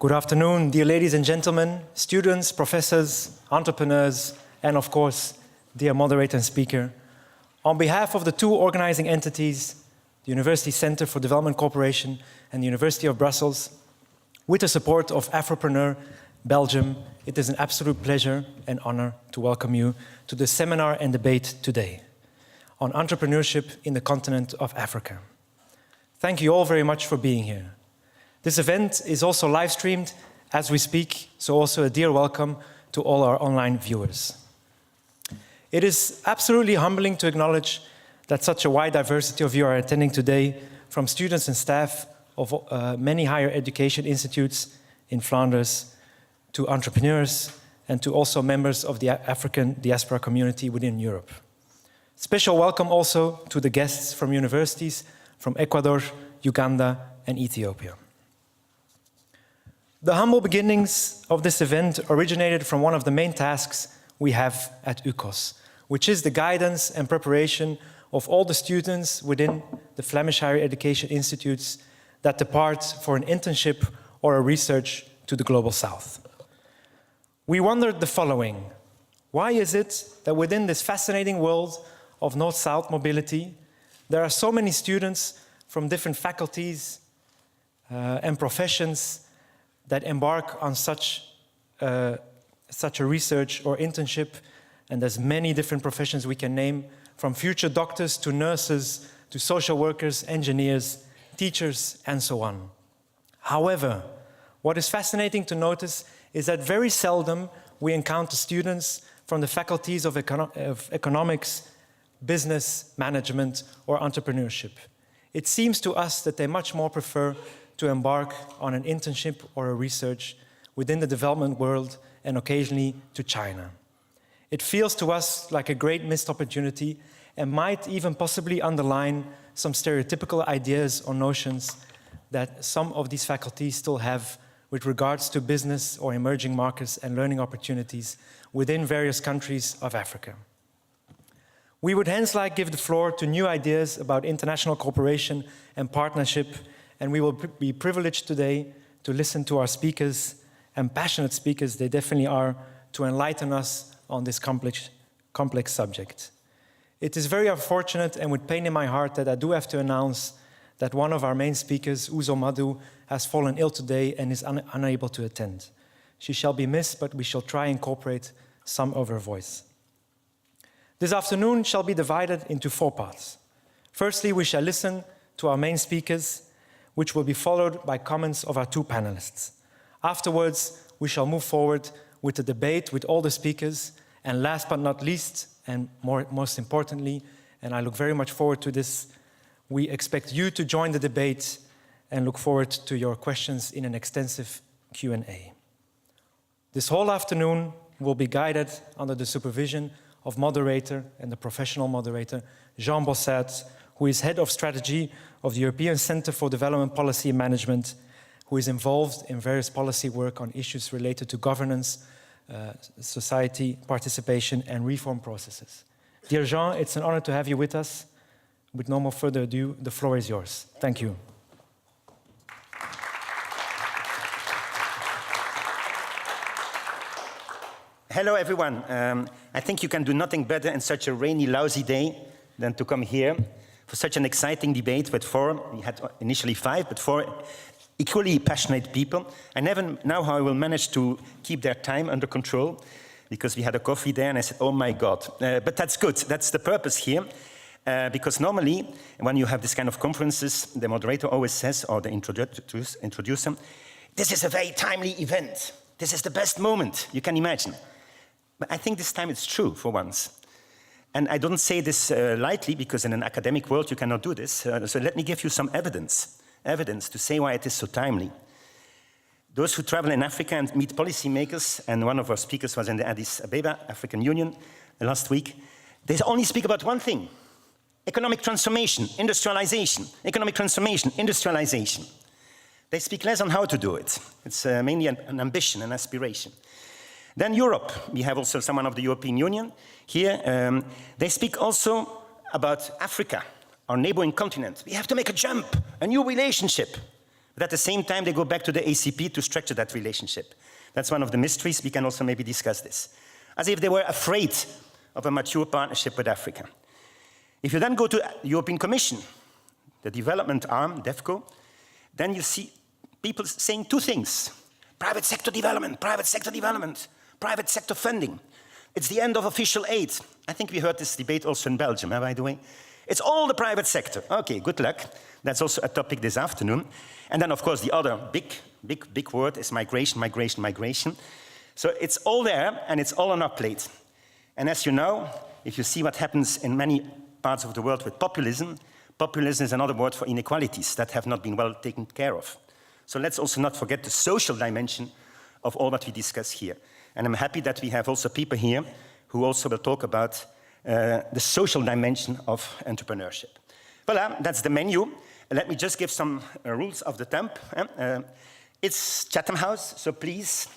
Good afternoon, dear ladies and gentlemen, students, professors, entrepreneurs, and of course, dear moderator and speaker. On behalf of the two organizing entities, the University Center for Development Cooperation and the University of Brussels, with the support of Afropreneur Belgium, it is an absolute pleasure and honor to welcome you to the seminar and debate today on entrepreneurship in the continent of Africa. Thank you all very much for being here. This event is also live streamed as we speak, so also a dear welcome to all our online viewers. It is absolutely humbling to acknowledge that such a wide diversity of you are attending today, from students and staff of many higher education institutes in Flanders, to entrepreneurs, and to also members of the African diaspora community within Europe. Special welcome also to the guests from universities from Ecuador, Uganda, and Ethiopia. The humble beginnings of this event originated from one of the main tasks we have at UCOS, which is the guidance and preparation of all the students within the Flemish higher education institutes that depart for an internship or a research to the Global South. We wondered the following: why is it that within this fascinating world of North-South mobility, there are so many students from different faculties and professions that embark on such a research or internship? And there's many different professions we can name, from future doctors to nurses to social workers, engineers, teachers, and so on. However, what is fascinating to notice is that very seldom we encounter students from the faculties of economics, business, management, or entrepreneurship. It seems to us that they much more prefer to embark on an internship or a research within the development world and occasionally to China. It feels to us like a great missed opportunity and might even possibly underline some stereotypical ideas or notions that some of these faculties still have with regards to business or emerging markets and learning opportunities within various countries of Africa. We would hence like give the floor to new ideas about international cooperation and partnership, and we will be privileged today to listen to our speakers, and passionate speakers they definitely are, to enlighten us on this complex subject. It is very unfortunate and with pain in my heart that I do have to announce that one of our main speakers, Uzo Madu, has fallen ill today and is unable to attend. She shall be missed, but we shall try and incorporate some of her voice. This afternoon shall be divided into 4 parts. Firstly, we shall listen to our main speakers, which will be followed by comments of our 2 panelists. Afterwards, we shall move forward with the debate with all the speakers, and last but not least, and most importantly, and I look very much forward to this, we expect you to join the debate and look forward to your questions in an extensive Q&A. This whole afternoon will be guided under the supervision of moderator and the professional moderator, Jean Bossert, who is head of strategy of the European Center for Development Policy and Management, who is involved in various policy work on issues related to governance, society participation, and reform processes. Dear Jean, it's an honor to have you with us. With no more further ado, the floor is yours. Thank you. Hello, everyone. I think you can do nothing better in such a rainy, lousy day than to come here for such an exciting debate with 4, we had initially 5, but 4 equally passionate people. I never know how I will manage to keep their time under control, because we had a coffee there and I said, oh my God. But that's good, that's the purpose here. Because normally, when you have this kind of conferences, the moderator always says, or the introducer, this is a very timely event. This is the best moment you can imagine. But I think this time it's true for once. And I don't say this lightly, because in an academic world you cannot do this. So let me give you some evidence to say why it is so timely. Those who travel in Africa and meet policymakers, and one of our speakers was in the Addis Ababa African Union last week, they only speak about one thing: economic transformation, industrialization, economic transformation, industrialization. They speak less on how to do it. It's mainly an ambition, an aspiration. Then Europe, we have also someone of the European Union here. They speak also about Africa, our neighboring continent. We have to make a jump, a new relationship. But at the same time, they go back to the ACP to structure that relationship. That's one of the mysteries. We can also maybe discuss this. As if they were afraid of a mature partnership with Africa. If you then go to the European Commission, the development arm, DEFCO, then you see people saying two things. Private sector development, private sector funding. It's the end of official aid. I think we heard this debate also in Belgium, by the way. It's all the private sector. Okay, good luck. That's also a topic this afternoon. And then, of course, the other big word is migration, migration, migration. So it's all there, and it's all on our plate. And as you know, if you see what happens in many parts of the world with populism, populism is another word for inequalities that have not been well taken care of. So let's also not forget the social dimension of all that we discuss here. And I'm happy that we have also people here who also will talk about the social dimension of entrepreneurship. Voilà, that's the menu. Let me just give some rules of the thumb. It's Chatham House, so please,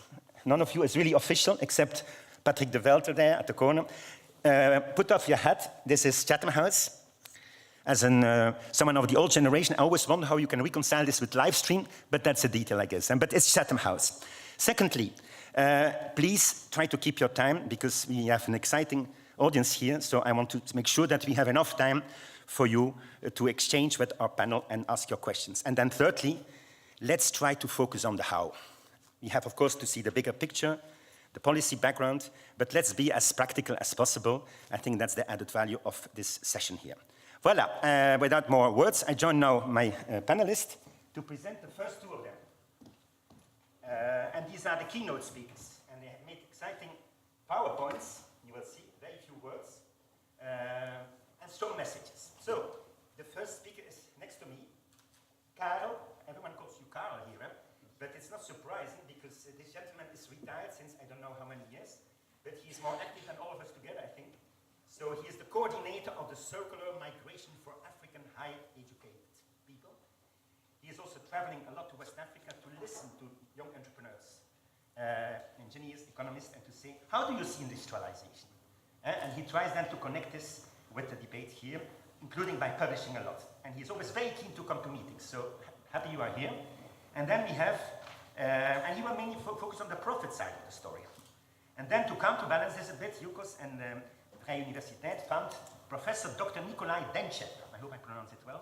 none of you is really official except Patrick de Velter there at the corner. Put off your hat. This is Chatham House. As someone of the old generation, I always wonder how you can reconcile this with live stream, but that's a detail, I guess. But it's Chatham House. Secondly, please try to keep your time because we have an exciting audience here, so I want to make sure that we have enough time for you to exchange with our panel and ask your questions. And then thirdly, let's try to focus on the how. We have, of course, to see the bigger picture, the policy background, but let's be as practical as possible. I think that's the added value of this session here. Voilà, without more words, I join now my panelists to present the first two of them. And these are the keynote speakers. And they have made exciting PowerPoints, you will see, very few words, and strong messages. So, the first speaker is next to me, Karel. Everyone calls you Karel here, but it's not surprising because this gentleman is retired since I don't know how many years, but he's more active than all of us together, I think. So he is the coordinator of the Circular Migration for African High Educated People. He is also traveling a lot to West Africa to listen to young entrepreneurs, engineers, economists, and to say, how do you see industrialization? And he tries then to connect this with the debate here, including by publishing a lot. And he's always very keen to come to meetings, so happy you are here. And then we have, and he will mainly focus on the profit side of the story. And then to counterbalance this a bit, UCOS and Vrije Universiteit found Professor Dr. Nikolai Denchev. I hope I pronounce it well.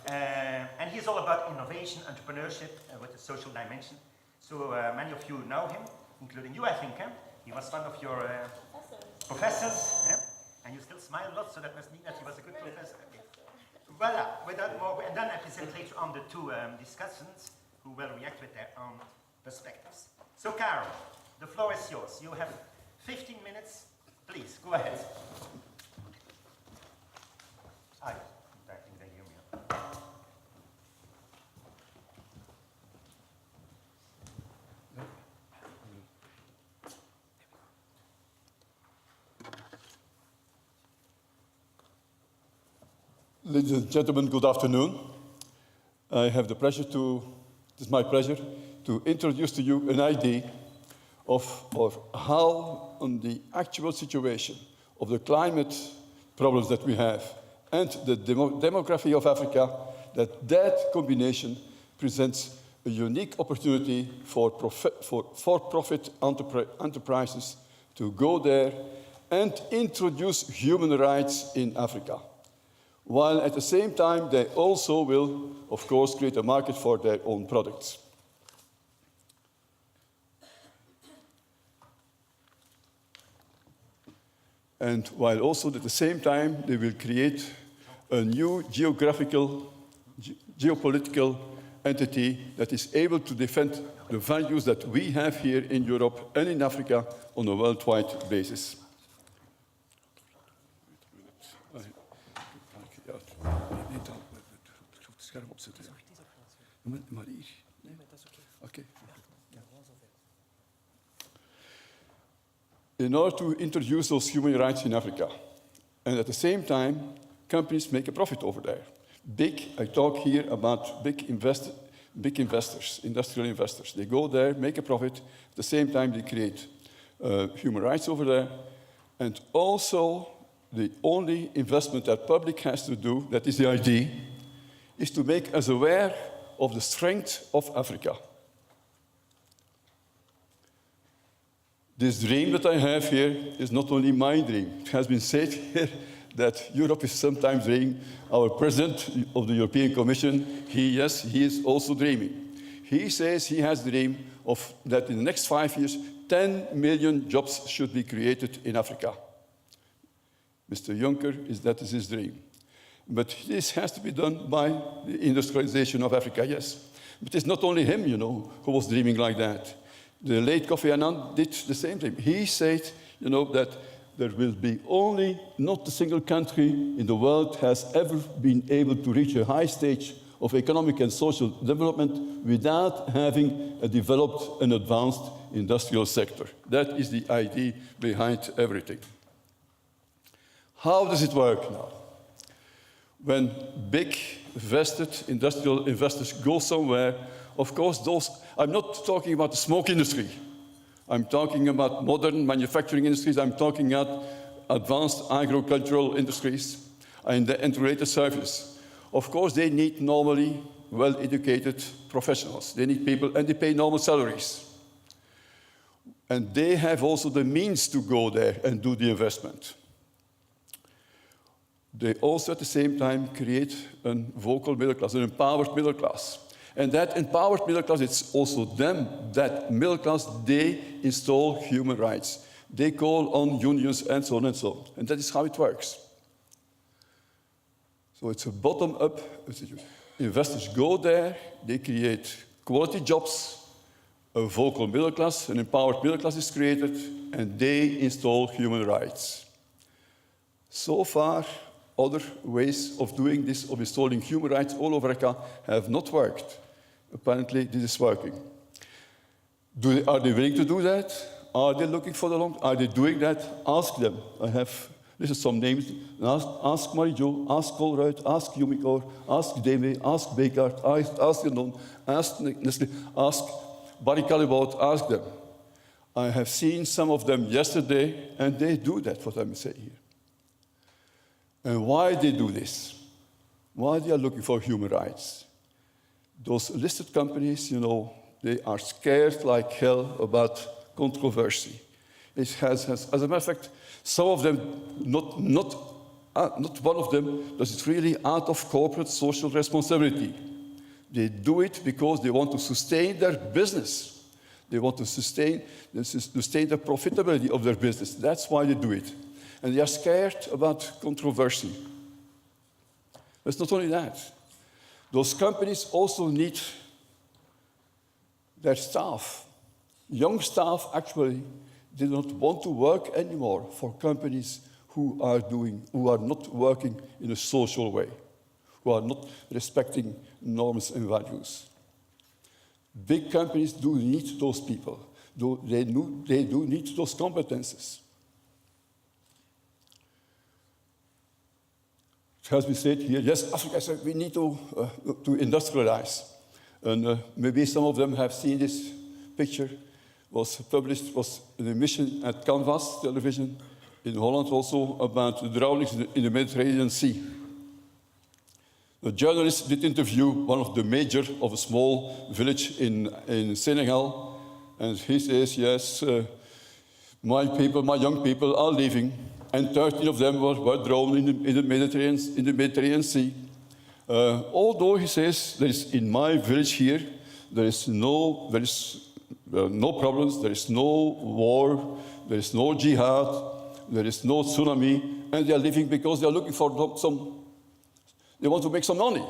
And he's all about innovation, entrepreneurship with a social dimension. So many of you know him, including you, I think. He was one of your professors. And you still smile a lot, so that must mean that he was a good professor. Okay. Voila, without more, and then I present later on the two discussants who will react with their own perspectives. So, Karel, the floor is yours. You have 15 minutes. Please, go ahead. I think they hear me. Ladies and gentlemen, good afternoon. I have the pleasure it's my pleasure to introduce to you an idea of how, on the actual situation of the climate problems that we have and the demography of Africa, that combination presents a unique opportunity for for-profit enterprises to go there and introduce human rights in Africa, while at the same time they also will, of course, create a market for their own products. And while also at the same time they will create a new geopolitical entity that is able to defend the values that we have here in Europe and in Africa on a worldwide basis. Okay. In order to introduce those human rights in Africa, and at the same time, companies make a profit over there. I talk here about big investors, industrial investors. They go there, make a profit. At the same time, they create human rights over there. And also, the only investment that public has to do, that is the idea, is to make us aware of the strength of Africa. This dream that I have here is not only my dream. It has been said here that Europe is sometimes dreaming. Our president of the European Commission, he is also dreaming. He says he has the dream of that in the next 5 years, 10 million jobs should be created in Africa. Mr. Juncker, that is his dream. But this has to be done by the industrialization of Africa, yes. But it's not only him, who was dreaming like that. The late Kofi Annan did the same thing. He said, that there will be only not a single country in the world has ever been able to reach a high stage of economic and social development without having developed an advanced industrial sector. That is the idea behind everything. How does it work now? When big vested industrial investors go somewhere, of course, I'm not talking about the smoke industry. I'm talking about modern manufacturing industries. I'm talking about advanced agricultural industries and related services. Of course, they need normally well-educated professionals. They need people, and they pay normal salaries. And they have also the means to go there and do the investment. They also, at the same time, create a vocal middle class, an empowered middle class. And that empowered middle class, it's also them, that middle class, they install human rights. They call on unions and so on and so on. And that is how it works. So it's a bottom-up institution. Investors go there, they create quality jobs, a vocal middle class, an empowered middle class is created, and they install human rights. So far, other ways of doing this, of installing human rights all over Africa, have not worked. Apparently, this is working. Are they willing to do that? Are they looking for the long? Are they doing that? Ask them. This is some names. Ask Marie-Jo, ask Colruyt, ask Yumiko, ask Deme, ask Bekart, ask Yanon, ask Nestle, ask Barry Callebaut, ask them. I have seen some of them yesterday, and they do that, what I'm saying here. And why they do this? Why they are looking for human rights? Those listed companies, they are scared like hell about controversy. It has as a matter of fact, some of them, not one of them, does it really out of corporate social responsibility. They do it because they want to sustain their business. They want to sustain the profitability of their business. That's why they do it. And they are scared about controversy. It's not only that. Those companies also need their staff. Young staff, actually, they don't want to work anymore for companies who are not working in a social way, who are not respecting norms and values. Big companies do need those people. They do need those competences. It has been said here, yes, Africa said we need to industrialize. And maybe some of them have seen this picture. Was an emission at Canvas television in Holland also about the drownings in the Mediterranean Sea. The journalist did interview one of the major of a small village in Senegal, and he says, yes, my young people are leaving, and 13 of them were drowned in the Mediterranean Sea. Although, he says, in my village here, there is no problems, there is no war, there is no jihad, there is no tsunami, and they are living because they are looking for they want to make some money.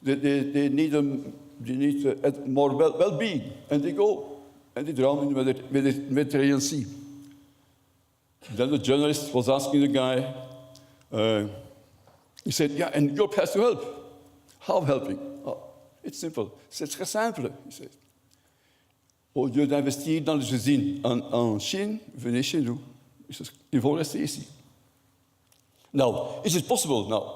They need more well-being, and they go and they drown in the Mediterranean Sea. Then the journalist was asking the guy, he said, yeah, and Europe has to help. How helping? Oh, it's simple. C'est très simple, he said. Au lieu d'investir dans les usines en Chine, venez chez nous. Ils vont rester ici. Now, is it possible now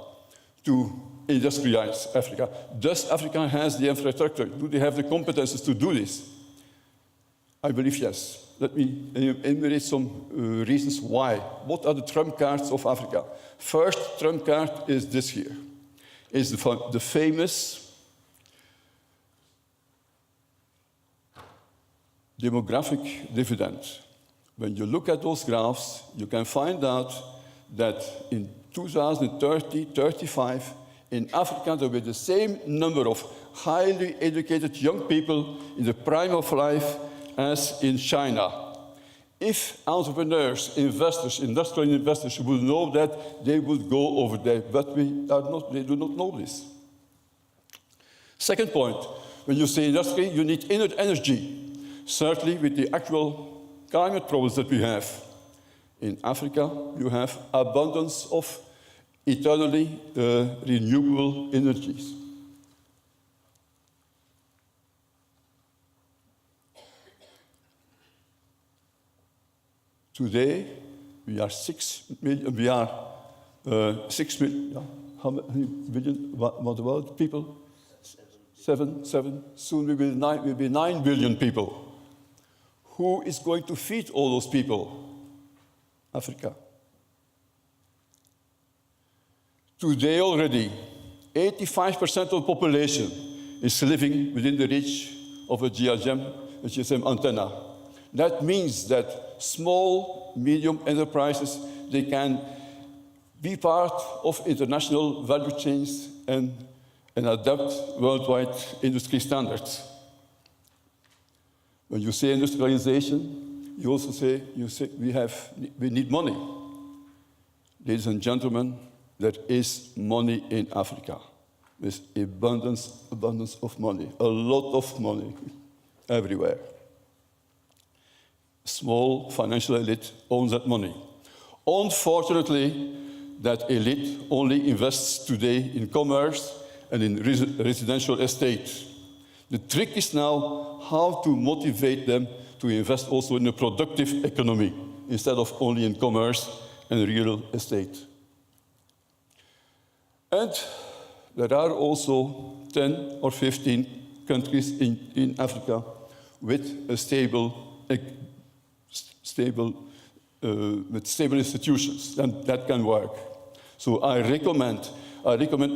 to industrialize Africa? Does Africa has the infrastructure? Do they have the competences to do this? I believe yes. Let me enumerate some reasons why. What are the trump cards of Africa? First trump card is this here. Is the famous demographic dividend. When you look at those graphs, you can find out that in 2030, 35, in Africa, there will be the same number of highly educated young people in the prime of life as in China. If entrepreneurs, investors, industrial investors would know that, they would go over there, but they do not know this. Second point, when you say industry, you need inner energy. Certainly with the actual climate problems that we have. In Africa, you have abundance of eternally renewable energies. Today, we are 6 million, yeah, how many billion, what about people? Seven. Soon we will be 9 billion people. Who is going to feed all those people? Africa. Today already, 85% of the population is living within the reach of a GSM antenna. That means that small, medium enterprises, they can be part of international value chains and adapt worldwide industry standards. When you say industrialization, you also say we need money. Ladies and gentlemen, there is money in Africa. There's abundance of money, a lot of money everywhere. Small financial elite owns that money. Unfortunately, that elite only invests today in commerce and in residential estate. The trick is now how to motivate them to invest also in a productive economy instead of only in commerce and real estate. And there are also 10 or 15 countries in Africa with a stable institutions, and that can work. So I recommend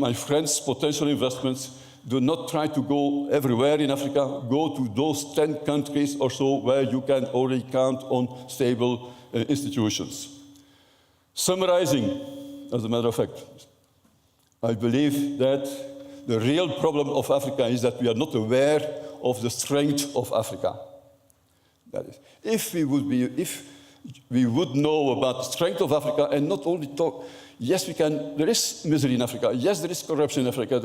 my friends, potential investments, do not try to go everywhere in Africa. Go to those 10 countries or so where you can already count on stable institutions. Summarizing, as a matter of fact, I believe that the real problem of Africa is that we are not aware of the strength of Africa. That is, if we would know about the strength of Africa and not only talk, yes, we can, there is misery in Africa, yes, there is corruption in Africa,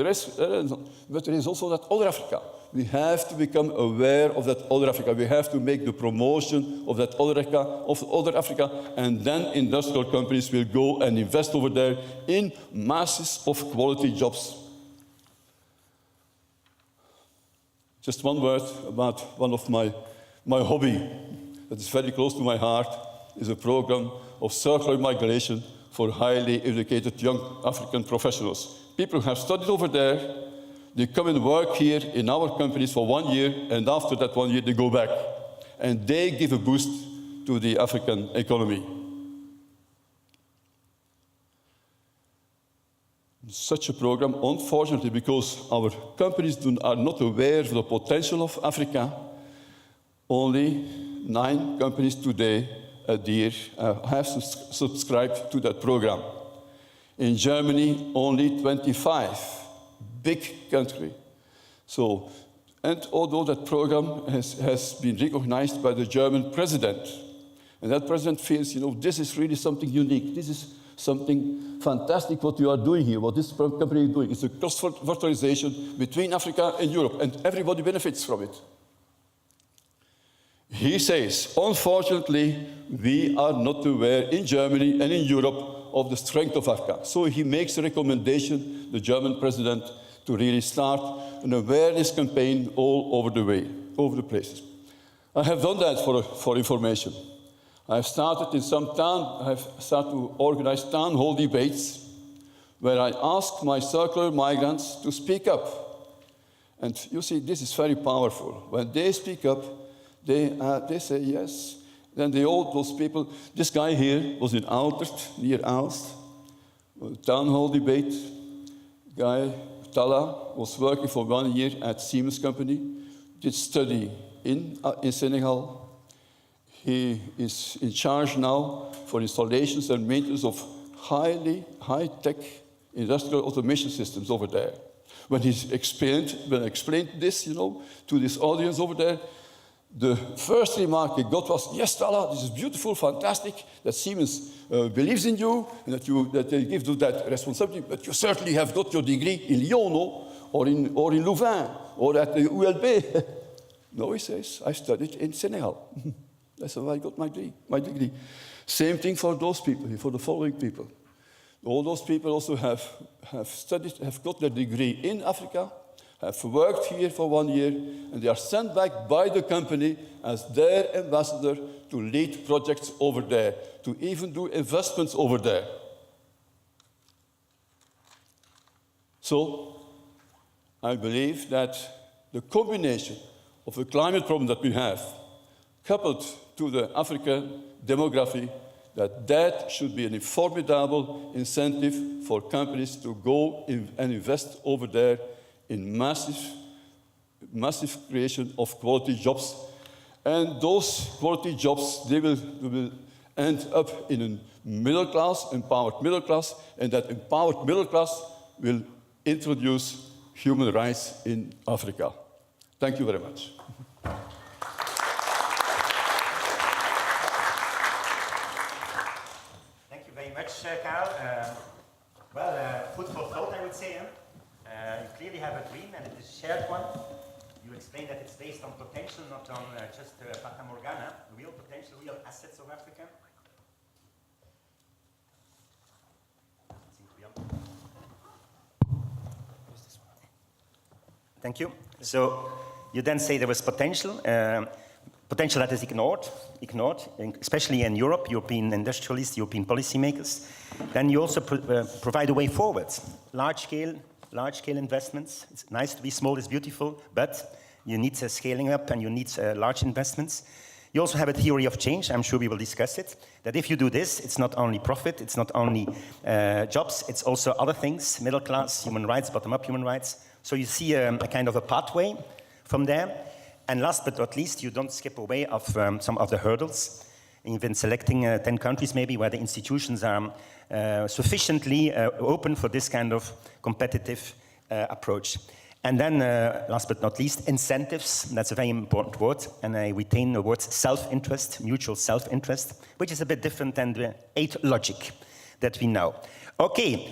but there is also that other Africa. We have to become aware of that other Africa. We have to make the promotion of that other Africa, and then industrial companies will go and invest over there in masses of quality jobs. Just one word about one of my hobby that is very close to my heart is a program of circular migration for highly educated young African professionals. People who have studied over there, they come and work here in our companies for 1 year, and after that 1 year they go back. And they give a boost to the African economy. Such a program, unfortunately, because our companies are not aware of the potential of Africa, only 9 companies today have subscribed to that program. In Germany, only 25, big country. So, and although that program has been recognized by the German president, and that president feels, this is really something unique. This is something fantastic what you are doing here, what this company is doing. It's a cross-fertilization between Africa and Europe, and everybody benefits from it. He says, unfortunately, we are not aware in Germany and in Europe of the strength of Africa. So he makes a recommendation, the German president, to really start an awareness campaign all over the places. I have done that for information. I have started to organize town hall debates where I ask my circular migrants to speak up. And you see, this is very powerful. When they speak up, they say yes. Then those people, this guy here was in Altert, near Aalst, a town hall debate. Guy, Tala, was working for 1 year at Siemens company, did study in Senegal. He is in charge now for installations and maintenance of high-tech industrial automation systems over there. When I explained this, to this audience over there, the first remark he got was, "Yes, Tala, this is beautiful, fantastic, that Siemens believes in you, and that they give you that responsibility, but you certainly have got your degree in Lyon, no? or in Louvain, or at the ULB. No, he says, I studied in Senegal. That's how I got my degree. Same thing for those people, for the following people. All those people also have got their degree in Africa, have worked here for 1 year, and they are sent back by the company as their ambassador to lead projects over there, to even do investments over there. So, I believe that the combination of the climate problem that we have, coupled to the African demography, that should be a formidable incentive for companies to go and invest over there in massive creation of quality jobs. And those quality jobs, they will end up in a middle class, empowered middle class, and that empowered middle class will introduce human rights in Africa. Thank you very much. Thank you very much, Karel. Food for thought, I would say. You clearly have a dream, and it is a shared one. You explained that it's based on potential, not on just Fata Morgana, real potential, real assets of Africa. Thank you. So you then say there was potential that is ignored, especially in Europe, European industrialists, European policymakers. Then you also provide a way forward. Large-scale investments. It's nice to be small, it's beautiful, but you need scaling up and you need large investments. You also have a theory of change, I'm sure we will discuss it, that if you do this, it's not only profit, it's not only jobs, it's also other things, middle class, human rights, bottom-up human rights. So you see a kind of a pathway from there. And last but not least, you don't skip away of some of the hurdles, even selecting 10 countries maybe where the institutions are sufficiently open for this kind of competitive approach. And then, last but not least, incentives. That's a very important word. And I retain the word self-interest, mutual self-interest, which is a bit different than the aid logic that we know. Okay,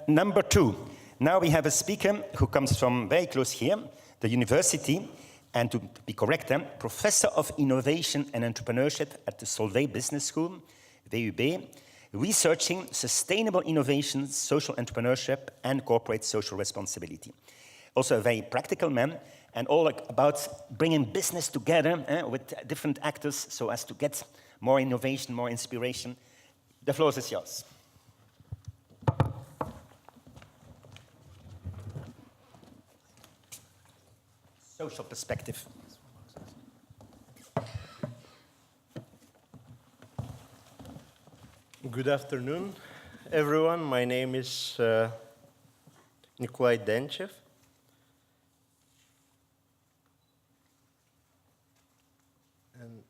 number 2. Now we have a speaker who comes from very close here, the university, and to be correct, Professor of Innovation and Entrepreneurship at the Solvay Business School, VUB, researching sustainable innovations, social entrepreneurship, and corporate social responsibility. Also a very practical man, and all about bringing business together with different actors so as to get more innovation, more inspiration. The floor is yours. Social perspective. Good afternoon, everyone. My name is Nikolai Denchev. And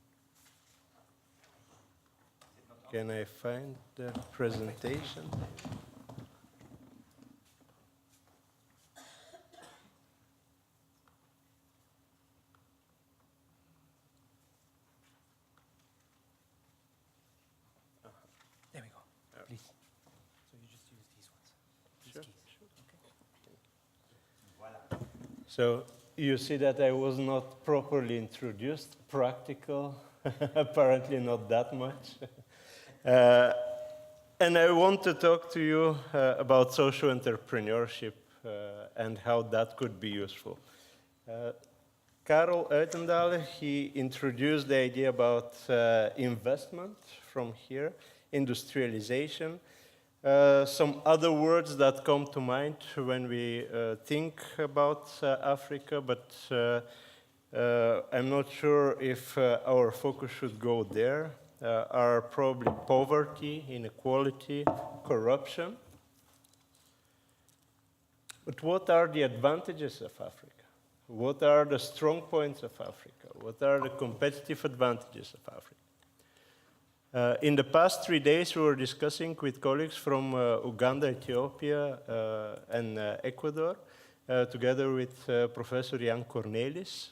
can I find the presentation? So you see that I was not properly introduced, practical, apparently not that much. And I want to talk to you about social entrepreneurship and how that could be useful. Karel Uitendale, he introduced the idea about investment from here, industrialization. Some other words that come to mind when we think about Africa, but I'm not sure if our focus should go there, are probably poverty, inequality, corruption. But what are the advantages of Africa? What are the strong points of Africa? What are the competitive advantages of Africa? In the past 3 days, we were discussing with colleagues from Uganda, Ethiopia, and Ecuador, together with Professor Jan Cornelis.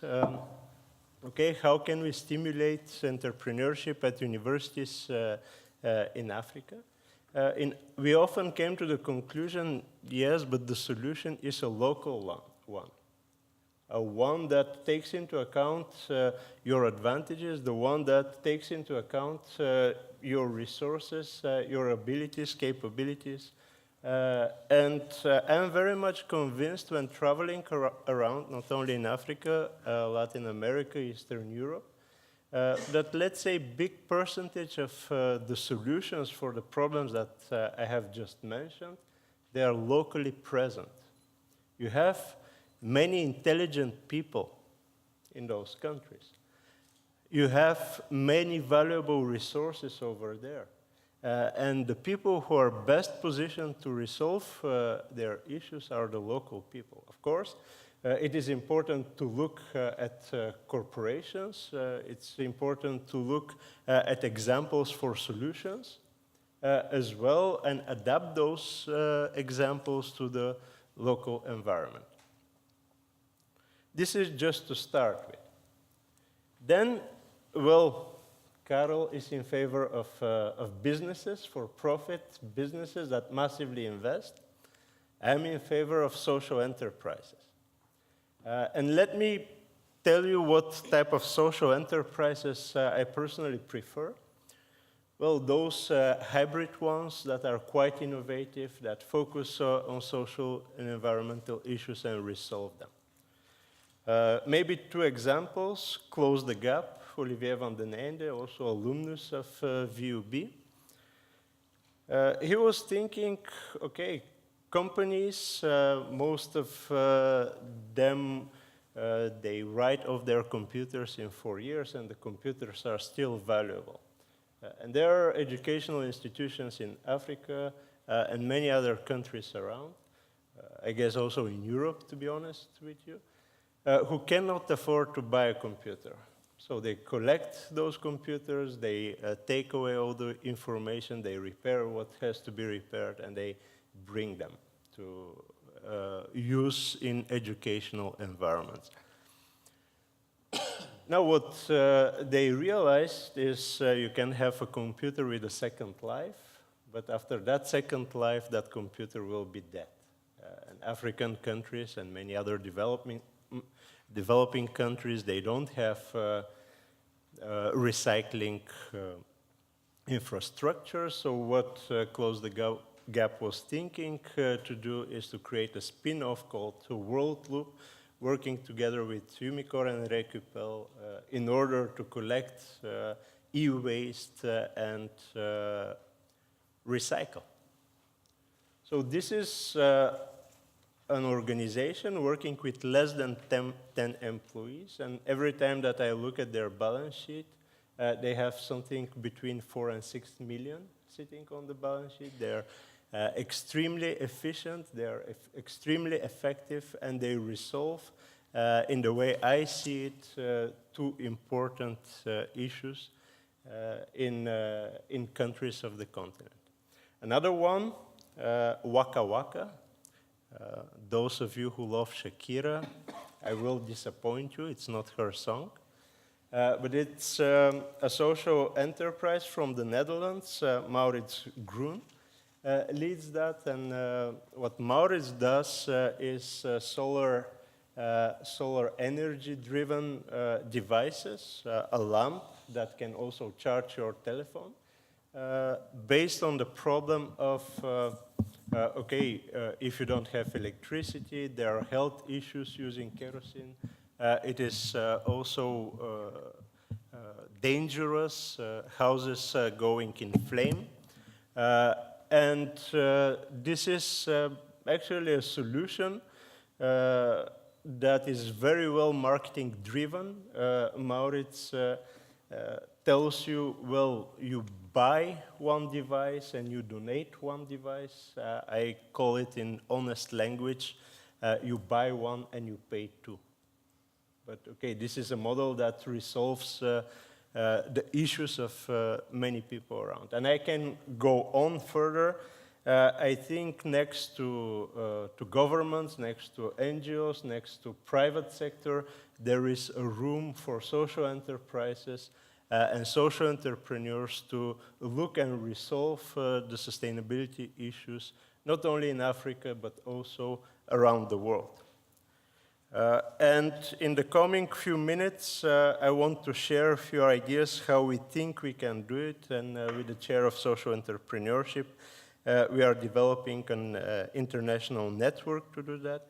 Okay, how can we stimulate entrepreneurship at universities in Africa? We often came to the conclusion, yes, but the solution is a local one. One that takes into account your advantages, the one that takes into account your resources, your abilities, capabilities. And I'm very much convinced when traveling around, not only in Africa, Latin America, Eastern Europe, that let's say big percentage of the solutions for the problems that I have just mentioned, they are locally present. You have many intelligent people in those countries. You have many valuable resources over there. And the people who are best positioned to resolve their issues are the local people. Of course, it is important to look at corporations. It's important to look at examples for solutions as well and adapt those examples to the local environment. This is just to start with. Then, well, Karel is in favor of businesses, for profit businesses that massively invest. I'm in favor of social enterprises. And let me tell you what type of social enterprises I personally prefer. Well, those hybrid ones that are quite innovative, that focus on social and environmental issues and resolve them. Maybe 2 examples, Close the Gap, Olivier van den Einde, also alumnus of VUB. He was thinking, okay, companies, most of them, they write off their computers in 4 years and the computers are still valuable. And there are educational institutions in Africa and many other countries around, I guess also in Europe, to be honest with you, who cannot afford to buy a computer. So they collect those computers, they take away all the information, they repair what has to be repaired, and they bring them to use in educational environments. Now what they realized is you can have a computer with a second life, but after that second life, that computer will be dead. And African countries and many other developing countries, they don't have recycling infrastructure. So what Close the Gap was thinking to do is to create a spin-off called World Loop, working together with Umicore and Recupel in order to collect e-waste and recycle. So this is an organization working with less than 10 employees, and every time that I look at their balance sheet, they have something between 4 and 6 million sitting on the balance sheet. They're extremely efficient, they're extremely effective, and they resolve, in the way I see it, 2 important issues in countries of the continent. Another one, Waka Waka. Those of you who love Shakira, I will disappoint you, it's not her song. But it's a social enterprise from the Netherlands. Maurits Groen leads that, and what Maurits does is solar energy-driven devices, a lamp that can also charge your telephone, based on the problem of if you don't have electricity, there are health issues using kerosene. It is also dangerous, houses going in flame. And this is actually a solution that is very well marketing driven. Maurits tells you, well, you buy one device and you donate one device. I call it in honest language, you buy one and you pay 2. But okay, this is a model that resolves the issues of many people around. And I can go on further. I think next to governments, next to NGOs, next to private sector, there is a room for social enterprises and social entrepreneurs to look and resolve the sustainability issues, not only in Africa, but also around the world. And in the coming few minutes, I want to share a few ideas how we think we can do it. And with the chair of social entrepreneurship, we are developing an international network to do that.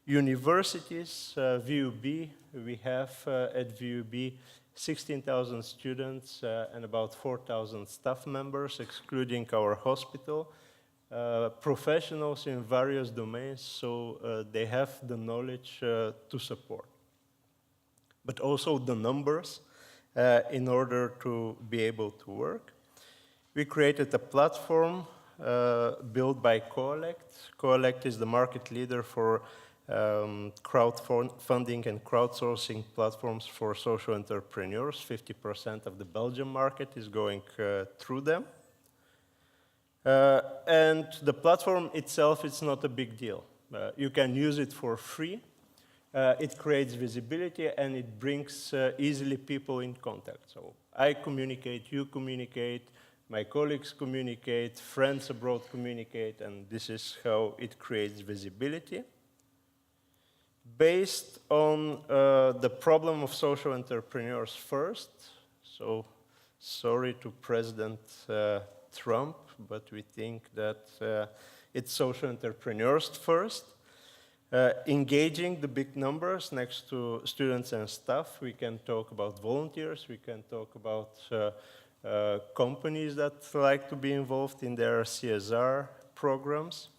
Universities, VUB, we have at VUB 16,000 students and about 4,000 staff members, excluding our hospital. Professionals in various domains, so they have the knowledge to support. But also the numbers in order to be able to work. We created a platform built by Collect. Collect is the market leader for crowdfunding and crowdsourcing platforms for social entrepreneurs. 50% of the Belgian market is going through them. And the platform itself, it's not a big deal. You can use it for free. It creates visibility, and it brings easily people in contact. So I communicate, you communicate, my colleagues communicate, friends abroad communicate, and this is how it creates visibility. Based on the problem of social entrepreneurs first, so sorry to President Trump, but we think that it's social entrepreneurs first. Engaging the big numbers next to students and staff, we can talk about volunteers, we can talk about companies that like to be involved in their CSR programs.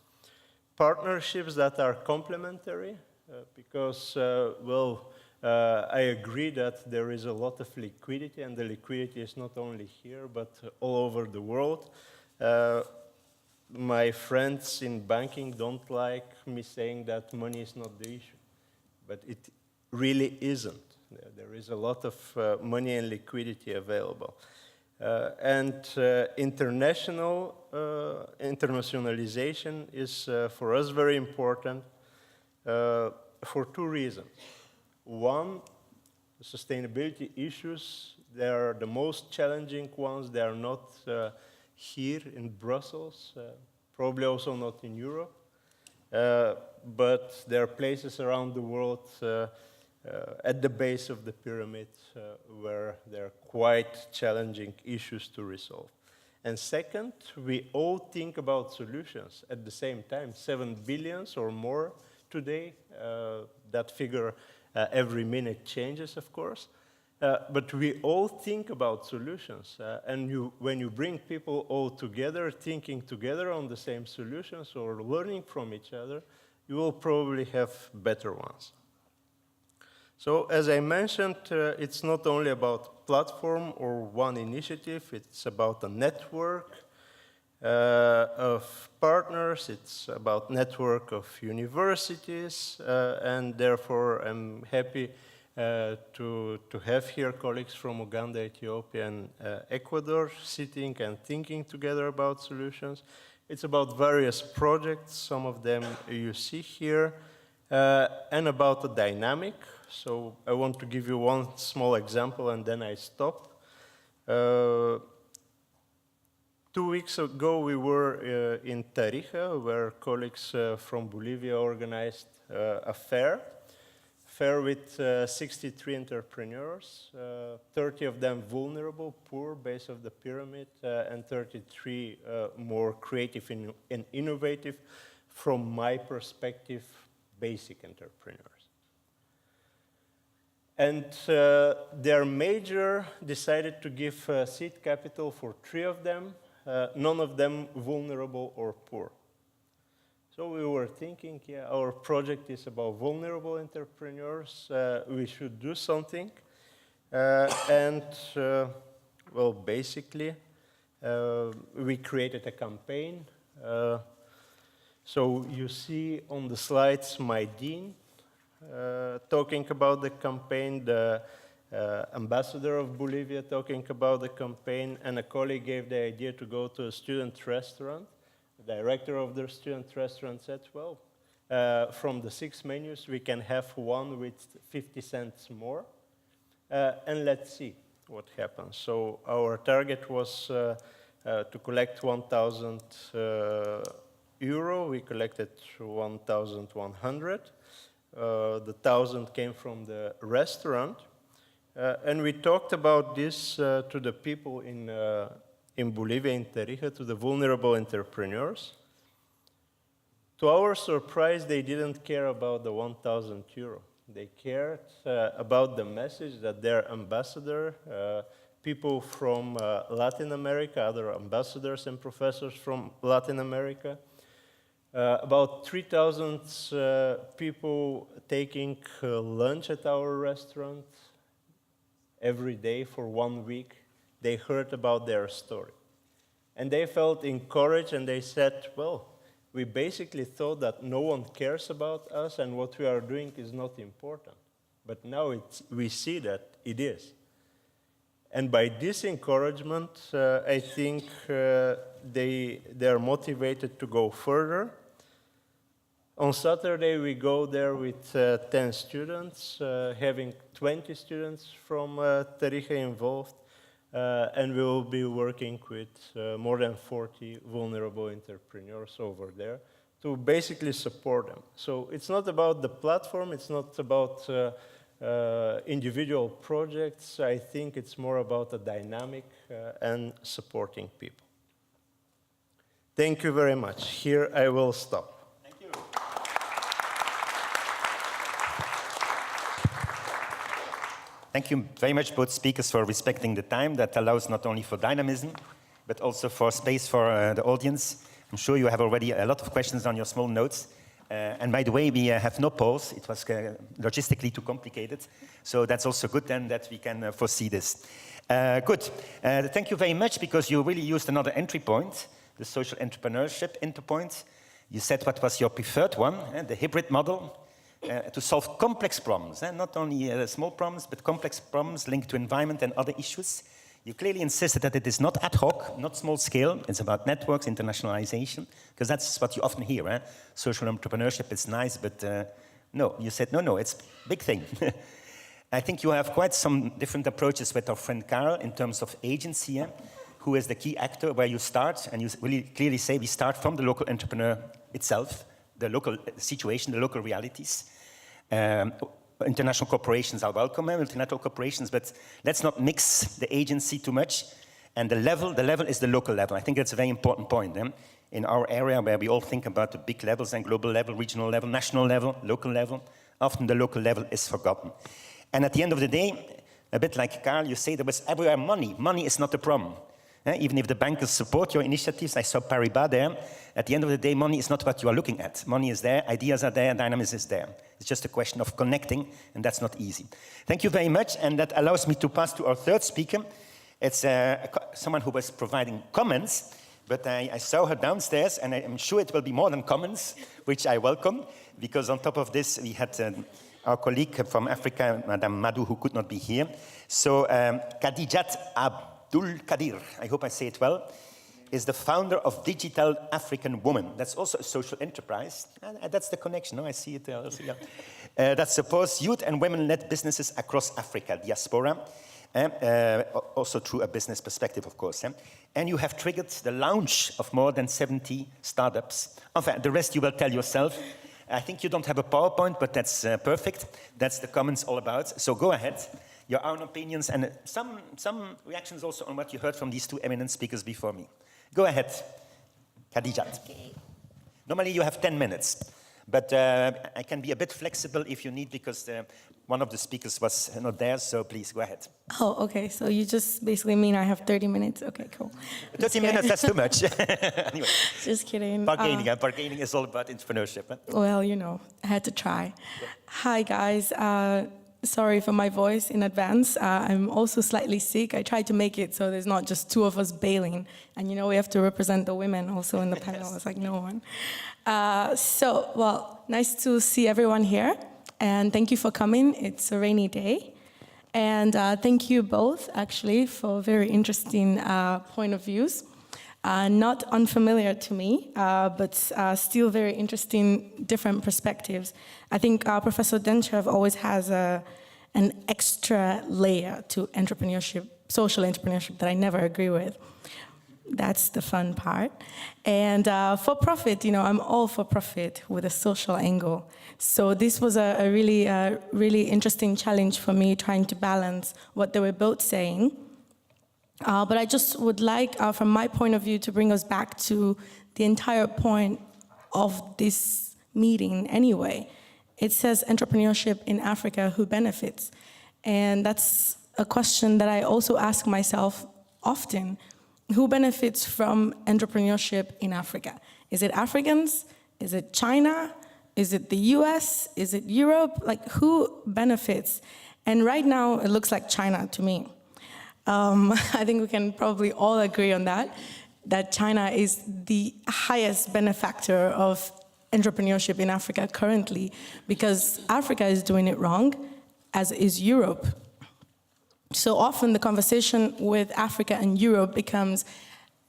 Partnerships that are complementary, because, well, I agree that there is a lot of liquidity, and the liquidity is not only here, but all over the world. My friends in banking don't like me saying that money is not the issue, but it really isn't. There is a lot of money and liquidity available. Internationalization is for us very important for two reasons. One, sustainability issues, they are the most challenging ones. They are not here in Brussels, probably also not in Europe, but there are places around the world at the base of the pyramid where there are quite challenging issues to resolve. And second, we all think about solutions at the same time, 7 billion or more today. That figure every minute changes, of course. But we all think about solutions. And when you bring people all together, thinking together on the same solutions or learning from each other, you will probably have better ones. So as I mentioned, it's not only about platform or one initiative, it's about a network of partners, it's about network of universities, and therefore I'm happy to have here colleagues from Uganda, Ethiopia, and Ecuador sitting and thinking together about solutions. It's about various projects, some of them you see here, and about the dynamic. So I want to give you one small example and then I stop. 2 weeks ago we were in Tarija, where colleagues from Bolivia organized a fair with 63 entrepreneurs, 30 of them vulnerable, poor, base of the pyramid, and 33 more creative and innovative, from my perspective, basic entrepreneurs. And their major decided to give seed capital for 3 of them, none of them vulnerable or poor. So we were thinking, yeah, our project is about vulnerable entrepreneurs, we should do something. Well, basically, we created a campaign. So you see on the slides my dean, talking about the campaign, the ambassador of Bolivia talking about the campaign, and a colleague gave the idea to go to a student restaurant. The director of the student restaurant said, well, from the 6 menus, we can have one with 50 cents more, and let's see what happens. So our target was to collect 1,000 euro. We collected 1,100. The 1,000 came from the restaurant. And we talked about this to the people in Bolivia, in Tarija, to the vulnerable entrepreneurs. To our surprise, they didn't care about the 1,000 euro. They cared about the message that their ambassador, people from Latin America, other ambassadors and professors from Latin America, about 3,000 people taking lunch at our restaurant every day for 1 week, they heard about their story. And they felt encouraged, and they said, well, we basically thought that no one cares about us and what we are doing is not important. But now we see that it is. And by this encouragement, I think they are motivated to go further. On Saturday, we go there with 10 students, having 20 students from Tarija involved, and we will be working with more than 40 vulnerable entrepreneurs over there to basically support them. So it's not about the platform, it's not about individual projects. I think it's more about a dynamic and supporting people. Thank you very much. Here I will stop. Thank you very much, both speakers, for respecting the time that allows not only for dynamism, but also for space for the audience. I'm sure you have already a lot of questions on your small notes. And by the way, we have no polls. It was logistically too complicated. So that's also good then that we can foresee this. Good. Thank you very much, because you really used another entry point, the social entrepreneurship entry point. You said what was your preferred one, the hybrid model. To solve complex problems, not only small problems, but complex problems linked to environment and other issues. You clearly insisted that it is not ad hoc, not small scale. It's about networks, internationalization, because that's what you often hear. Social entrepreneurship is nice, but no, you said, no, it's a big thing. I think you have quite some different approaches with our friend Karel in terms of agency, who is the key actor where you start, and you really clearly say we start from the local entrepreneur itself, the local situation, the local realities. International corporations are welcome, multilateral corporations, but let's not mix the agency too much. And the level is the local level. I think that's a very important point. In our area, where we all think about the big levels and global level, regional level, national level, local level, often the local level is forgotten. And at the end of the day, a bit like Karel, you say there was everywhere money. Money is not the problem. Even if the bankers support your initiatives, I saw Paribas there, at the end of the day, money is not what you are looking at. Money is there, ideas are there, dynamism is there. It's just a question of connecting, and that's not easy. Thank you very much, and that allows me to pass to our third speaker. It's someone who was providing comments, but I saw her downstairs, and I'm sure it will be more than comments, which I welcome, because on top of this, we had our colleague from Africa, Madame Madou, who could not be here. So Khadijat Abdul Kadir, I hope I say it well, is the founder of Digital African Woman. That's also a social enterprise. And that's the connection, no? I see it also, yeah. That supports youth and women-led businesses across Africa, diaspora, also through a business perspective, of course. And you have triggered the launch of more than 70 startups. Enfin, the rest you will tell yourself. I think you don't have a PowerPoint, but that's perfect. That's the comments all about. So go ahead. Your own opinions and some reactions also on what you heard from these two eminent speakers before me. Go ahead, Khadijat. Okay. Normally you have 10 minutes, but I can be a bit flexible if you need, because one of the speakers was not there, so please go ahead. Oh, okay, so you just basically mean I have 30 minutes? Okay, cool. 30 minutes, that's too much. Anyway. Just kidding. Bargaining is all about entrepreneurship. Well, you know, I had to try. Yeah. Hi, guys. Sorry for my voice in advance. I'm also slightly sick. I tried to make it so there's not just two of us bailing. And, you know, we have to represent the women also in the panel. It's like no one. Well, nice to see everyone here. and thank you for coming. It's a rainy day. And thank you both, actually, for very interesting point of views. Not unfamiliar to me, but still very interesting, different perspectives. I think Professor Denchev always has an extra layer to entrepreneurship, social entrepreneurship, that I never agree with. That's the fun part. And for profit, I'm all for profit with a social angle. So this was a really interesting challenge for me, trying to balance what they were both saying. But I just would like, from my point of view, to bring us back to the entire point of this meeting anyway. It says entrepreneurship in Africa, who benefits? And that's a question that I also ask myself often. Who benefits from entrepreneurship in Africa? Is it Africans? Is it China? Is it the US? Is it Europe? Like, who benefits? And right now, it looks like China to me. I think we can probably all agree on that China is the highest benefactor of entrepreneurship in Africa currently, because Africa is doing it wrong, as is Europe. So often the conversation with Africa and Europe becomes,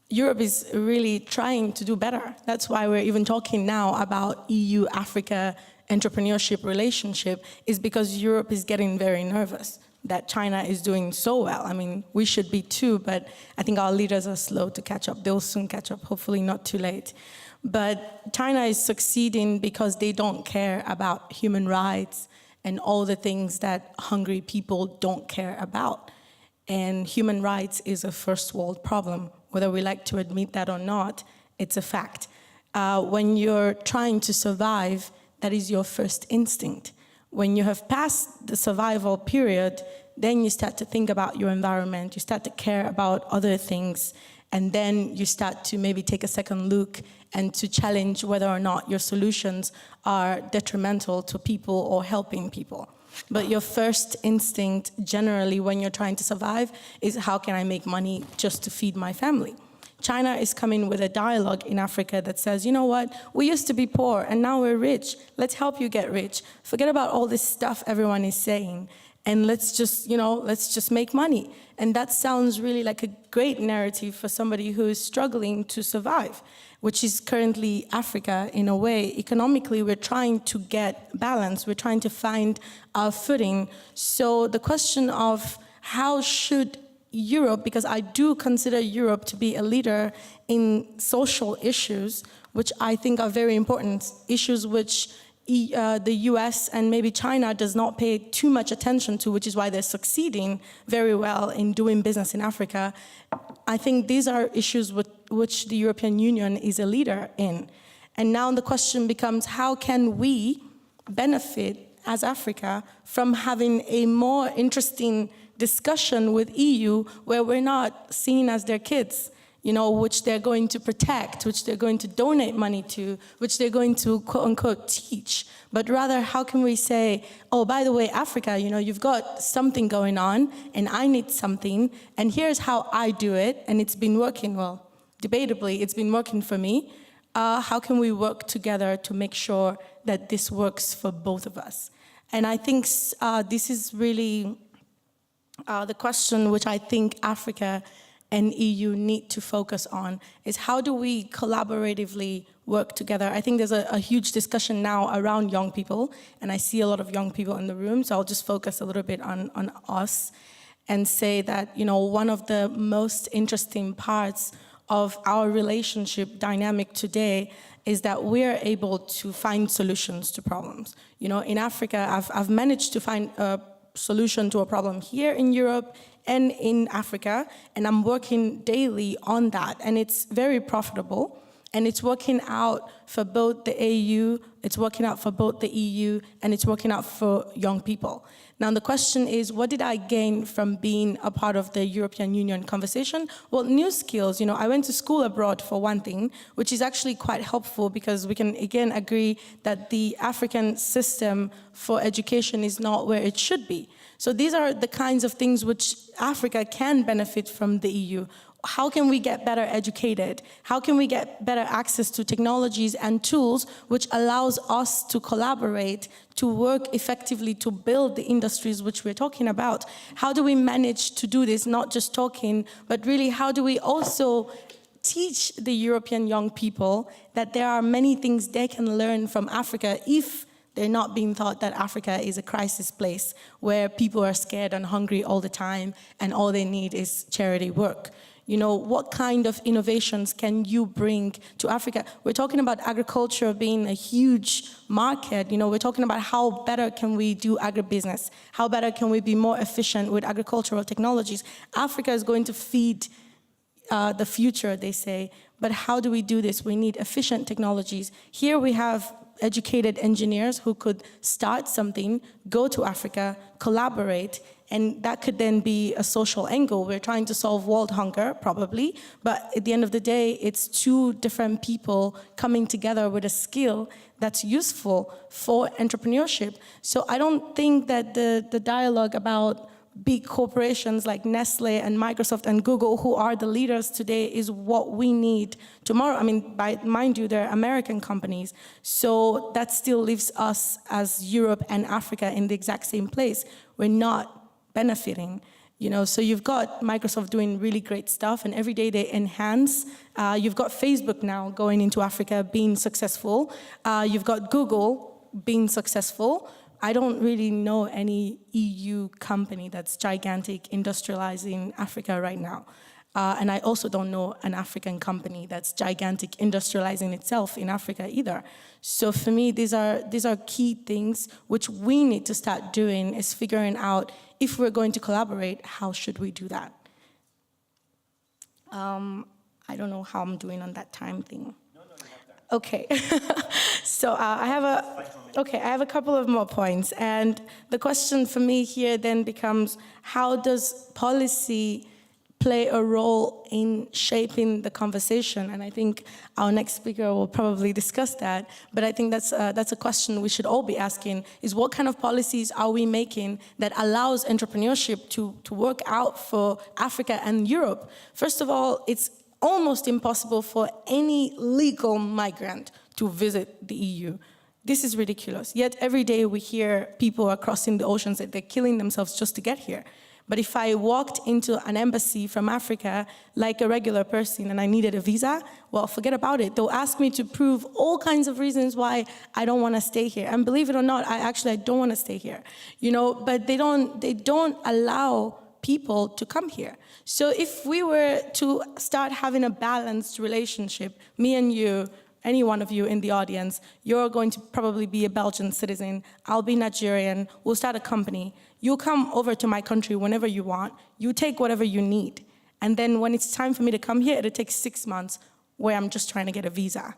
Europe is really trying to do better. That's why we're even talking now about EU-Africa entrepreneurship relationship, is because Europe is getting very nervous that China is doing so well. I mean, we should be too, but I think our leaders are slow to catch up. They'll soon catch up, hopefully not too late. But China is succeeding because they don't care about human rights and all the things that hungry people don't care about. And human rights is a first world problem. Whether we like to admit that or not, it's a fact. When you're trying to survive, that is your first instinct. When you have passed the survival period, then you start to think about your environment, you start to care about other things, and then you start to maybe take a second look and to challenge whether or not your solutions are detrimental to people or helping people. But your first instinct, generally, when you're trying to survive, is how can I make money just to feed my family? China is coming with a dialogue in Africa that says, you know what, we used to be poor and now we're rich. Let's help you get rich. Forget about all this stuff everyone is saying, and let's just make money. And that sounds really like a great narrative for somebody who is struggling to survive, which is currently Africa in a way. Economically, we're trying to get balance. We're trying to find our footing. So the question of how should Europe, because I do consider Europe to be a leader in social issues, which I think are very important, issues which the US and maybe China does not pay too much attention to, which is why they're succeeding very well in doing business in Africa. I think these are issues which the European Union is a leader in. And now the question becomes, how can we benefit as Africa from having a more interesting discussion with EU where we're not seen as their kids, which they're going to protect, which they're going to donate money to, which they're going to quote unquote teach, but rather how can we say, oh, by the way, Africa, you've got something going on and I need something and here's how I do it and it's been working well. Debatably, it's been working for me. How can we work together to make sure that this works for both of us? And I think this is really the question which I think Africa and EU need to focus on, is how do we collaboratively work together? I think there's a huge discussion now around young people, and I see a lot of young people in the room, so I'll just focus a little bit on us and say that, one of the most interesting parts of our relationship dynamic today is that we're able to find solutions to problems. In Africa, I've managed to find a solution to a problem here in Europe and in Africa, and I'm working daily on that, and it's very profitable, and it's working out for both the AU, it's working out for both the EU, and it's working out for young people. Now the question is, what did I gain from being a part of the European Union conversation? Well, new skills. I went to school abroad for one thing, which is actually quite helpful because we can again agree that the African system for education is not where it should be. So these are the kinds of things which Africa can benefit from the EU. how can we get better educated? How can we get better access to technologies and tools which allows us to collaborate, to work effectively, to build the industries which we're talking about? How do we manage to do this, not just talking, but really how do we also teach the European young people that there are many things they can learn from Africa if they're not being taught that Africa is a crisis place where people are scared and hungry all the time and all they need is charity work. You know, what kind of innovations can you bring to Africa? We're talking about agriculture being a huge market. You know, we're talking about how better can we do agribusiness? How better can we be more efficient with agricultural technologies? Africa is going to feed the future, they say. But how do we do this? We need efficient technologies. Here we have educated engineers who could start something, go to Africa, collaborate, and that could then be a social angle. We're trying to solve world hunger, probably, but at the end of the day, it's two different people coming together with a skill that's useful for entrepreneurship. So I don't think that the dialogue about big corporations like Nestle and Microsoft and Google, who are the leaders today, is what we need tomorrow. I mean, mind you, they're American companies. So that still leaves us as Europe and Africa in the exact same place. We're not benefiting. You know, so you've got Microsoft doing really great stuff, and every day they enhance. You've got Facebook now going into Africa, being successful. You've got Google being successful. I don't really know any EU company that's gigantic industrializing Africa right now. And I also don't know an African company that's gigantic industrializing itself in Africa either. So for me, these are key things which we need to start doing, is figuring out if we're going to collaborate, how should we do that? I don't know how I'm doing on that time thing. Okay, so I have a couple of more points, and the question for me here then becomes, how does policy play a role in shaping the conversation? And I think our next speaker will probably discuss that, but I think that's a question we should all be asking, is what kind of policies are we making that allows entrepreneurship to work out for Africa and Europe? First of all, it's almost impossible for any legal migrant to visit the EU. This is ridiculous. Yet every day we hear people are crossing the oceans, that they're killing themselves just to get here. But if I walked into an embassy from Africa like a regular person and I needed a visa, well, forget about it. They'll ask me to prove all kinds of reasons why I don't want to stay here. And believe it or not, I don't want to stay here. You know, but they don't allow people to come here. So if we were to start having a balanced relationship, me and you, any one of you in the audience, you're going to probably be a Belgian citizen, I'll be Nigerian, we'll start a company. You'll come over to my country whenever you want, you take whatever you need. And then when it's time for me to come here, it'll take 6 months where I'm just trying to get a visa.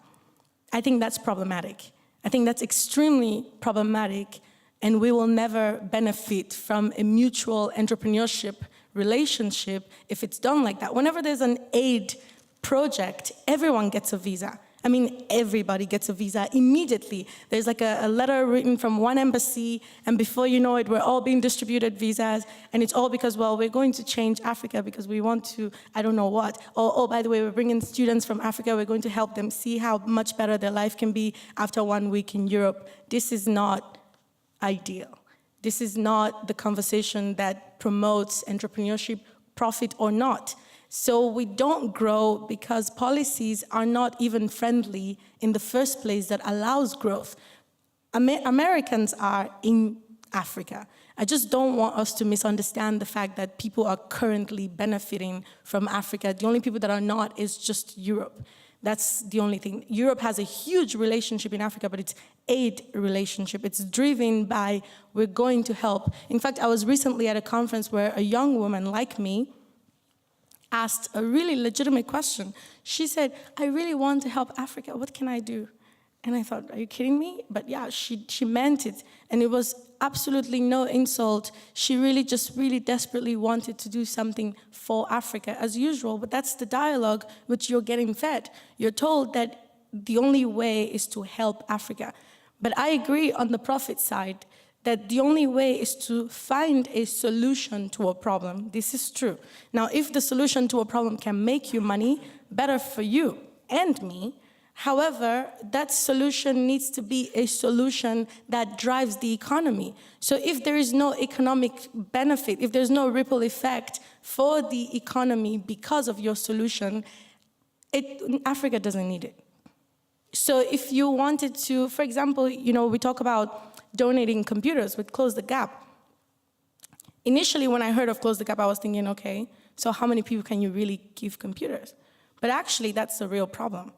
I think that's problematic. I think that's extremely problematic, and we will never benefit from a mutual entrepreneurship relationship if it's done like that. Whenever there's an aid project, everyone gets a visa. I mean, everybody gets a visa immediately. There's like a letter written from one embassy, and before you know it, we're all being distributed visas, and it's all because, well, we're going to change Africa because we want to, I don't know what. Oh, by the way, we're bringing students from Africa, we're going to help them see how much better their life can be after 1 week in Europe. This is not ideal. This is not the conversation that promotes entrepreneurship, profit or not. So we don't grow because policies are not even friendly in the first place that allows growth. Americans are in Africa. I just don't want us to misunderstand the fact that people are currently benefiting from Africa. The only people that are not is just Europe. That's the only thing. Europe has a huge relationship in Africa, but it's aid relationship. It's driven by, we're going to help. In fact, I was recently at a conference where a young woman like me asked a really legitimate question. She said, I really want to help Africa. What can I do? And I thought, are you kidding me? But yeah, she meant it. And it was absolutely no insult. She really desperately wanted to do something for Africa as usual. But that's the dialogue which you're getting fed. You're told that the only way is to help Africa. But I agree on the profit side. that the only way is to find a solution to a problem. This is true. Now, if the solution to a problem can make you money, better for you and me. However, that solution needs to be a solution that drives the economy. So if there is no economic benefit, if there's no ripple effect for the economy because of your solution, Africa doesn't need it. So if you wanted to, for example, we talk about donating computers with Close the Gap. Initially, when I heard of Close the Gap, I was thinking, okay, so how many people can you really give computers? But actually, that's a real problem.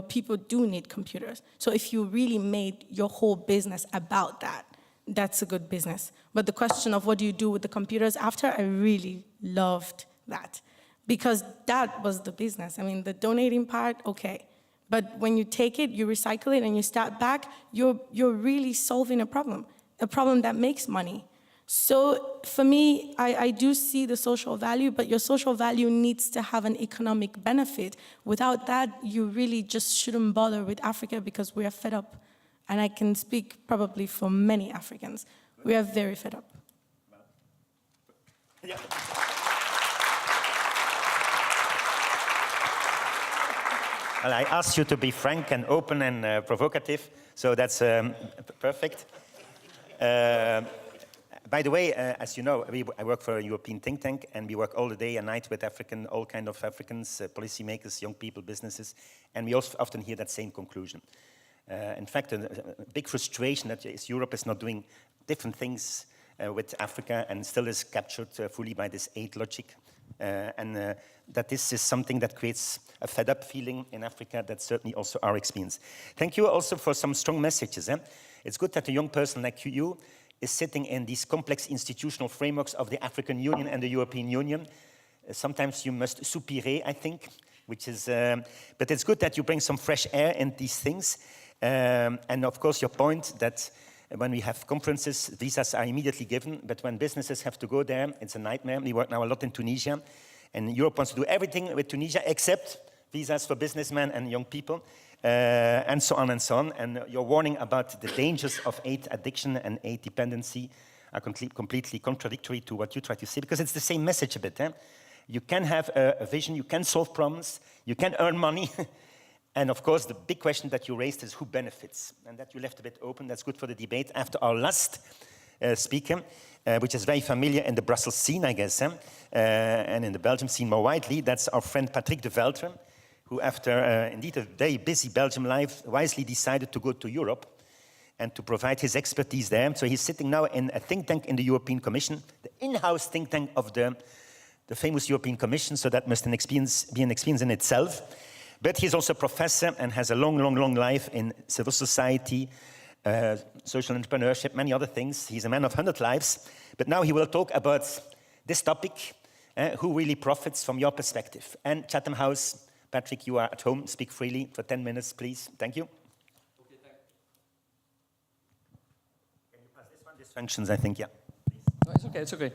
People do need computers. So if you really made your whole business about that, that's a good business. But the question of what do you do with the computers after, I really loved that. Because that was the business. I mean, the donating part, okay. But when you take it, you recycle it, and you start back, you're really solving a problem that makes money. So for me, I do see the social value, but your social value needs to have an economic benefit. Without that, you really just shouldn't bother with Africa, because we are fed up. And I can speak probably for many Africans. We are very fed up. Yeah. Well, I asked you to be frank and open and provocative, so that's perfect. By the way, as you know, I work for a European think tank, and we work all the day and night with all kind of Africans, policymakers, young people, businesses, and we also often hear that same conclusion. In fact, a big frustration that Europe is not doing different things with Africa and still is captured fully by this aid logic. And that this is something that creates a fed-up feeling in Africa. That's certainly also our experience. Thank you also for some strong messages. It's good that a young person like you is sitting in these complex institutional frameworks of the African Union and the European Union. Sometimes you must soupire, I think, which is, but it's good that you bring some fresh air in these things. And of course, your point that when we have conferences, visas are immediately given, but when businesses have to go there, it's a nightmare. We work now a lot in Tunisia, and Europe wants to do everything with Tunisia except visas for businessmen and young people, and so on and so on. And your warning about the dangers of aid addiction and aid dependency are completely contradictory to what you try to say, because it's the same message a bit. You can have a vision, you can solve problems, you can earn money. And of course, the big question that you raised is who benefits? And that you left a bit open. That's good for the debate. After our last speaker, which is very familiar in the Brussels scene, I guess, and in the Belgium scene more widely, that's our friend Patrick de Veltre, who after indeed a very busy Belgium life, wisely decided to go to Europe and to provide his expertise there. So he's sitting now in a think tank in the European Commission, the in-house think tank of the famous European Commission, so that must be an experience in itself. But he's also a professor and has a long, long, long life in civil society, social entrepreneurship, many other things. He's a man of 100 lives. But now he will talk about this topic, who really profits from your perspective. And Chatham House, Patrick, you are at home. Speak freely for 10 minutes, please. Thank you. Okay, thank you. Can you pass this one? This functions, I think, yeah. No, it's okay, it's okay.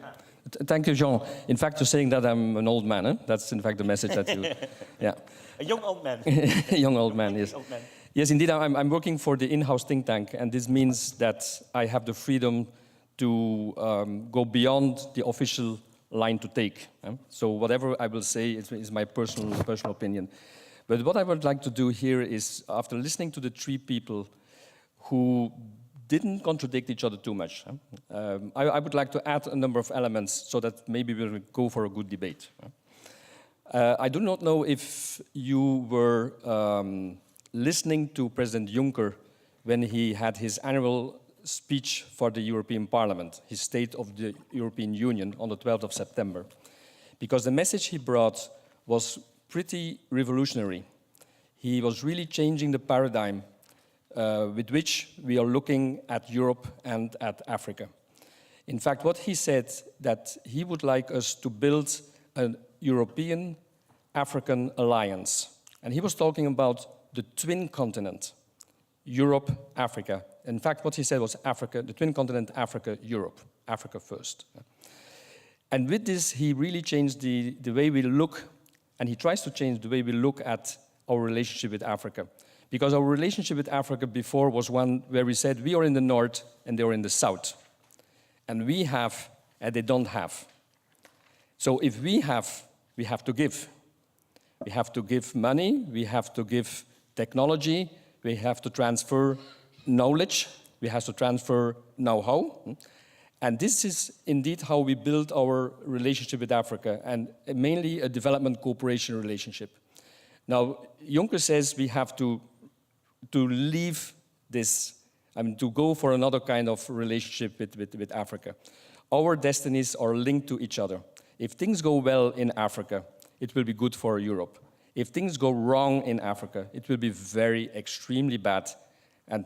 Thank you, Jean. In fact, you're saying that I'm an old man. That's, in fact, the message that you... Yeah. A young old man. A young old man, yes. Old man. Yes, indeed, I'm working for the in-house think tank, and this means that I have the freedom to go beyond the official line to take. So whatever I will say is my personal opinion. But what I would like to do here is, after listening to the three people who didn't contradict each other too much, I would like to add a number of elements so that maybe we'll go for a good debate. I do not know if you were listening to President Juncker when he had his annual speech for the European Parliament, his State of the European Union on the 12th of September. Because the message he brought was pretty revolutionary. He was really changing the paradigm with which we are looking at Europe and at Africa. In fact, what he said, that he would like us to build a European-African alliance. And he was talking about the twin continent, Europe, Africa. In fact, what he said was Africa, the twin continent, Africa, Europe, Africa first. And with this, he really changed the way we look, and he tries to change the way we look at our relationship with Africa. Because our relationship with Africa before was one where we said we are in the north and they are in the south. And we have and they don't have. So if we have to give. We have to give money, we have to give technology, we have to transfer knowledge, we have to transfer know-how. And this is indeed how we build our relationship with Africa, and mainly a development cooperation relationship. Now, Juncker says we have to leave this, to go for another kind of relationship with Africa. Our destinies are linked to each other. If things go well in Africa, it will be good for Europe. If things go wrong in Africa, it will be extremely bad, and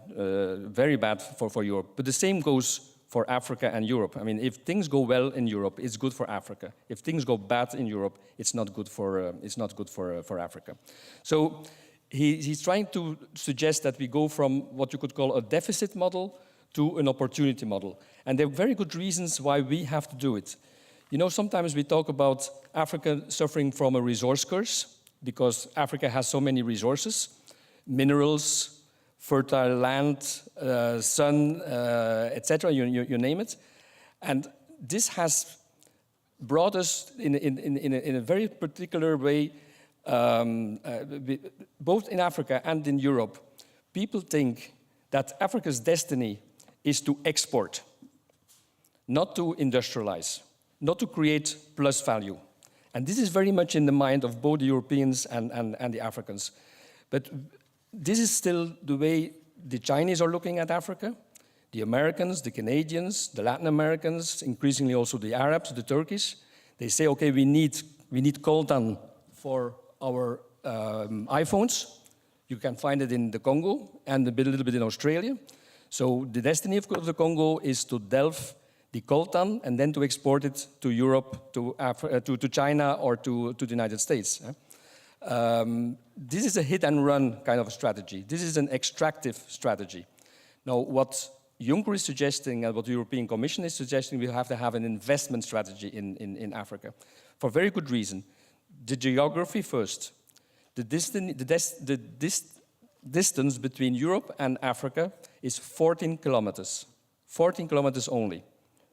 very bad for Europe. But the same goes for Africa and Europe. I mean, if things go well in Europe, it's good for Africa. If things go bad in Europe, it's not good for Africa. So he's trying to suggest that we go from what you could call a deficit model to an opportunity model. And there are very good reasons why we have to do it. You know, sometimes we talk about Africa suffering from a resource curse because Africa has so many resources, minerals, fertile land, sun, etc., you name it. And this has brought us in a very particular way, both in Africa and in Europe. People think that Africa's destiny is to export, not to industrialize, not to create plus value. And this is very much in the mind of both the Europeans and the Africans. But this is still the way the Chinese are looking at Africa, the Americans, the Canadians, the Latin Americans, increasingly also the Arabs, the Turkish. They say, okay, we need coltan for our iPhones. You can find it in the Congo and a little bit in Australia. So the destiny of the Congo is to delve the coltan and then to export it to Europe, to China, or to the United States. This is a hit-and-run kind of strategy. This is an extractive strategy. Now, what Juncker is suggesting and what the European Commission is suggesting, we have to have an investment strategy in Africa, for very good reason. The geography first. The distance between Europe and Africa is 14 kilometers. 14 kilometers only.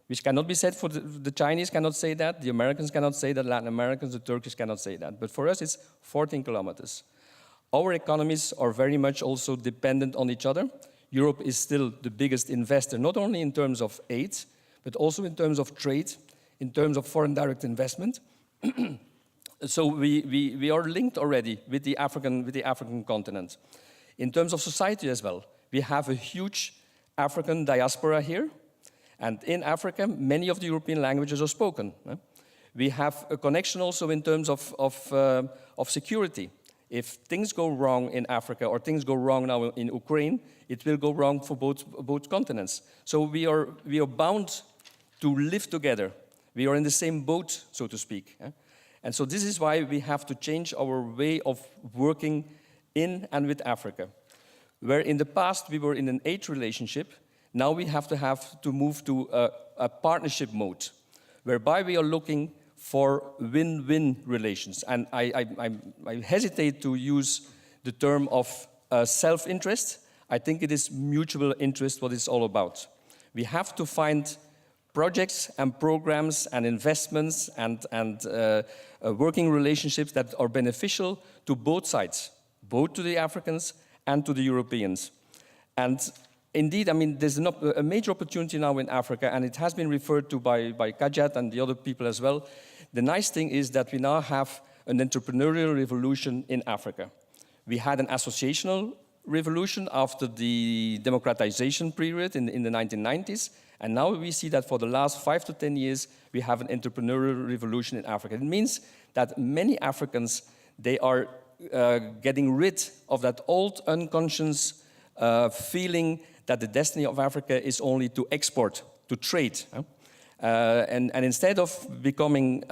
Which cannot be said for the Chinese cannot say that, the Americans cannot say that, Latin Americans, the Turkish cannot say that. But for us, it's 14 kilometers. Our economies are very much also dependent on each other. Europe is still the biggest investor, not only in terms of aid, but also in terms of trade, in terms of foreign direct investment. So we are linked already with the African continent. In terms of society as well, we have a huge African diaspora here. And in Africa, many of the European languages are spoken. We have a connection also in terms of security. If things go wrong in Africa or things go wrong now in Ukraine, it will go wrong for both continents. So we are bound to live together. We are in the same boat, so to speak. And so this is why we have to change our way of working in and with Africa. Where in the past we were in an aid relationship, now we have to move to a partnership mode, whereby we are looking for win-win relations. And I hesitate to use the term of self-interest. I think it is mutual interest what it's all about. We have to find projects and programs and investments and working relationships that are beneficial to both sides, both to the Africans and to the Europeans. And indeed, I mean, there's a major opportunity now in Africa, and it has been referred to by Kajat and the other people as well. The nice thing is that we now have an entrepreneurial revolution in Africa. We had an associational revolution after the democratization period in the 1990s, and now we see that for the last 5 to 10 years, we have an entrepreneurial revolution in Africa. It means that many Africans, they are getting rid of that old unconscious feeling that the destiny of Africa is only to export, to trade. And instead of becoming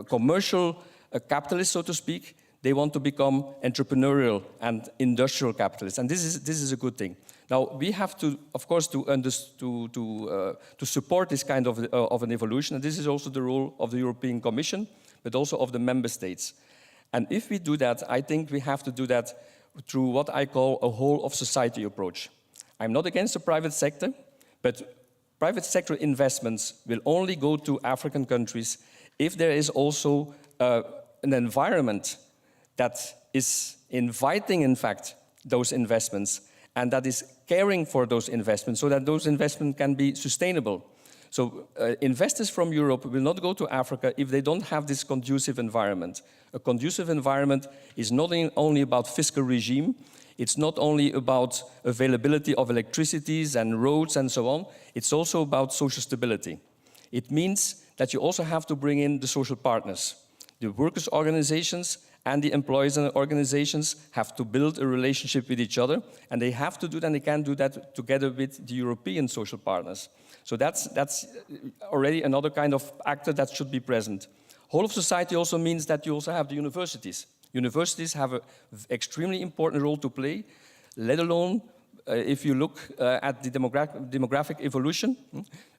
commercial capitalists, so to speak, they want to become entrepreneurial and industrial capitalists. And this is a good thing. Now, we have to, of course, to support this kind of an evolution. And this is also the role of the European Commission, but also of the member states. And if we do that, I think we have to do that through what I call a whole of society approach. I'm not against the private sector, but private sector investments will only go to African countries if there is also an environment that is inviting, in fact, those investments and that is caring for those investments so that those investments can be sustainable. So investors from Europe will not go to Africa if they don't have this conducive environment. A conducive environment is not only about fiscal regime, it's not only about availability of electricities and roads and so on, it's also about social stability. It means that you also have to bring in the social partners. The workers' organizations and the employees' organizations have to build a relationship with each other, and they have to do that, and they can do that together with the European social partners. So that's already another kind of actor that should be present. Whole of society also means that you also have the universities. Universities have an extremely important role to play, let alone if you look at the demographic evolution.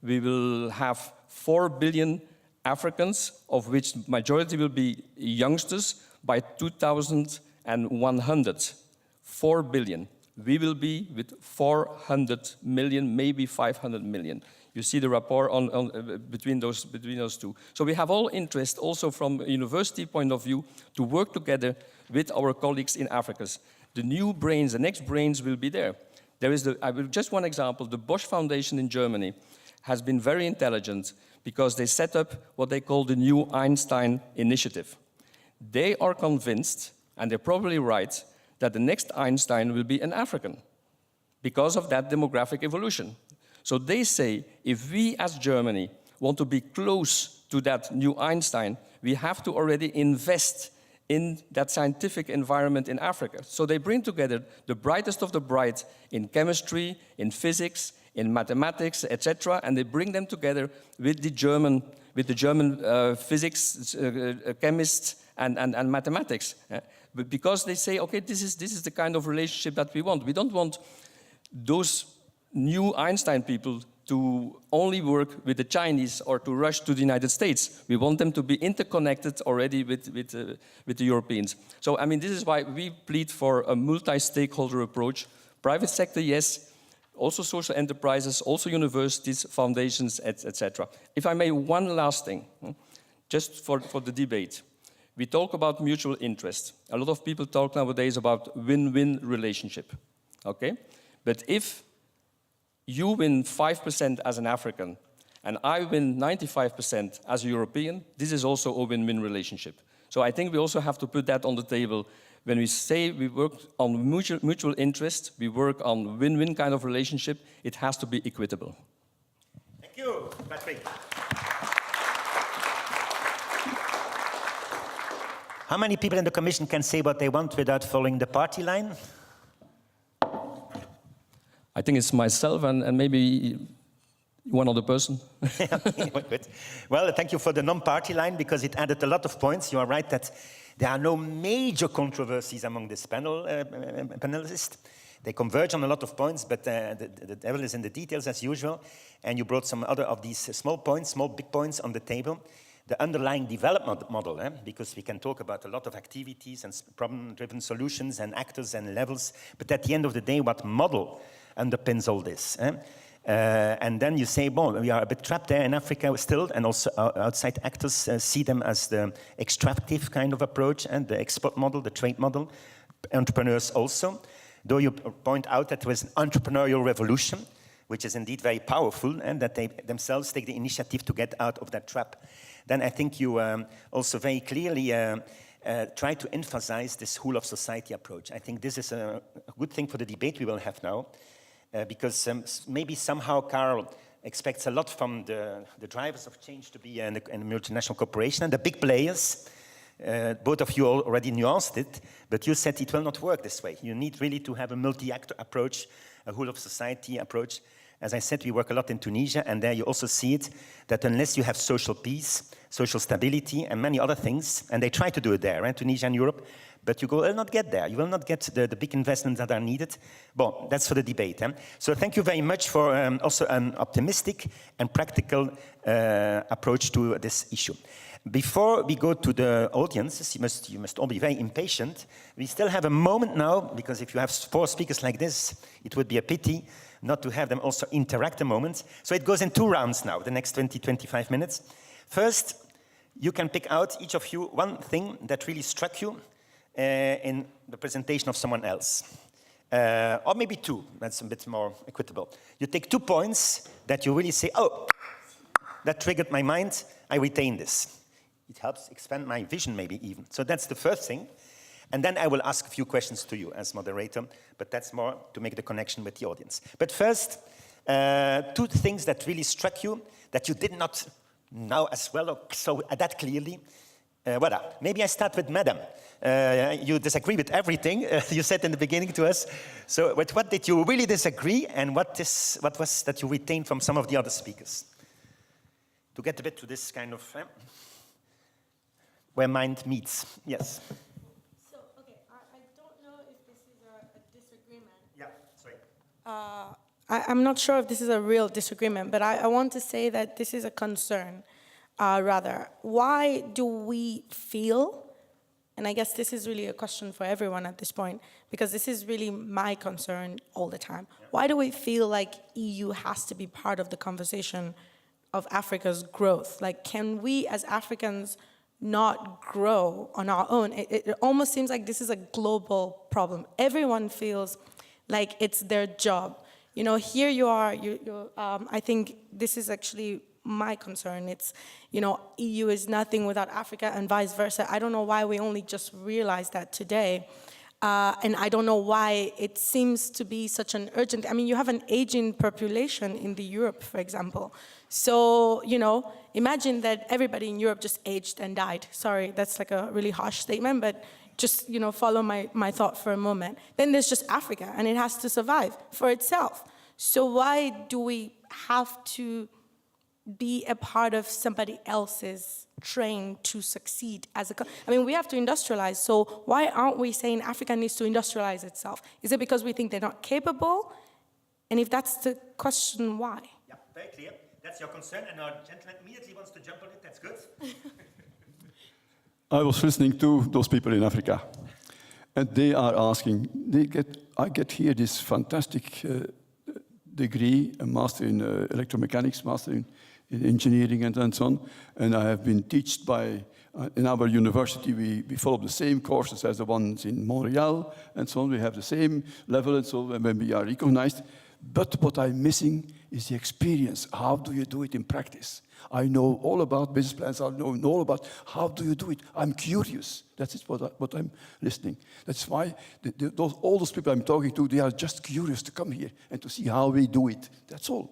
We will have 4 billion Africans, of which majority will be youngsters, by 2100. 4 billion. We will be with 400 million, maybe 500 million. You see the rapport between those two. So we have all interest, also from a university point of view, to work together with our colleagues in Africa. The new brains, the next brains will be there. I will just one example. The Bosch Foundation in Germany has been very intelligent because they set up what they call the New Einstein Initiative. They are convinced, and they're probably right, that the next Einstein will be an African because of that demographic evolution. So they say, if we as Germany want to be close to that new Einstein, we have to already invest in that scientific environment in Africa. So they bring together the brightest of the bright in chemistry, in physics, in mathematics, etc., and they bring them together with the German physics, chemists, and mathematics. But because they say, okay, this is the kind of relationship that we want. We don't want those new Einstein people to only work with the Chinese or to rush to the United States. We want them to be interconnected already with the Europeans. So, I mean, this is why we plead for a multi-stakeholder approach. Private sector, yes. Also social enterprises, also universities, foundations, etc. If I may, one last thing, just for the debate. We talk about mutual interest. A lot of people talk nowadays about win-win relationship, okay? But if you win 5% as an African and I win 95% as a European, this is also a win-win relationship. So I think we also have to put that on the table. When we say we work on mutual interest, we work on win-win kind of relationship, it has to be equitable. Thank you, Patrick. How many people in the Commission can say what they want without following the party line? I think it's myself and maybe one other person. Good. Well, thank you for the non-party line because it added a lot of points. You are right that there are no major controversies among this panelists. They converge on a lot of points, but the devil is in the details as usual. And you brought some other of these small big points on the table. The underlying development model, because we can talk about a lot of activities and problem-driven solutions and actors and levels, but at the end of the day, what model underpins all this? And then you say, well, we are a bit trapped there in Africa still, and also outside actors see them as the extractive kind of approach, and the export model, the trade model, entrepreneurs also. Though you point out that there was an entrepreneurial revolution, which is indeed very powerful, and that they themselves take the initiative to get out of that trap. Then I think you also very clearly try to emphasize this whole of society approach. I think this is a good thing for the debate we will have now, because maybe somehow Carl expects a lot from the drivers of change to be in the multinational corporation and the big players. Both of you already nuanced it, but you said it will not work this way. You need really to have a multi-actor approach, a whole of society approach. As I said, we work a lot in Tunisia, and there you also see it, that unless you have social peace, social stability, and many other things, and they try to do it there, Tunisia and Europe, but you will not get there. You will not get the big investments that are needed. Well, that's for the debate. So thank you very much for also an optimistic and practical approach to this issue. Before we go to the audience, you must all be very impatient. We still have a moment now, because if you have 4 speakers like this, it would be a pity not to have them also interact a moment. So it goes in 2 rounds now, the next 20, 25 minutes. First, you can pick out, each of you, one thing that really struck you in the presentation of someone else. Or maybe 2, that's a bit more equitable. You take 2 points that you really say, oh, that triggered my mind, I retain this. It helps expand my vision maybe even. So that's the first thing. And then I will ask a few questions to you as moderator, but that's more to make the connection with the audience. But first, 2 things that really struck you, that you did not know as well, or so that clearly. Voilà. Maybe I start with Madam. You disagree with everything you said in the beginning to us. So with what did you really disagree, and what was that you retained from some of the other speakers? To get a bit to this kind of... where mind meets. Yes. So, okay, I don't know if this is a disagreement. Yeah, sorry. I'm not sure if this is a real disagreement, but I want to say that this is a concern, rather. Why do we feel, and I guess this is really a question for everyone at this point, because this is really my concern all the time. Yeah. Why do we feel like EU has to be part of the conversation of Africa's growth? Like, can we as Africans not grow on our own? It almost seems like this is a global problem. Everyone feels like it's their job. You know, here you are, I think this is actually my concern. It's, you know, EU is nothing without Africa and vice versa. I don't know why we only just realized that today. And I don't know why it seems to be such an urgent, I mean, you have an aging population in the Europe, for example. So, you know, imagine that everybody in Europe just aged and died. Sorry, that's like a really harsh statement, but just, you know, follow my thought for a moment. Then there's just Africa, and it has to survive for itself. So why do we have to be a part of somebody else's train to succeed as a... I mean, we have to industrialize, so why aren't we saying Africa needs to industrialize itself? Is it because we think they're not capable? And if that's the question, why? Yeah, very clear. That's your concern, and our gentleman immediately wants to jump on it. That's good. I was listening to those people in Africa, and they are asking, I get here this fantastic degree, a master in electromechanics, master in engineering and so on, and I have been taught by, in our university, we follow the same courses as the ones in Montreal and so on. We have the same level and so on when we are recognized. But what I'm missing is the experience. How do you do it in practice? I know all about business plans. I know all about how do you do it. I'm curious. That's what I'm listening. That's why all those people I'm talking to, they are just curious to come here and to see how we do it. That's all.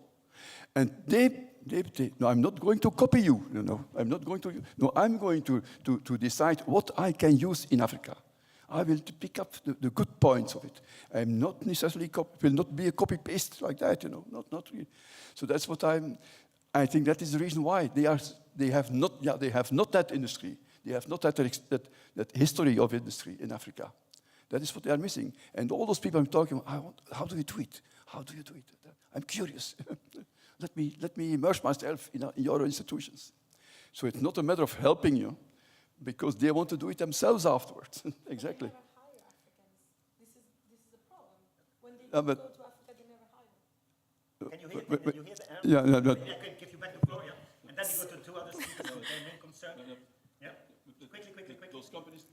And they no, I'm not going to copy you. No, I'm not going to. No, I'm going to decide what I can use in Africa. I will pick up the good points of it. I'm not necessarily will not be a copy paste like that. You know, not really. So that's what I think that is the reason why they have not that industry. They have not that history of industry in Africa. That is what they are missing. And all those people I'm talking about, how do you do it? How do you do it? I'm curious. Let me immerse myself in your institutions. So it's not a matter of helping you, because they want to do it themselves afterwards. Exactly. They never hire Africans. This is a problem. When they go to Africa, they never hire them. Can you hear the Yeah, I can give you back the floor, yeah. And then we go to 2 other speakers, so their main concern. Yeah. Quickly. Those companies.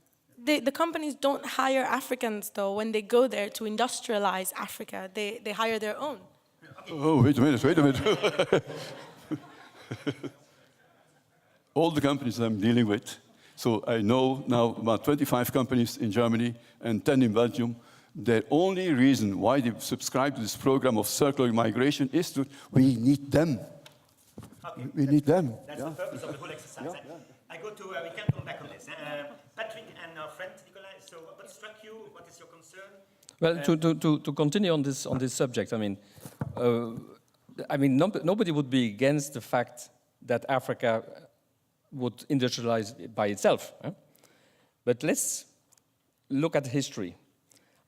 The companies don't hire Africans, though. When they go there to industrialize Africa, they hire their own. Oh, wait a minute. All the companies I'm dealing with, so I know now about 25 companies in Germany and 10 in Belgium. The only reason why they subscribe to this program of circular migration is that we need them. Okay, we need them. That's the purpose of the whole exercise. Yeah. I go to, we can come back on this. Patrick and our friend Nicolas, so what struck you? What is your concern? Well, to continue on this subject, nobody would be against the fact that Africa would industrialize by itself. But let's look at history.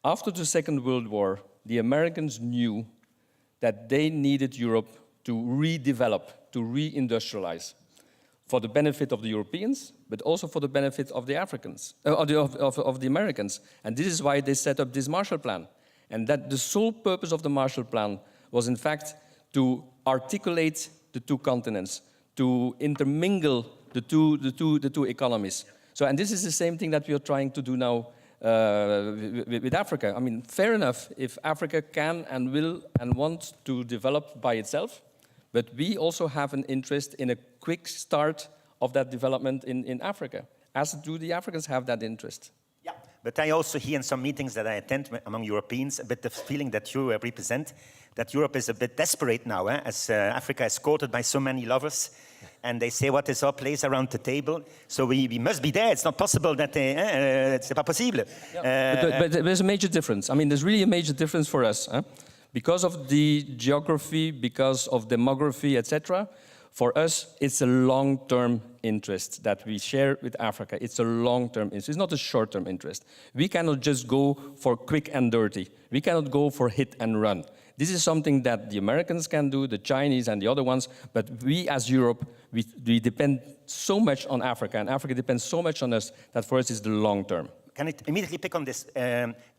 After the Second World War, the Americans knew that they needed Europe to redevelop, to reindustrialize, for the benefit of the Europeans, but also for the benefit of the Africans, of the Americans. And this is why they set up this Marshall Plan. And that the sole purpose of the Marshall Plan was, in fact, to articulate the two continents, to intermingle the two economies. So, and this is the same thing that we are trying to do now with Africa. I mean, fair enough if Africa can and will and want to develop by itself, but we also have an interest in a quick start of that development in Africa, as do the Africans have that interest. Yeah, but I also hear in some meetings that I attend among Europeans a bit the feeling that you represent, that Europe is a bit desperate now, as Africa is courted by so many lovers, and they say, what is our place around the table? So we must be there. It's not possible that c'est pas possible. Yeah. But there's a major difference. I mean, there's really a major difference for us. Because of the geography, because of demography, etc., for us, it's a long-term interest that we share with Africa. It's a long-term interest. It's not a short-term interest. We cannot just go for quick and dirty. We cannot go for hit and run. This is something that the Americans can do, the Chinese and the other ones, but we as Europe, we depend so much on Africa, and Africa depends so much on us that for us it's the long-term. Can I immediately pick on this?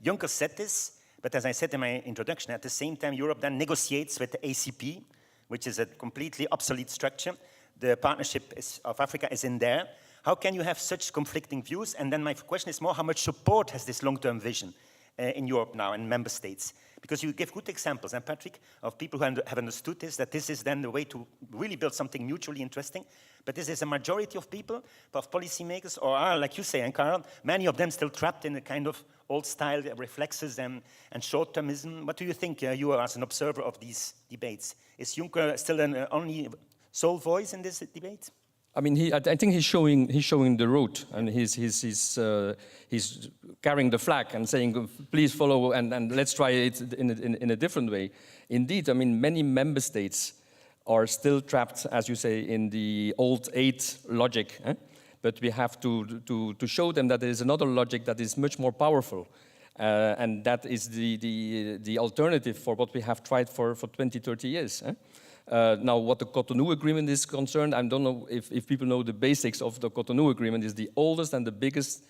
Juncker said this, but as I said in my introduction, at the same time, Europe then negotiates with the ACP, which is a completely obsolete structure. The partnership of Africa is in there. How can you have such conflicting views? And then my question is more, how much support has this long-term vision in Europe now and member states? Because you give good examples, and Patrick, of people who have understood this, that this is then the way to really build something mutually interesting. But this is a majority of people, of policymakers, or are, like you say, and Karel, many of them still trapped in a kind of old-style reflexes and short-termism. What do you think, you are as an observer of these debates? Is Juncker still an only sole voice in this debate? I mean, I think he's showing the road, and he's carrying the flag and saying, please follow, and let's try it in a different way. Indeed, I mean, many member states are still trapped, as you say, in the old aid logic. But we have to show them that there is another logic that is much more powerful, and that is the alternative for what we have tried for 20, 30 years. Now, what the Cotonou Agreement is concerned, I don't know if people know the basics of the Cotonou Agreement. Is the oldest and the biggest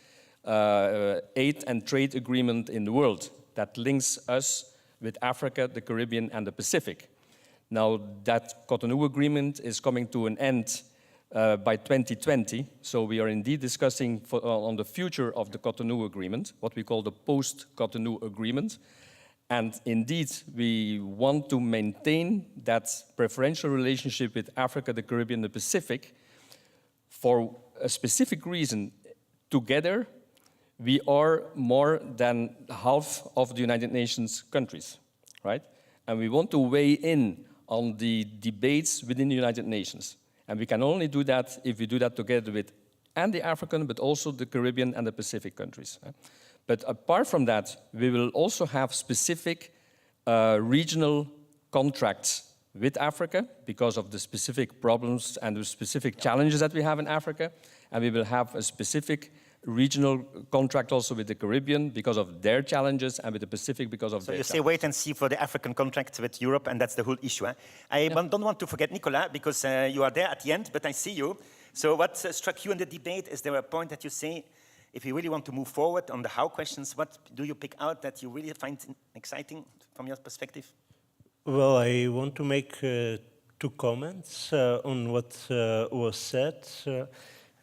aid and trade agreement in the world that links us with Africa, the Caribbean, and the Pacific. Now, that Cotonou Agreement is coming to an end by 2020, so we are indeed discussing on the future of the Cotonou Agreement, what we call the post-Cotonou Agreement. And indeed, we want to maintain that preferential relationship with Africa, the Caribbean, the Pacific. For a specific reason, together, we are more than half of the United Nations countries, right? And we want to weigh in on the debates within the United Nations. And we can only do that if we do that together with and the African, but also the Caribbean and the Pacific countries. But apart from that, we will also have specific regional contracts with Africa because of the specific problems and the specific challenges that we have in Africa. And we will have a specific regional contract also with the Caribbean because of their challenges, and with the Pacific because of their challenges. So you say wait and see for the African contract with Europe, and that's the whole issue. I don't want to forget Nicolas, because you are there at the end, but I see you. So what struck you in the debate? Is there a point that you say, if you really want to move forward on the how questions, what do you pick out that you really find exciting from your perspective? Well, I want to make two comments on what was said.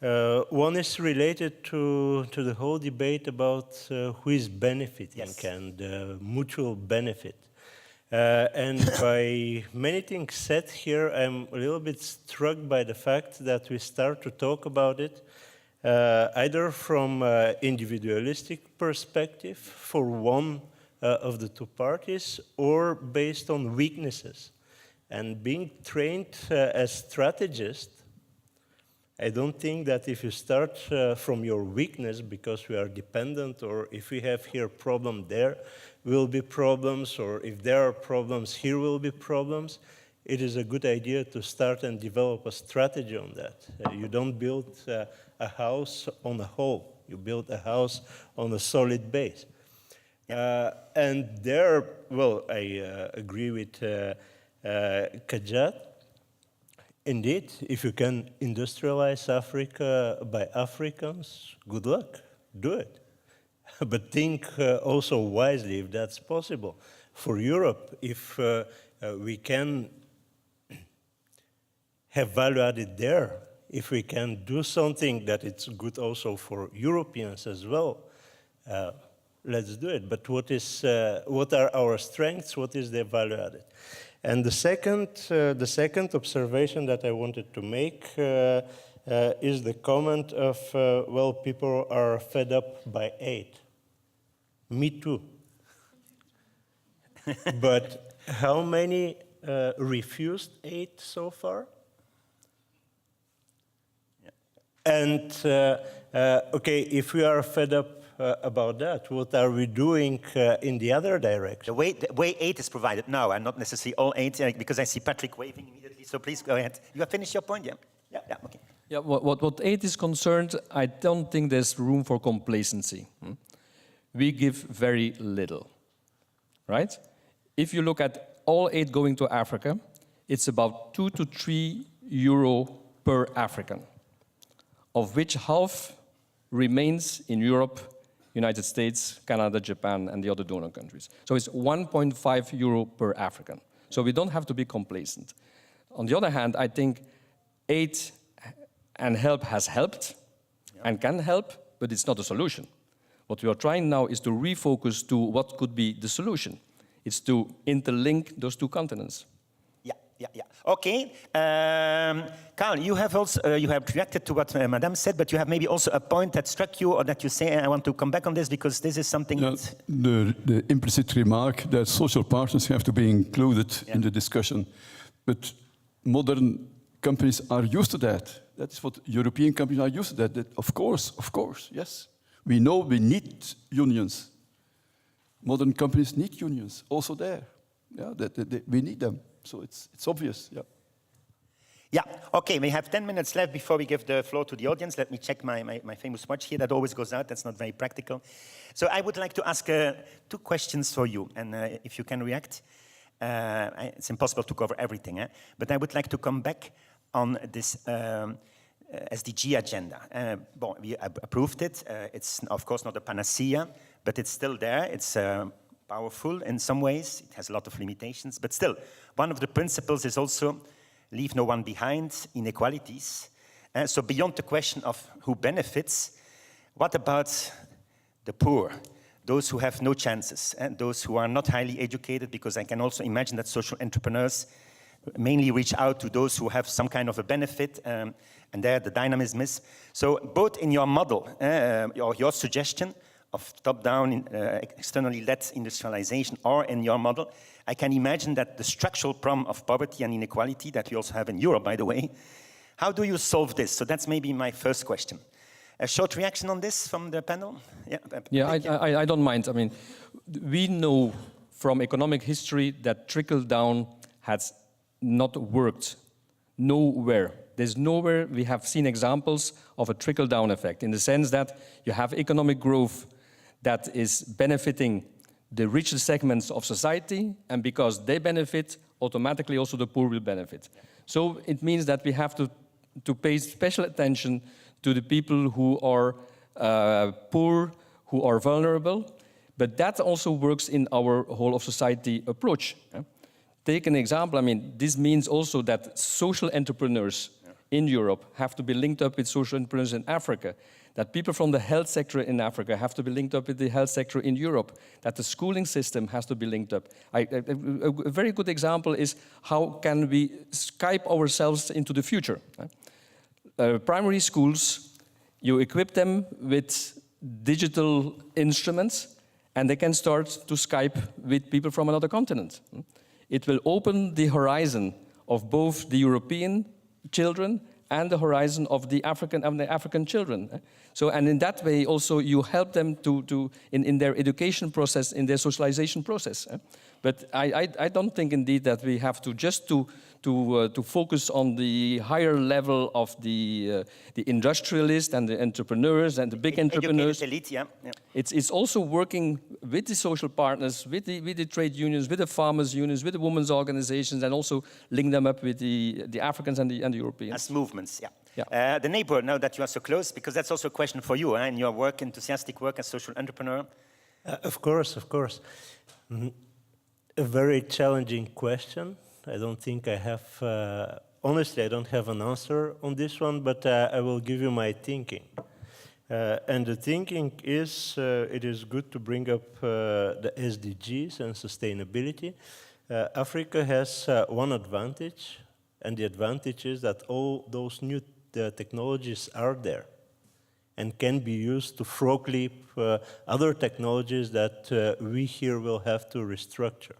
One is related to the whole debate about who is benefiting and mutual benefit. And by many things said here, I'm a little bit struck by the fact that we start to talk about it either from an individualistic perspective for one of the two parties, or based on weaknesses. And being trained as strategists, I don't think that if you start from your weakness, because we are dependent, or if we have here problem, there will be problems, or if there are problems, here will be problems, it is a good idea to start and develop a strategy on that. You don't build a house on a hole. You build a house on a solid base. And there, well, I agree with Kajat. Indeed, if you can industrialize Africa by Africans, good luck, do it. But think also wisely if that's possible. For Europe, if we can have value added there, if we can do something that it's good also for Europeans as well, let's do it. But what are our strengths? What is the value added? And the second observation that I wanted to make is the comment of, well, people are fed up by aid. Me too. But how many refused aid so far? And, okay, if we are fed up about that, what are we doing in the other direction? The way aid is provided now, and not necessarily all aid, because I see Patrick waving immediately, so please go ahead. You have finished your point, yeah? Yeah, okay. Yeah, what aid is concerned, I don't think there's room for complacency. We give very little, right? If you look at all aid going to Africa, it's about 2 to 3 euro per African, of which half remains in Europe, United States, Canada, Japan, and the other donor countries. So it's 1.5 euro per African. So we don't have to be complacent. On the other hand, I think aid and help has helped and can help, but it's not a solution. What we are trying now is to refocus to what could be the solution. It's to interlink those two continents. Yeah. Okay. Carl, you have also you have reacted to what Madame said, but you have maybe also a point that struck you, or that you say, I want to come back on this because this is something. The implicit remark that social partners have to be included in the discussion, but modern companies are used to that. That is what European companies are used to. That of course, yes. We know we need unions. Modern companies need unions. Also there, we need them. So it's obvious, yeah. Yeah, okay, we have 10 minutes left before we give the floor to the audience. Let me check my famous watch here that always goes out. That's not very practical. So I would like to ask 2 questions for you, and if you can react. It's impossible to cover everything, but I would like to come back on this SDG agenda. We approved it. It's, of course, not a panacea, but it's still there. It's powerful in some ways. It has a lot of limitations, but still, one of the principles is also leave no one behind, inequalities. So beyond the question of who benefits, what about the poor, those who have no chances, and those who are not highly educated, because I can also imagine that social entrepreneurs mainly reach out to those who have some kind of a benefit, and there the dynamism is. So both in your model, or your suggestion of top-down, externally led industrialization, or in your model, I can imagine that the structural problem of poverty and inequality that we also have in Europe, by the way, how do you solve this? So that's maybe my first question. A short reaction on this from the panel? Yeah, I don't mind. I mean, we know from economic history that trickle-down has not worked nowhere. There's nowhere we have seen examples of a trickle-down effect, in the sense that you have economic growth that is benefiting the richer segments of society, and because they benefit, automatically also the poor will benefit. So it means that we have to pay special attention to the people who are poor, who are vulnerable, but that also works in our whole of society approach. Take an example, I mean, this means also that social entrepreneurs in Europe have to be linked up with social entrepreneurs in Africa, that people from the health sector in Africa have to be linked up with the health sector in Europe, that the schooling system has to be linked up. A very good example is how can we Skype ourselves into the future. Primary schools, you equip them with digital instruments, and they can start to Skype with people from another continent. It will open the horizon of both the European children and the horizon of the African children. So, and in that way also you help them in their education process, in their socialization process. But I don't think indeed that we have to just to to focus on the higher level of the industrialists and the entrepreneurs and the big entrepreneurs. Elite, yeah. It's also working with the social partners, with the trade unions, with the farmers' unions, with the women's organizations, and also link them up with the Africans and the Europeans. As movements, yeah. Yeah. The neighbor, now that you are so close, because that's also a question for you, in your work, enthusiastic work as social entrepreneur. Of course. A very challenging question. I don't think I have, honestly, I don't have an answer on this one, but I will give you my thinking. And the thinking is, it is good to bring up the SDGs and sustainability. Africa has one advantage, and the advantage is that all those new technologies are there and can be used to frog leap other technologies that we here will have to restructure.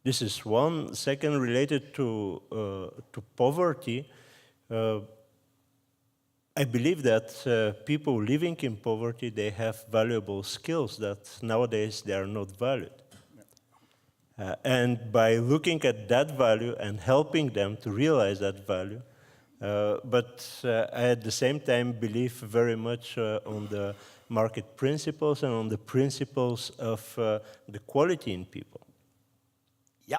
This is one. Second, related to poverty, I believe that people living in poverty, they have valuable skills that nowadays they are not valued. And by looking at that value and helping them to realize that value, but I at the same time believe very much on the market principles and on the principles of the quality in people. Yeah.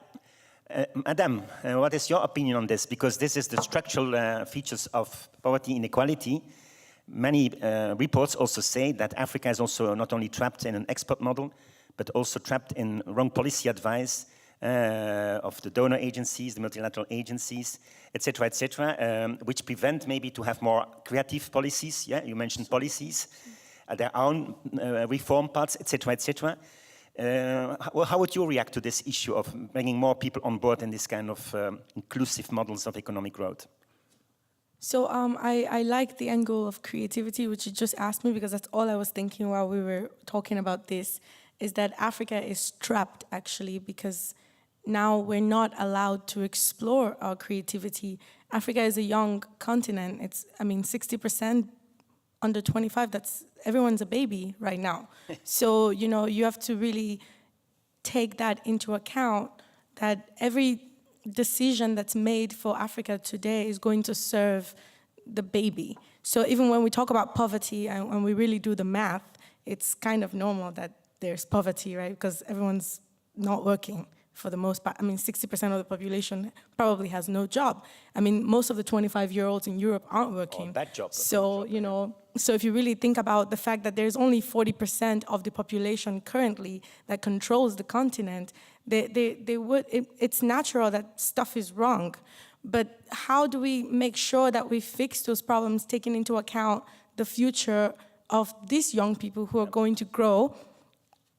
Madam, what is your opinion on this? Because this is the structural features of poverty inequality. Many reports also say that Africa is also not only trapped in an export model, but also trapped in wrong policy advice of the donor agencies, the multilateral agencies, etc., which prevent maybe to have more creative policies. Yeah, you mentioned policies, their own reform paths, etc. How would you react to this issue of bringing more people on board in this kind of inclusive models of economic growth? So I like the angle of creativity, which you just asked me, because that's all I was thinking while we were talking about this, is that Africa is trapped, actually, because now we're not allowed to explore our creativity. Africa is a young continent. It's, 60% under 25, everyone's a baby right now. So, you have to really take that into account, that every decision that's made for Africa today is going to serve the baby. So even when we talk about poverty and when we really do the math, it's kind of normal that there's poverty, right? Because everyone's not working for the most part. 60% of the population probably has no job. Most of the 25-year-olds in Europe aren't working. Bad job. So, so if you really think about the fact that there's only 40% of the population currently that controls the continent, it's natural that stuff is wrong. But how do we make sure that we fix those problems, taking into account the future of these young people who are going to grow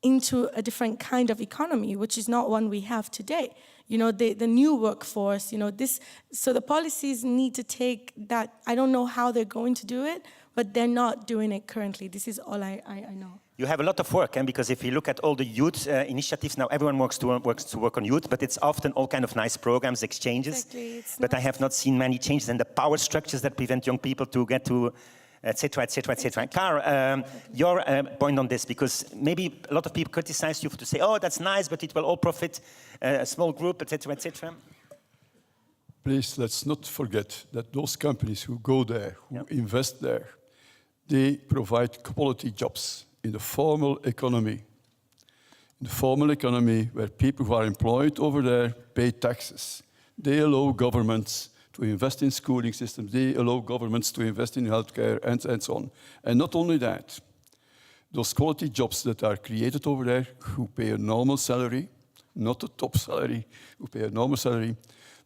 into a different kind of economy, which is not one we have today? The new workforce, so the policies need to take that. I don't know how they're going to do it, but they're not doing it currently. This is all I know. You have a lot of work, because if you look at all the youth initiatives, now everyone works to work on youth, but it's often all kind of nice programs, exchanges. Exactly, but I have not seen many changes in the power structures that prevent young people to get to, etc. Klaar, your point on this, because maybe a lot of people criticize you to say, oh, that's nice, but it will all profit a small group, etc. Please, let's not forget that those companies who go there, who invest there, they provide quality jobs in the formal economy. In the formal economy, where people who are employed over there pay taxes. They allow governments to invest in schooling systems. They allow governments to invest in healthcare and so on. And not only that, those quality jobs that are created over there, who pay a normal salary, not a top salary, who pay a normal salary,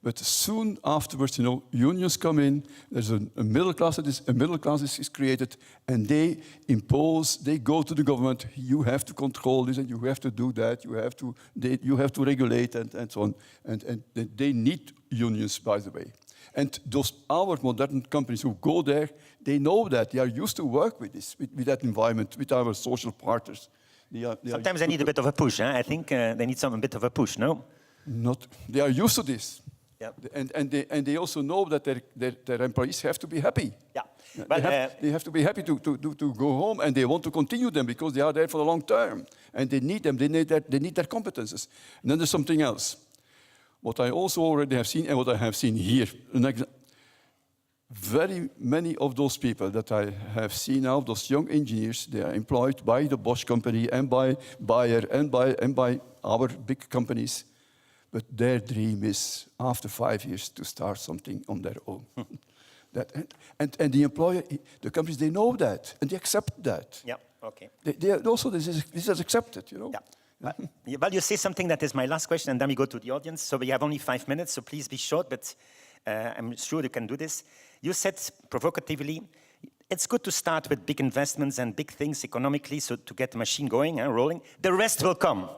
but soon afterwards, unions come in. There's a middle class is created, and they go to the government. You have to control this, and you have to do that. You have to regulate, and so on. And they need unions, by the way. And our modern companies who go there, they know that they are used to work with this, with that environment, with our social partners. Sometimes they need a bit of a push. I think they need a bit of a push. No. They are used to this. Yeah. And they also know that their employees have to be happy. Yeah. But they have to be happy to go home, and they want to continue them because they are there for the long term. And they need them. They need their competences. And then there's something else. what I also already have seen and what I have seen here, very many of those people that I have seen now, those young engineers, they are employed by the Bosch company and by Bayer and by our big companies. But their dream is, after 5 years, to start something on their own. And the employer, the companies, they know that, and they accept that. Yeah, okay. They also, this is accepted, you know. Yeah. Well, you say something that is my last question, and then we go to the audience. So we have only 5 minutes, so please be short, but I'm sure you can do this. You said provocatively, it's good to start with big investments and big things economically, so to get the machine going and rolling. The rest will come.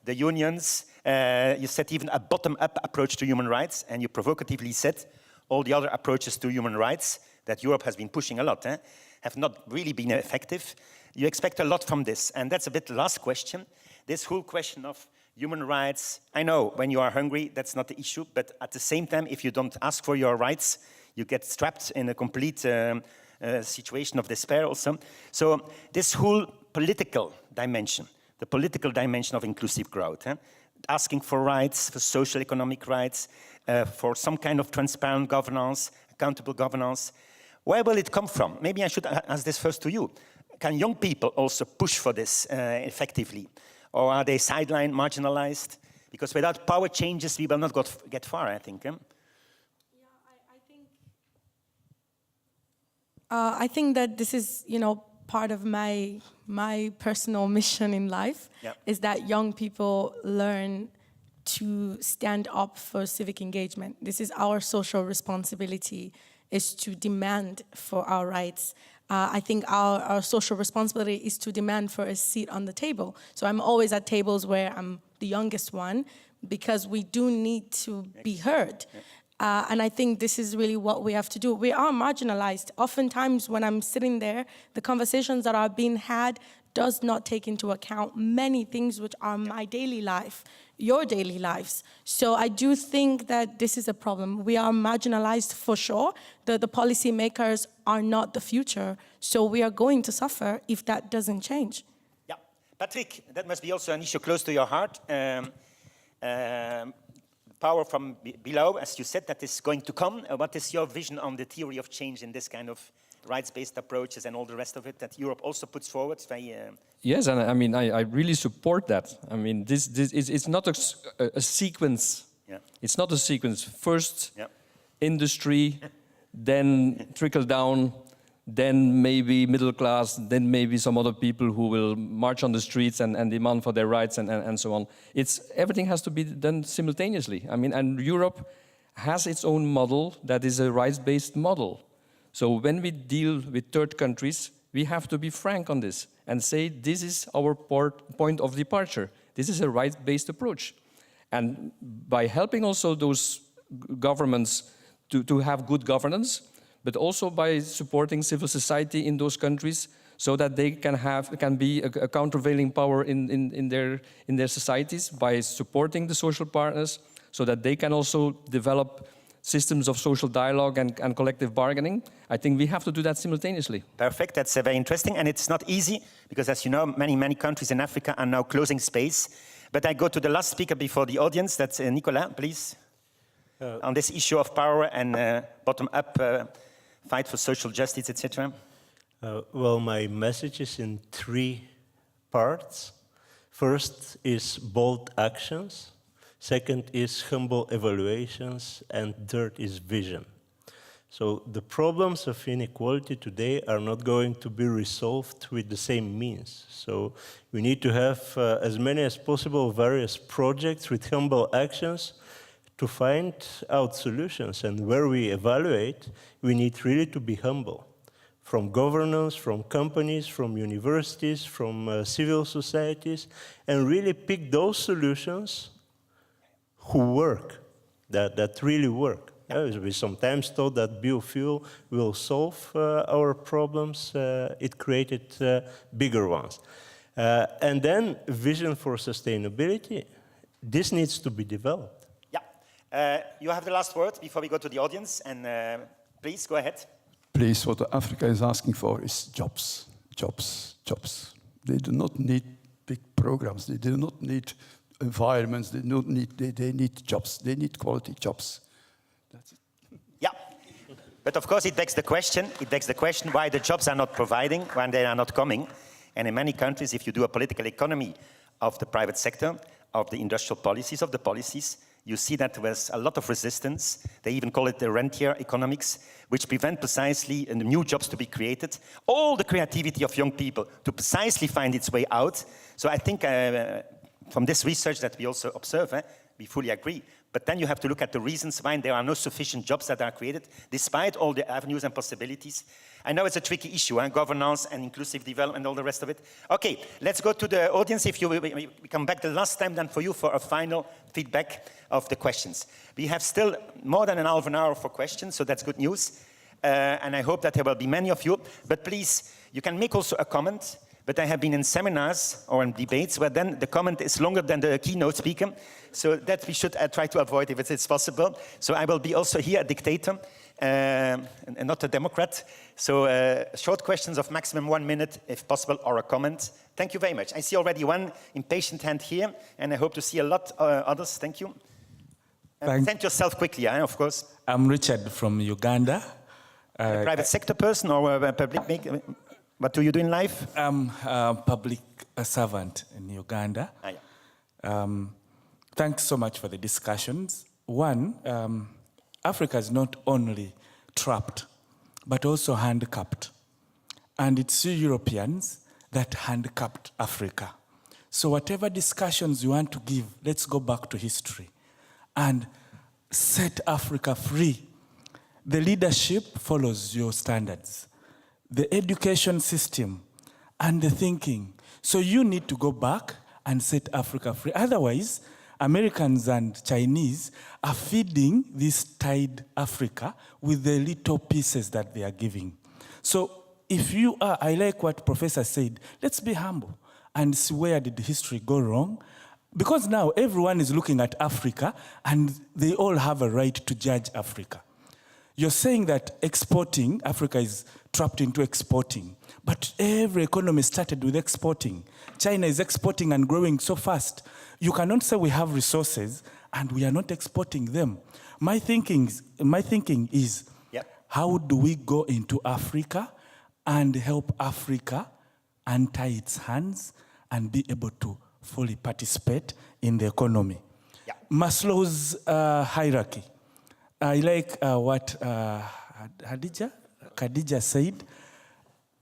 The unions, you said even a bottom-up approach to human rights, and you provocatively said all the other approaches to human rights that Europe has been pushing a lot have not really been effective. You expect a lot from this, and that's a bit the last question. This whole question of human rights, I know when you are hungry, that's not the issue, but at the same time, if you don't ask for your rights, you get trapped in a complete situation of despair also. So this whole political dimension, the political dimension of inclusive growth, asking for rights, for social economic rights, for some kind of transparent governance, accountable governance, where will it come from? Maybe I should ask this first to you. Can young people also push for this effectively? Or are they sidelined, marginalized? Because without power changes, we will not get far, I think. I think that this is, part of my personal mission in life, is that young people learn to stand up for civic engagement. This is our social responsibility, is to demand for our rights. I think our social responsibility is to demand for a seat on the table. So I'm always at tables where I'm the youngest one, because we do need to be heard. And I think this is really what we have to do. We are marginalized. Oftentimes when I'm sitting there, the conversations that are being had does not take into account many things which are my daily life, your daily lives. So I do think that this is a problem. We are marginalized for sure. The policy makers are not the future. So we are going to suffer if that doesn't change. Yeah. Patrick, that must be also an issue close to your heart. Power from below, as you said, that is going to come. What is your vision on the theory of change in this kind of rights-based approaches and all the rest of it that Europe also puts forward? Yes, and I mean, I really support that. I mean, this it's not a sequence. Yeah. It's not a sequence. First, industry, then trickle down, then maybe middle class, then maybe some other people who will march on the streets and demand for their rights and so on. Everything has to be done simultaneously. I mean, and Europe has its own model that is a rights-based model. So when we deal with third countries, we have to be frank on this and say, this is our point of departure. This is a rights-based approach. And by helping also those governments to have good governance, but also by supporting civil society in those countries so that they can be a countervailing power in their societies, by supporting the social partners so that they can also develop systems of social dialogue and collective bargaining. I think we have to do that simultaneously. Perfect, that's very interesting, and it's not easy, because as you know, many countries in Africa are now closing space. But I go to the last speaker before the audience, that's Nicolas, please. On this issue of power and bottom-up fight for social justice, etc. Well, my message is in 3 parts. First is bold actions. Second is humble evaluations, and third is vision. So the problems of inequality today are not going to be resolved with the same means. So we need to have as many as possible various projects with humble actions to find out solutions. And where we evaluate, we need really to be humble. From governance, from companies, from universities, from civil societies, and really pick those solutions who work, that really work. We sometimes thought that biofuel will solve our problems. It created bigger ones. And then vision for sustainability. This needs to be developed. Yeah. You have the last word before we go to the audience, and please go ahead. Please, what Africa is asking for is jobs, jobs, jobs. They do not need big programs. They do not need environments. They need jobs. They need quality jobs. That's it. Yeah. But of course, it begs the question why the jobs are not providing, when they are not coming. And in many countries, if you do a political economy of the private sector, of the industrial policies, of the policies, you see that there's a lot of resistance. They even call it the rentier economics, which prevent precisely the new jobs to be created, all the creativity of young people to precisely find its way out. So I think from this research that we also observe, we fully agree. But then you have to look at the reasons why there are no sufficient jobs that are created, despite all the avenues and possibilities. I know it's a tricky issue, governance and inclusive development, all the rest of it. Okay, let's go to the audience. If we come back the last time then for you for a final feedback of the questions. We have still more than an half an hour for questions, so that's good news. And I hope that there will be many of you. But please, you can make also a comment. But I have been in seminars or in debates where then the comment is longer than the keynote speaker. So that we should try to avoid if it's possible. So I will be also here a dictator and not a democrat. So short questions of maximum 1 minute if possible, or a comment. Thank you very much. I see already one impatient hand here, and I hope to see a lot others. Thank you. Present yourself quickly, of course. I'm Richard from Uganda. A private sector person or a public what do you do in life? I'm a public servant in Uganda. Thanks so much for the discussions. One, Africa is not only trapped, but also handicapped. And it's you Europeans that handicapped Africa. So whatever discussions you want to give, let's go back to history and set Africa free. The leadership follows your standards, the education system, and the thinking. So you need to go back and set Africa free. Otherwise, Americans and Chinese are feeding this tied Africa with the little pieces that they are giving. So if you are, I like what Professor said, let's be humble and see where did history go wrong. Because now everyone is looking at Africa and they all have a right to judge Africa. You're saying that exporting, Africa is trapped into exporting. But every economy started with exporting. China is exporting and growing so fast. You cannot say we have resources and we are not exporting them. My thinking is, how do we go into Africa and help Africa untie its hands and be able to fully participate in the economy? Maslow's hierarchy. I like what Khadija said.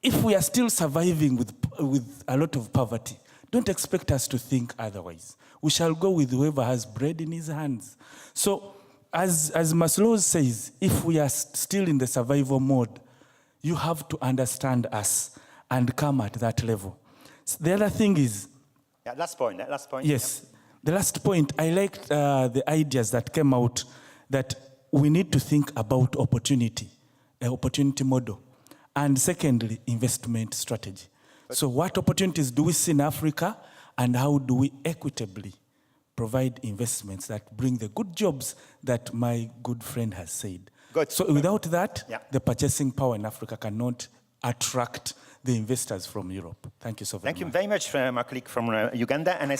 If we are still surviving with a lot of poverty, don't expect us to think otherwise. We shall go with whoever has bread in his hands. So, as Maslow says, if we are still in the survival mode, you have to understand us and come at that level. The other thing is... last point. Yes. The last point, I liked the ideas that came out that we need to think about opportunity, an opportunity model. And secondly, investment strategy. So what opportunities do we see in Africa, and how do we equitably provide investments that bring the good jobs that my good friend has said? Good. So without that, the purchasing power in Africa cannot attract the investors from Europe. Thank you so very much. Thank you very much, my colleague from Uganda. And I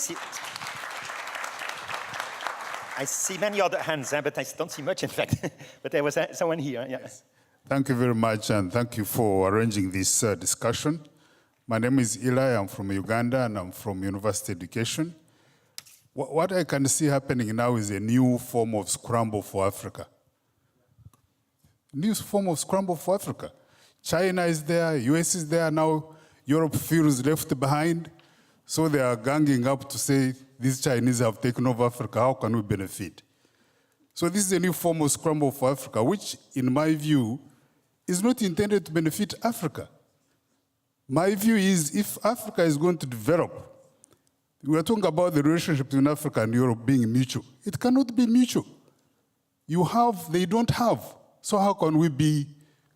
see many other hands, but I don't see much, in fact. But there was someone here. Yes. Thank you very much, and thank you for arranging this discussion. My name is Eli. I'm from Uganda, and I'm from university education. What I can see happening now is a new form of scramble for Africa. New form of scramble for Africa. China is there, US is there, now Europe feels left behind. So they are ganging up to say, these Chinese have taken over Africa, how can we benefit? So this is a new form of scramble for Africa, which, in my view, is not intended to benefit Africa. My view is, if Africa is going to develop, we are talking about the relationship between Africa and Europe being mutual. It cannot be mutual. You have, they don't have. So how can we be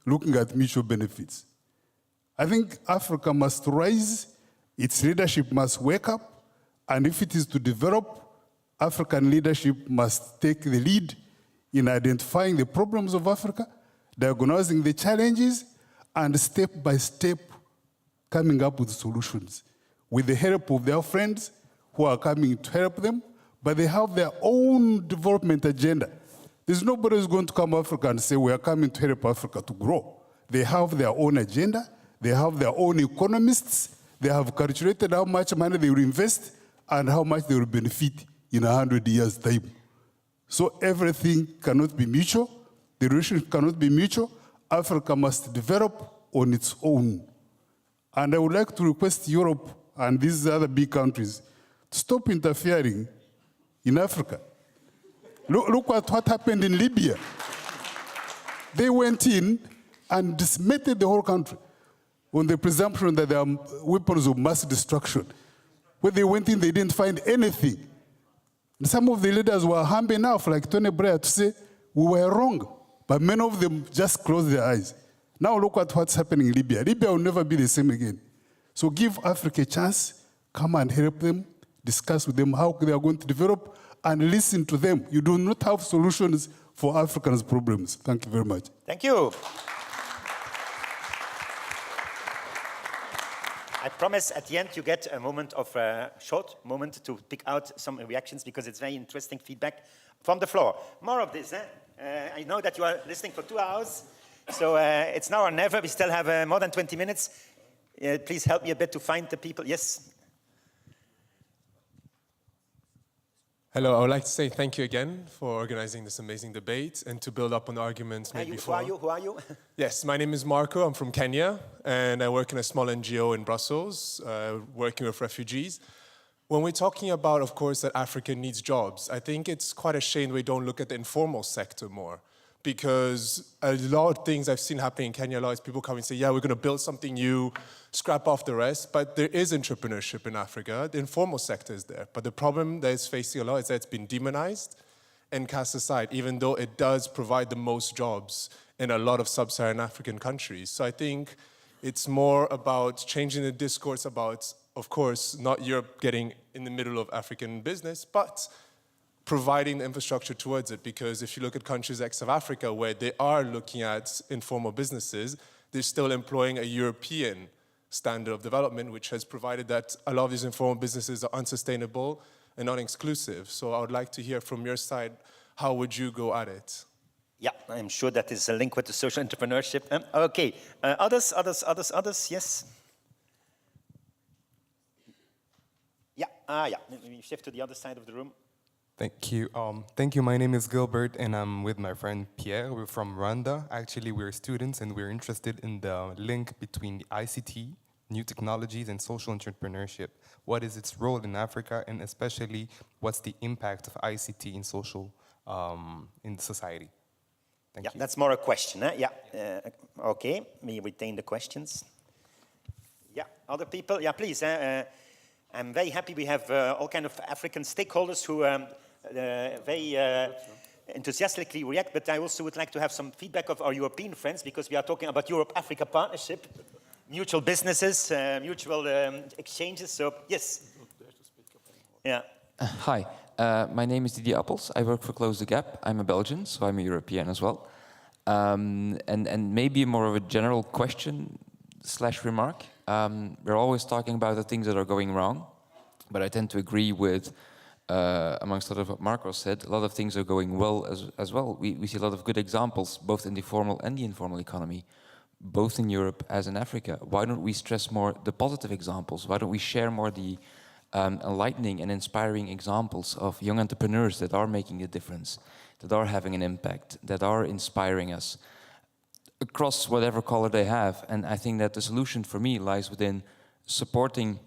looking at mutual benefits? I think Africa must rise, its leadership must wake up, and if it is to develop, African leadership must take the lead in identifying the problems of Africa, diagnosing the challenges, and step by step coming up with solutions with the help of their friends who are coming to help them, but they have their own development agenda. There's nobody who's going to come to Africa and say, we are coming to help Africa to grow. They have their own agenda. They have their own economists. They have calculated how much money they will invest and how much they will benefit in 100 years' time. So everything cannot be mutual. The relationship cannot be mutual. Africa must develop on its own. And I would like to request Europe and these other big countries to stop interfering in Africa. Look at what happened in Libya. They went in and decimated the whole country on the presumption that they are weapons of mass destruction. When they went in, they didn't find anything. And some of the leaders were humble enough, like Tony Blair, to say, we were wrong. But many of them just closed their eyes. Now look at what's happening in Libya. Libya will never be the same again. So give Africa a chance, come and help them, discuss with them how they are going to develop, and listen to them. You do not have solutions for Africans' problems. Thank you very much. Thank you. I promise at the end you get a moment of short moment to pick out some reactions because it's very interesting feedback from the floor. More of this. I know that you are listening for 2 hours, so it's now or never. We still have more than 20 minutes. Please help me a bit to find the people. Yes. Hello, I would like to say thank you again for organizing this amazing debate and to build up on the arguments made before. Who are you? Yes, my name is Marco. I'm from Kenya, and I work in a small NGO in Brussels, working with refugees. When we're talking about, of course, that Africa needs jobs, I think it's quite a shame we don't look at the informal sector more. Because a lot of things I've seen happening in Kenya, a lot of people come and say, yeah, we're going to build something new, scrap off the rest. But there is entrepreneurship in Africa. The informal sector is there. But the problem that it's facing a lot is that it's been demonized and cast aside, even though it does provide the most jobs in a lot of sub-Saharan African countries. So I think it's more about changing the discourse about, of course, not Europe getting in the middle of African business, but providing the infrastructure towards it, because if you look at countries like South Africa, where they are looking at informal businesses, they're still employing a European standard of development, which has provided that a lot of these informal businesses are unsustainable and non-exclusive. So I would like to hear from your side, how would you go at it? Yeah, I'm sure that is a link with the social entrepreneurship. Okay, others, yes? Yeah, we shift to the other side of the room. Thank you. My name is Gilbert, and I'm with my friend Pierre. We're from Rwanda. Actually, we're students, and we're interested in the link between the ICT, new technologies, and social entrepreneurship. What is its role in Africa, and especially, what's the impact of ICT in social, in society? Thank you. That's more a question. Yeah. Okay, we retain the questions. Yeah, other people? Yeah, please. I'm very happy we have all kind of African stakeholders who very enthusiastically react, but I also would like to have some feedback of our European friends, because we are talking about Europe-Africa partnership, mutual businesses, mutual exchanges. So, yes. Yeah. Hi, my name is Didier Appels. I work for Close the Gap. I'm a Belgian, so I'm a European as well. And maybe more of a general question / remark. We're always talking about the things that are going wrong, but I tend to agree with, amongst others, what Marco said. A lot of things are going well as well. We see a lot of good examples, both in the formal and the informal economy, both in Europe as in Africa. Why don't we stress more the positive examples? Why don't we share more the enlightening and inspiring examples of young entrepreneurs that are making a difference, that are having an impact, that are inspiring us across whatever color they have? And I think that the solution for me lies within supporting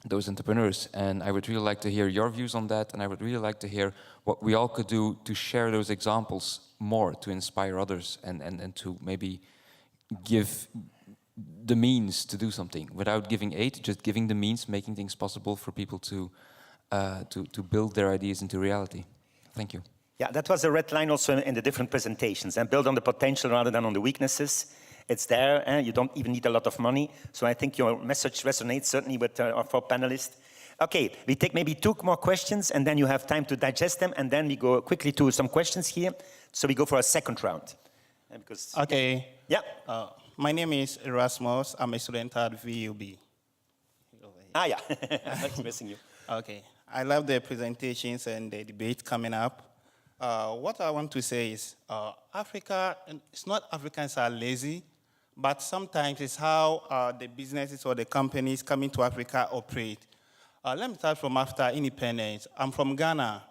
those entrepreneurs. And I would really like to hear your views on that, and I would really like to hear what we all could do to share those examples more, to inspire others, and to maybe give the means to do something without giving aid, just giving the means, making things possible for people to build their ideas into reality. Thank you. Yeah, that was a red line also in the different presentations, and build on the potential rather than on the weaknesses. It's there, and you don't even need a lot of money. So I think your message resonates certainly with our 4 panelists. Okay, we take maybe 2 more questions, and then you have time to digest them, and then we go quickly to some questions here. So we go for a second round. Because, okay. Yeah. My name is Erasmus. I'm a student at VUB. Yeah. I'm missing you. Okay. I love the presentations and the debate coming up. What I want to say is Africa, and it's not Africans are lazy, but sometimes it's how the businesses or the companies coming to Africa operate. Let me start from after independence. I'm from Ghana.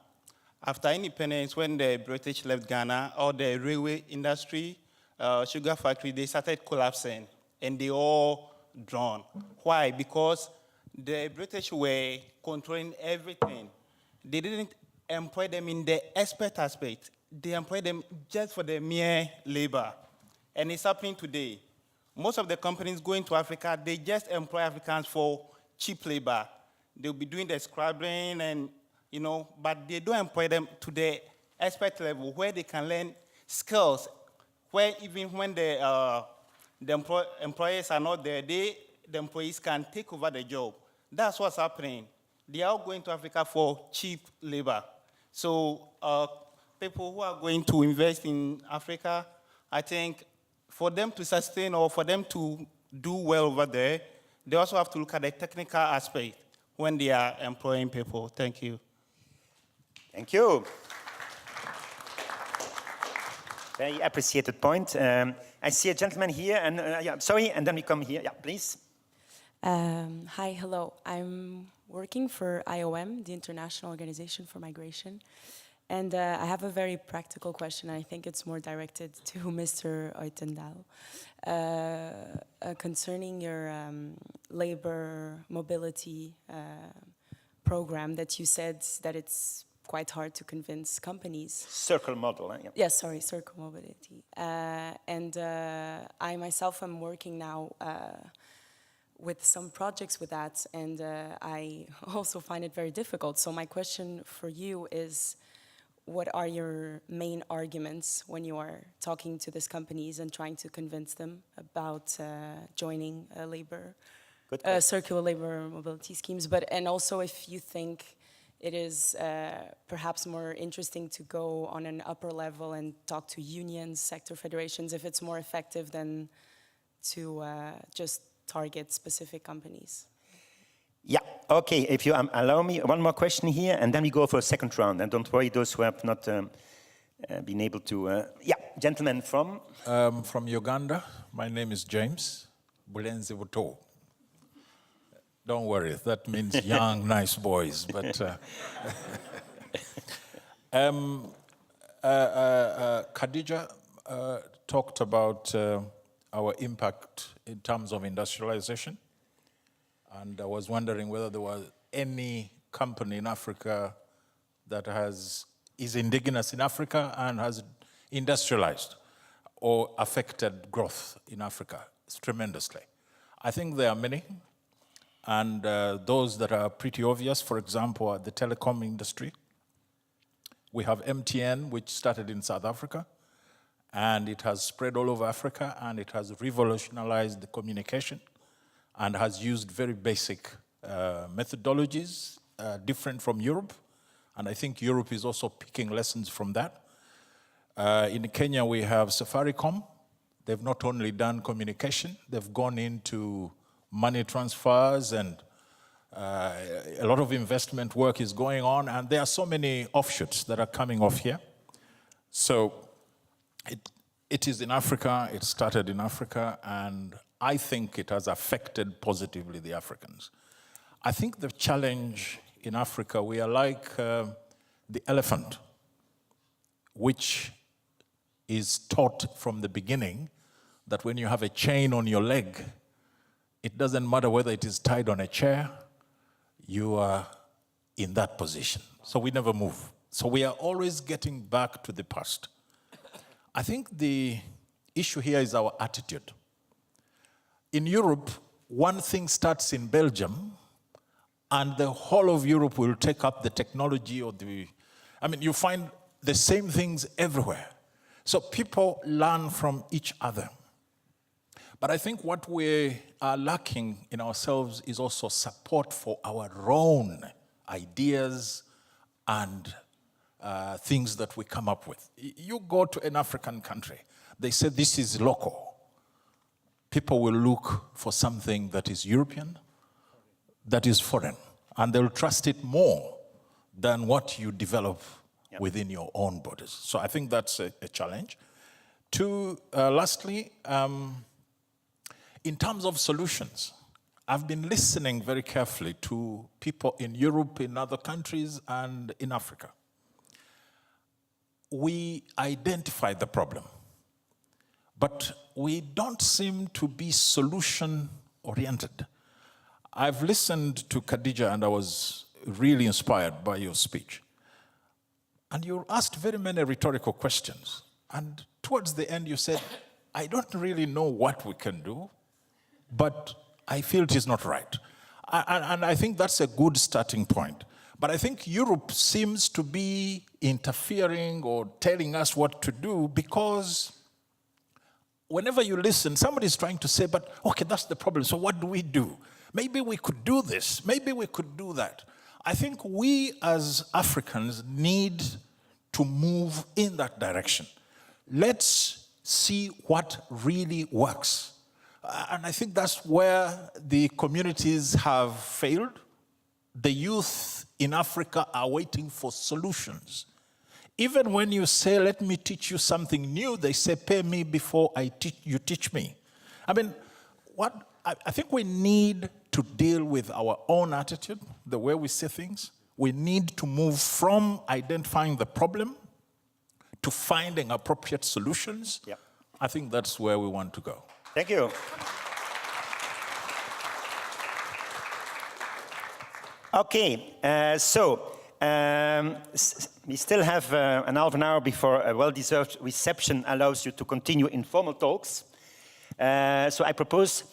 After independence, when the British left Ghana, all the railway industry, sugar factory, they started collapsing, and they all drowned. Why? Because the British were controlling everything. They didn't employ them in the expert aspect. They employed them just for the mere labor. And it's happening today. Most of the companies going to Africa, they just employ Africans for cheap labor. They'll be doing the scrubbing and, but they don't employ them to the expert level where they can learn skills, where even when the employers are not there, the employees can take over the job. That's what's happening. They are going to Africa for cheap labor. So people who are going to invest in Africa, I think for them to sustain or for them to do well over there, they also have to look at the technical aspect when they are employing people. Thank you. Thank you. Very appreciated point. I see a gentleman here, and sorry, and then we come here. Yeah, please. Hi, hello. I'm working for IOM, the International Organization for Migration. And I have a very practical question. I think it's more directed to Mr. Oitendal. Concerning your labor mobility program that you said that it's quite hard to convince companies. Circle model, yeah. Yes, sorry, circle mobility. I myself am working now with some projects with that, and I also find it very difficult. So my question for you is, what are your main arguments when you are talking to these companies and trying to convince them about joining circular labor mobility schemes? And also if you think it is perhaps more interesting to go on an upper level and talk to unions, sector federations, if it's more effective than to just target specific companies. Yeah, okay, if you allow me, one more question here, and then we go for a second round. And don't worry, those who have not been able to... yeah, gentleman from? From Uganda. My name is James Bulenzi Buto. Don't worry, that means young, nice boys. But Khadija talked about our impact in terms of industrialization. And I was wondering whether there was any company in Africa that is indigenous in Africa and has industrialized or affected growth in Africa tremendously. I think there are many. And those that are pretty obvious, for example, are the telecom industry. We have MTN, which started in South Africa, and it has spread all over Africa, and it has revolutionized the communication and has used very basic methodologies, different from Europe. And I think Europe is also picking lessons from that. In Kenya, we have Safaricom. They've not only done communication, they've gone into money transfers, and a lot of investment work is going on, and there are so many offshoots that are coming off here. So it is in Africa, it started in Africa, and I think it has affected positively the Africans. I think the challenge in Africa, we are like the elephant, which is taught from the beginning that when you have a chain on your leg, it doesn't matter whether it is tied on a chair, you are in that position. So we never move. So we are always getting back to the past. I think the issue here is our attitude. In Europe, one thing starts in Belgium, and the whole of Europe will take up the technology or you find the same things everywhere. So people learn from each other. But I think what we are lacking in ourselves is also support for our own ideas and things that we come up with. You go to an African country, they say this is local. People will look for something that is European, that is foreign, and they'll trust it more than what you develop within your own borders. So I think that's a challenge. Lastly, in terms of solutions, I've been listening very carefully to people in Europe, in other countries, and in Africa. We identify the problem, but we don't seem to be solution-oriented. I've listened to Khadija, and I was really inspired by your speech. And you asked very many rhetorical questions. And towards the end, you said, I don't really know what we can do, but I feel it is not right. And I think that's a good starting point. But I think Europe seems to be interfering or telling us what to do because whenever you listen, somebody's trying to say, but okay, that's the problem, so what do we do? Maybe we could do this, maybe we could do that. I think we as Africans need to move in that direction. Let's see what really works. And I think that's where the communities have failed. The youth in Africa are waiting for solutions. Even when you say, let me teach you something new, they say, pay me before you teach me. I mean, I think we need to deal with our own attitude, the way we see things. We need to move from identifying the problem to finding appropriate solutions. Yep. I think that's where we want to go. Thank you. Okay, we still have an half an hour before a well-deserved reception allows you to continue informal talks. So I propose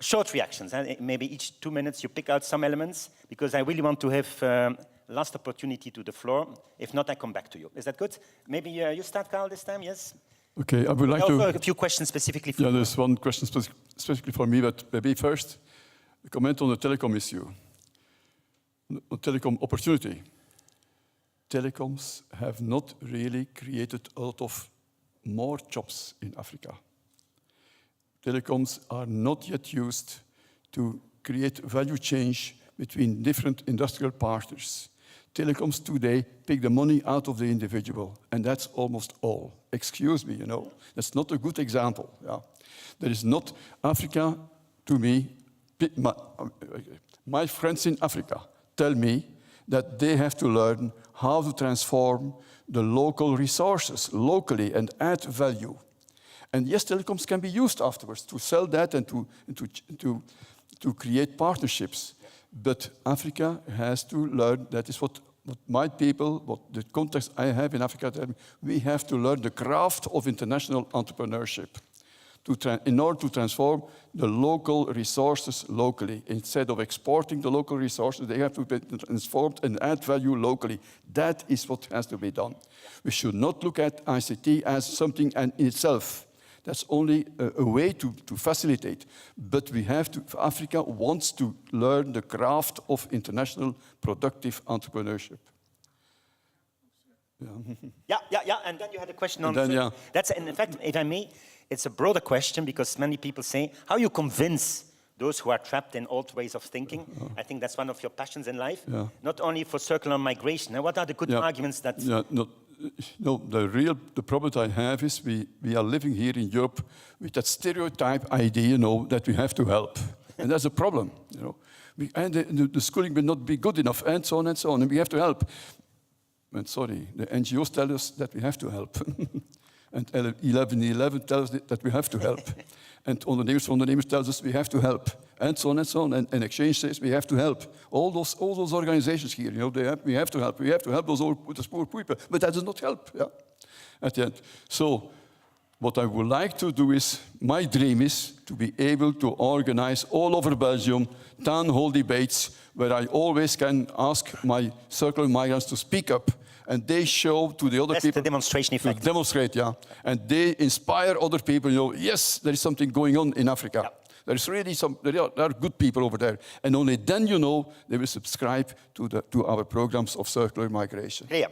short reactions. Maybe each 2 minutes you pick out some elements, because I really want to have last opportunity to the floor. If not, I come back to you. Is that good? Maybe you start, Carl, this time, yes? Okay, I would like to... a few questions specifically for you. there's one question specifically for me, but maybe first, a comment on the telecom issue. The telecom opportunity. Telecoms have not really created a lot of more jobs in Africa. Telecoms are not yet used to create value change between different industrial partners. Telecoms today take the money out of the individual, and that's almost all. Excuse me, that's not a good example. Yeah. There is not Africa, to me, my friends in Africa tell me that they have to learn how to transform the local resources locally and add value. And yes, telecoms can be used afterwards to sell that and to create partnerships. But Africa has to learn, that is what my people, what the context I have in Africa, we have to learn the craft of international entrepreneurship in order to transform the local resources locally. Instead of exporting the local resources, they have to be transformed and add value locally. That is what has to be done. We should not look at ICT as something in itself. That's only a way to facilitate. But we have to, Africa wants to learn the craft of international productive entrepreneurship. Yeah. And then you had a question on... That's, in fact, if I may, it's a broader question, because many people say, how you convince those who are trapped in old ways of thinking? I think that's one of your passions in life. Not only for circular migration. What are the good arguments that... The problem I have is we are living here in Europe with that stereotype idea, that we have to help. And that's a problem, And the schooling will not be good enough, and so on and so on, and we have to help. And sorry, the NGOs tell us that we have to help. And 1111 tells us that we have to help. And ondernemers tells us we have to help. And so on and so on. And Exchange says we have to help. All those organizations here, we have to help. We have to help those poor people. But that does not help, at the end. So what I would like to do is, my dream is to be able to organize all over Belgium town hall debates where I always can ask my circular migrants to speak up. And they show to the other people... That's the demonstration effect. To demonstrate, And they inspire other people, yes, there is something going on in Africa. There is really there are good people over there. And only then, they will subscribe to our programs of circular migration. Clear.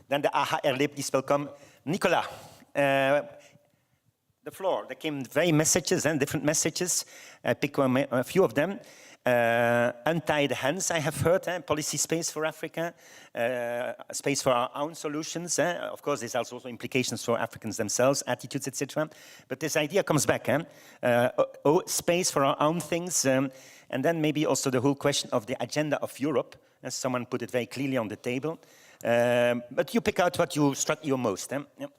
Then the AHR please welcome Nicolas. The floor, there came very messages and different messages. I pick a few of them. Untie the hands, I have heard, policy space for Africa, space for our own solutions. Of course, there's also implications for Africans themselves, attitudes, etc. But this idea comes back, space for our own things, and then maybe also the whole question of the agenda of Europe, as someone put it very clearly on the table. But you pick out what you struck you most. Yep.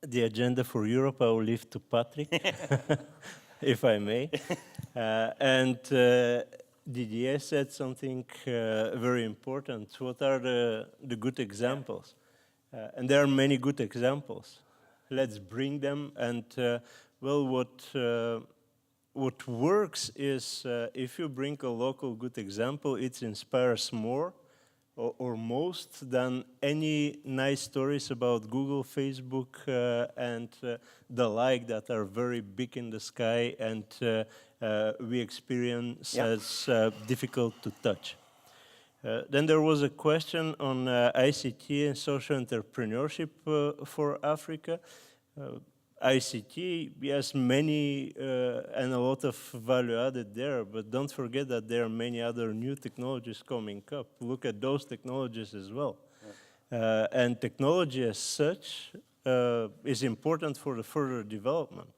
The agenda for Europe, I will leave to Patrick, if I may. Didier said something very important. What are the good examples? And there are many good examples. Let's bring them. And well, what works is if you bring a local good example, it inspires more or most than any nice stories about Google, Facebook, and the like that are very big in the sky and we experience as difficult to touch. Then there was a question on ICT and social entrepreneurship for Africa. ICT, yes, many and a lot of value added there, but don't forget that there are many other new technologies coming up. Look at those technologies as well. Yeah. And technology as such is important for the further development.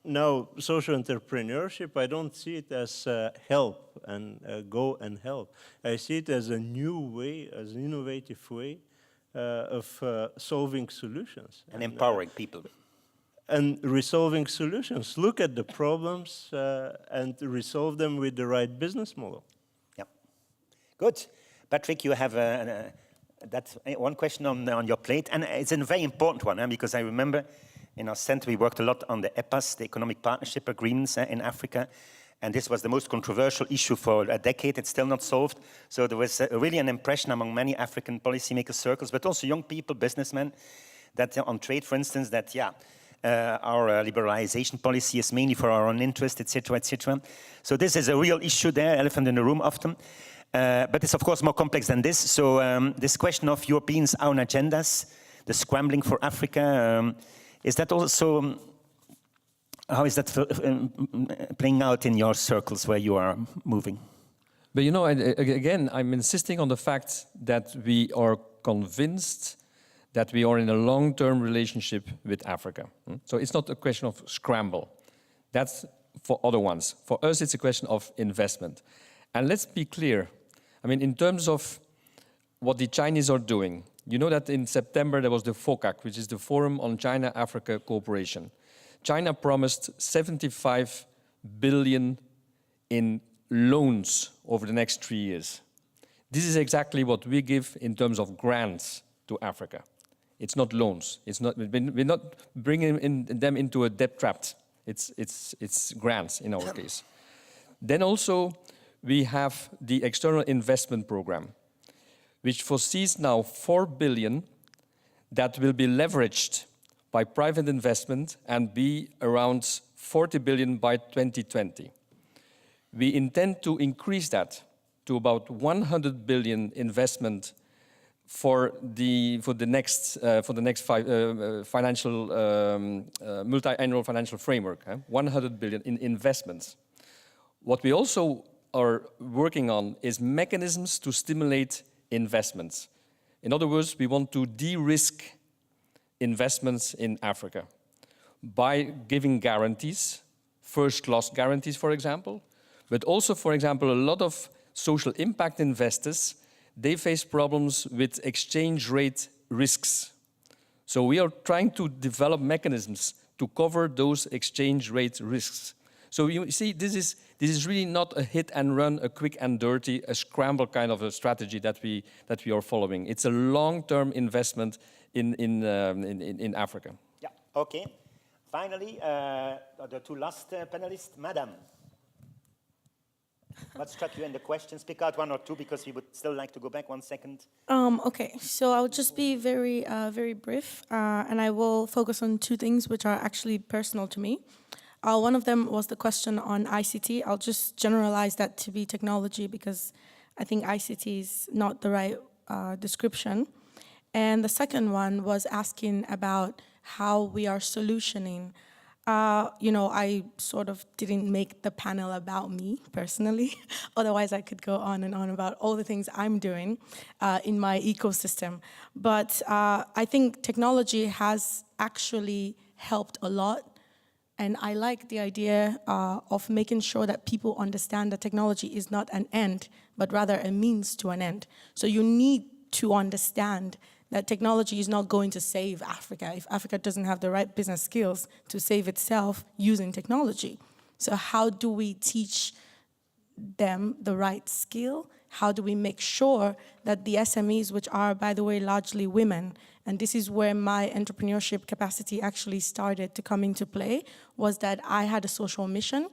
Now, social entrepreneurship, I don't see it as help and go and help. I see it as a new way, as an innovative way of solving solutions. And empowering people. And resolving solutions. Look at the problems and resolve them with the right business model. Yep. Good. Patrick, you have that one question on your plate, and it's a very important one, because I remember in our center we worked a lot on the EPAs, the Economic Partnership Agreements in Africa. And this was the most controversial issue for a decade. It's still not solved. So there was really an impression among many African policymaker circles, but also young people, businessmen, that on trade, for instance, that, our liberalization policy is mainly for our own interest, etc., etc. So this is a real issue there, elephant in the room often. But it's, of course, more complex than this. So this question of Europeans' own agendas, the scrambling for Africa, is that also... How is that playing out in your circles where you are moving? But you know, again, I'm insisting on the fact that we are convinced that we are in a long-term relationship with Africa. So it's not a question of scramble. That's for other ones. For us, it's a question of investment. And let's be clear. I mean, in terms of what the Chinese are doing, you know that in September there was the FOCAC, which is the Forum on China-Africa Cooperation. China promised 75 billion in loans over the next 3 years. This is exactly what we give in terms of grants to Africa. It's not loans. We're not bringing them into a debt trap. It's grants in our case. Then also we have the External Investment Program, which foresees now 4 billion that will be leveraged by private investment and be around 40 billion by 2020. We intend to increase that to about 100 billion investment for the next multi-annual financial framework. 100 billion in investments. What we also are working on is mechanisms to stimulate investments. In other words, we want to de-risk investments in Africa by giving guarantees, first-class guarantees, for example, but also, for example, a lot of social impact investors, they face problems with exchange rate risks. So we are trying to develop mechanisms to cover those exchange rate risks. So you see, this is really not a hit and run, a quick and dirty, a scramble kind of a strategy that we are following. It's a long-term investment in Africa. Yeah. Okay. Finally, the two last panelists, Madam. What struck you in the questions? Pick out one or two because we would still like to go back 1 second. Okay, so I'll just be very brief, and I will focus on two things which are actually personal to me. One of them was the question on ICT. I'll just generalize that to be technology because I think ICT is not the right description. And the second one was asking about how we are solutioning I sort of didn't make the panel about me personally. Otherwise, I could go on and on about all the things I'm doing in my ecosystem. But I think technology has actually helped a lot. And I like the idea of making sure that people understand that technology is not an end, but rather a means to an end. So you need to understand that technology is not going to save Africa if Africa doesn't have the right business skills to save itself using technology. So how do we teach them the right skill? How do we make sure that the SMEs, which are, by the way, largely women, and this is where my entrepreneurship capacity actually started to come into play, was that I had a social mission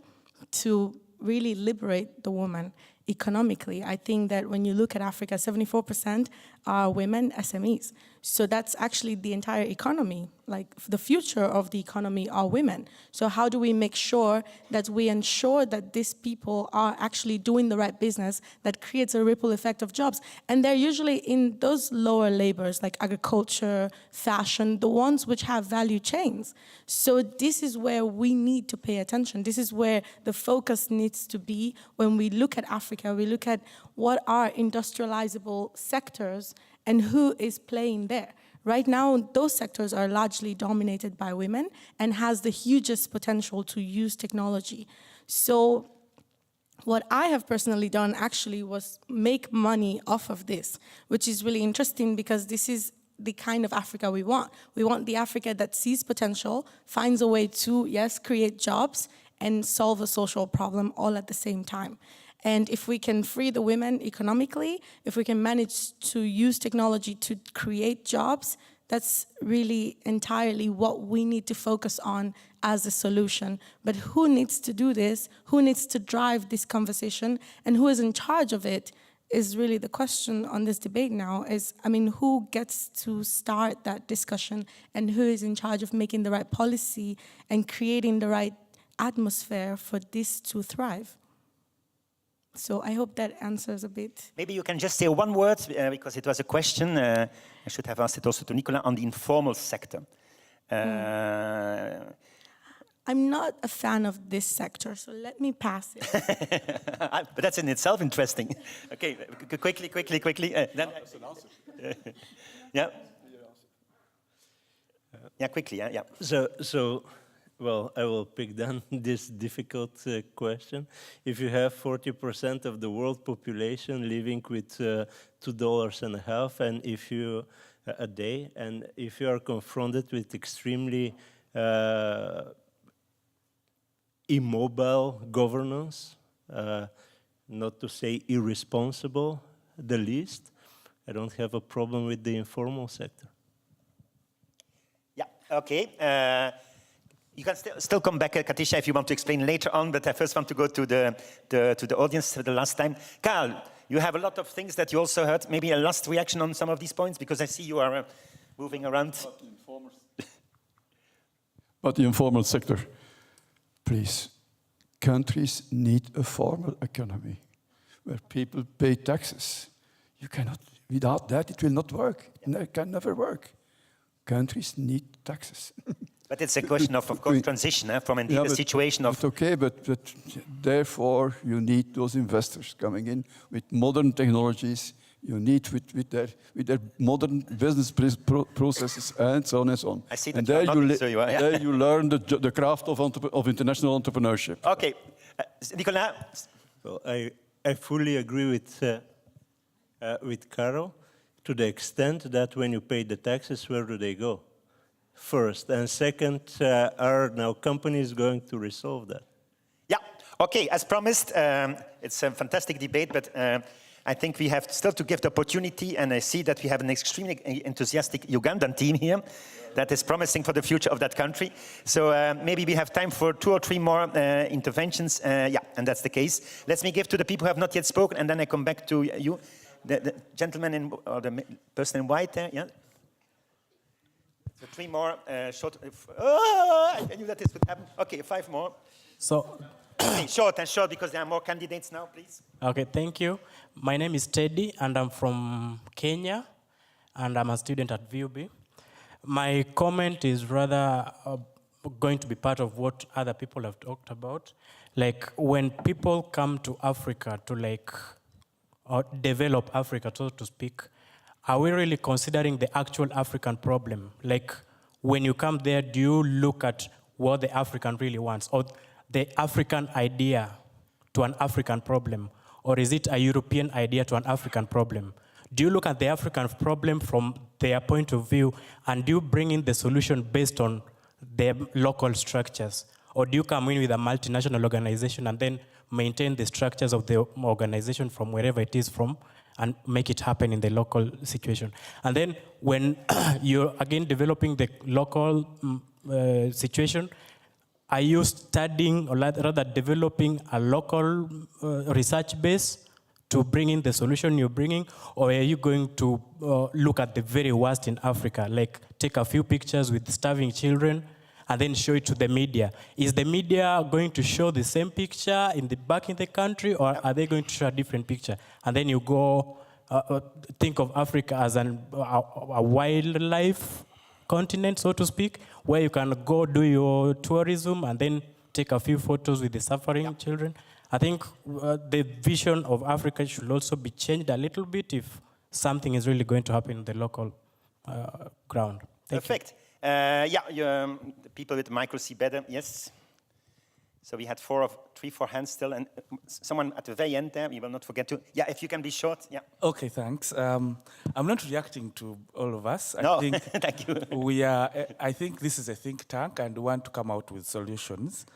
to really liberate the woman economically. I think that when you look at Africa, 74% are women SMEs. So that's actually the entire economy. Like the future of the economy are women. So how do we make sure that we ensure that these people are actually doing the right business that creates a ripple effect of jobs? And they're usually in those lower labors like agriculture, fashion, the ones which have value chains. So this is where we need to pay attention. This is where the focus needs to be when we look at Africa. We look at what are industrializable sectors and who is playing there. Right now, those sectors are largely dominated by women and has the hugest potential to use technology. So what I have personally done actually was make money off of this, which is really interesting because this is the kind of Africa we want. We want the Africa that sees potential, finds a way to, yes, create jobs and solve a social problem all at the same time. And if we can free the women economically, if we can manage to use technology to create jobs, that's really entirely what we need to focus on as a solution. But who needs to do this? Who needs to drive this conversation? And who is in charge of it is really the question on this debate now is, who gets to start that discussion and who is in charge of making the right policy and creating the right atmosphere for this to thrive? So I hope that answers a bit. Maybe you can just say one word, because it was a question, I should have asked it also to Nicolas, on the informal sector. I'm not a fan of this sector, so let me pass it. But that's in itself interesting. Okay, quickly. Then, yeah. Yeah, quickly, yeah. Well, I will pick then this difficult question. If you have 40% of the world population living with $2.50 and if you a day, and if you are confronted with extremely immobile governance, not to say irresponsible, the least, I don't have a problem with the informal sector. Yeah, okay. You can still come back, Katisha, if you want to explain later on, but I first want to go to the audience for the last time. Carl, you have a lot of things that you also heard. Maybe a last reaction on some of these points, because I see you are moving around. But the informal sector, please. Countries need a formal economy where people pay taxes. You cannot, without that, it will not work. It can never work. Countries need taxes. But it's a question of course, transition from indeed a situation of... Okay, but therefore you need those investors coming in with modern technologies. You need with their modern business processes and so on and so on. I see that and there there you learn the craft of international entrepreneurship. Okay, Nicolas. Well, I fully agree with Carol to the extent that when you pay the taxes, where do they go? First, and second, are now companies going to resolve that? Yeah, okay, as promised, it's a fantastic debate, but I think we have still to give the opportunity, and I see that we have an extremely enthusiastic Ugandan team here that is promising for the future of that country. So maybe we have time for 2 or 3 more interventions. Yeah, and that's the case. Let me give to the people who have not yet spoken, and then I come back to you. The gentleman or the person in white there, yeah? So 3 more short. I knew that this would happen. Okay, 5 more. So, okay, short, because there are more candidates now, please. Okay, thank you. My name is Teddy, and I'm from Kenya, and I'm a student at VUB. My comment is rather going to be part of what other people have talked about. Like when people come to Africa to or develop Africa, so to speak, are we really considering the actual African problem? Like when you come there, do you look at what the African really wants, or the African idea to an African problem, or is it a European idea to an African problem? Do you look at the African problem from their point of view, and do you bring in the solution based on their local structures? Or do you come in with a multinational organization and then maintain the structures of the organization from wherever it is from and make it happen in the local situation? And then when you're again developing the local situation, are you studying or rather developing a local research base to bring in the solution you're bringing, or are you going to look at the very worst in Africa, like take a few pictures with starving children and then show it to the media? Is the media going to show the same picture back in the country, or are they going to show a different picture? And then you go think of Africa as a wildlife continent, so to speak, where you can go do your tourism and then take a few photos with the suffering children. I think the vision of Africa should also be changed a little bit if something is really going to happen in the local ground. Perfect. The people with the micro see better. Yes. So we had 4 hands still, and someone at the very end there. We will not forget to. Yeah, if you can be short. Yeah. Okay, thanks. I'm not reacting to all of us. No, I think thank you. I think this is a think tank, and we want to come out with solutions.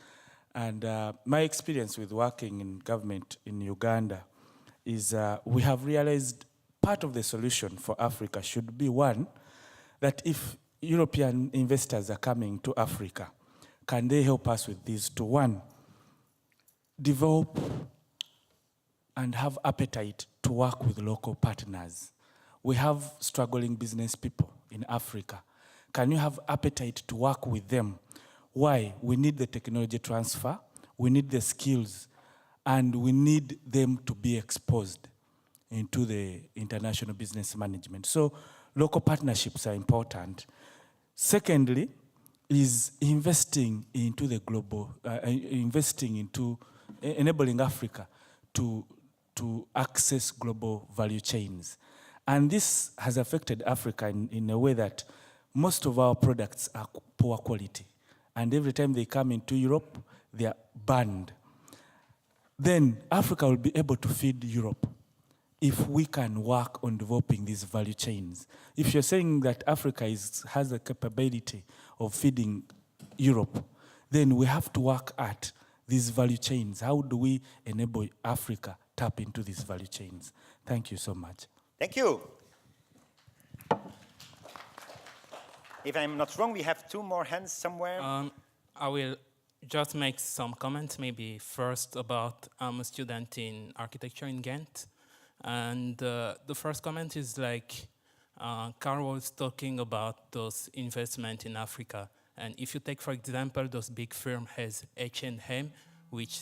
And my experience with working in government in Uganda is we have realized part of the solution for Africa should be one, that if European investors are coming to Africa, can they help us with these two? One, develop and have appetite to work with local partners. We have struggling business people in Africa. Can you have appetite to work with them? Why? We need the technology transfer, we need the skills, and we need them to be exposed into the international business management. So local partnerships are important. Secondly, is investing into the global, enabling Africa to access global value chains. And this has affected Africa in a way that most of our products are poor quality. And every time they come into Europe, they are banned. Then Africa will be able to feed Europe if we can work on developing these value chains. If you're saying that Africa has the capability of feeding Europe, then we have to work at these value chains. How do we enable Africa tap into these value chains? Thank you so much. Thank you. If I'm not wrong, we have 2 more hands somewhere. I will just make some comments, maybe first about I'm a student in architecture in Ghent. And the first comment is like, Carl was talking about those investment in Africa. And if you take, for example, those big firms as H&M, which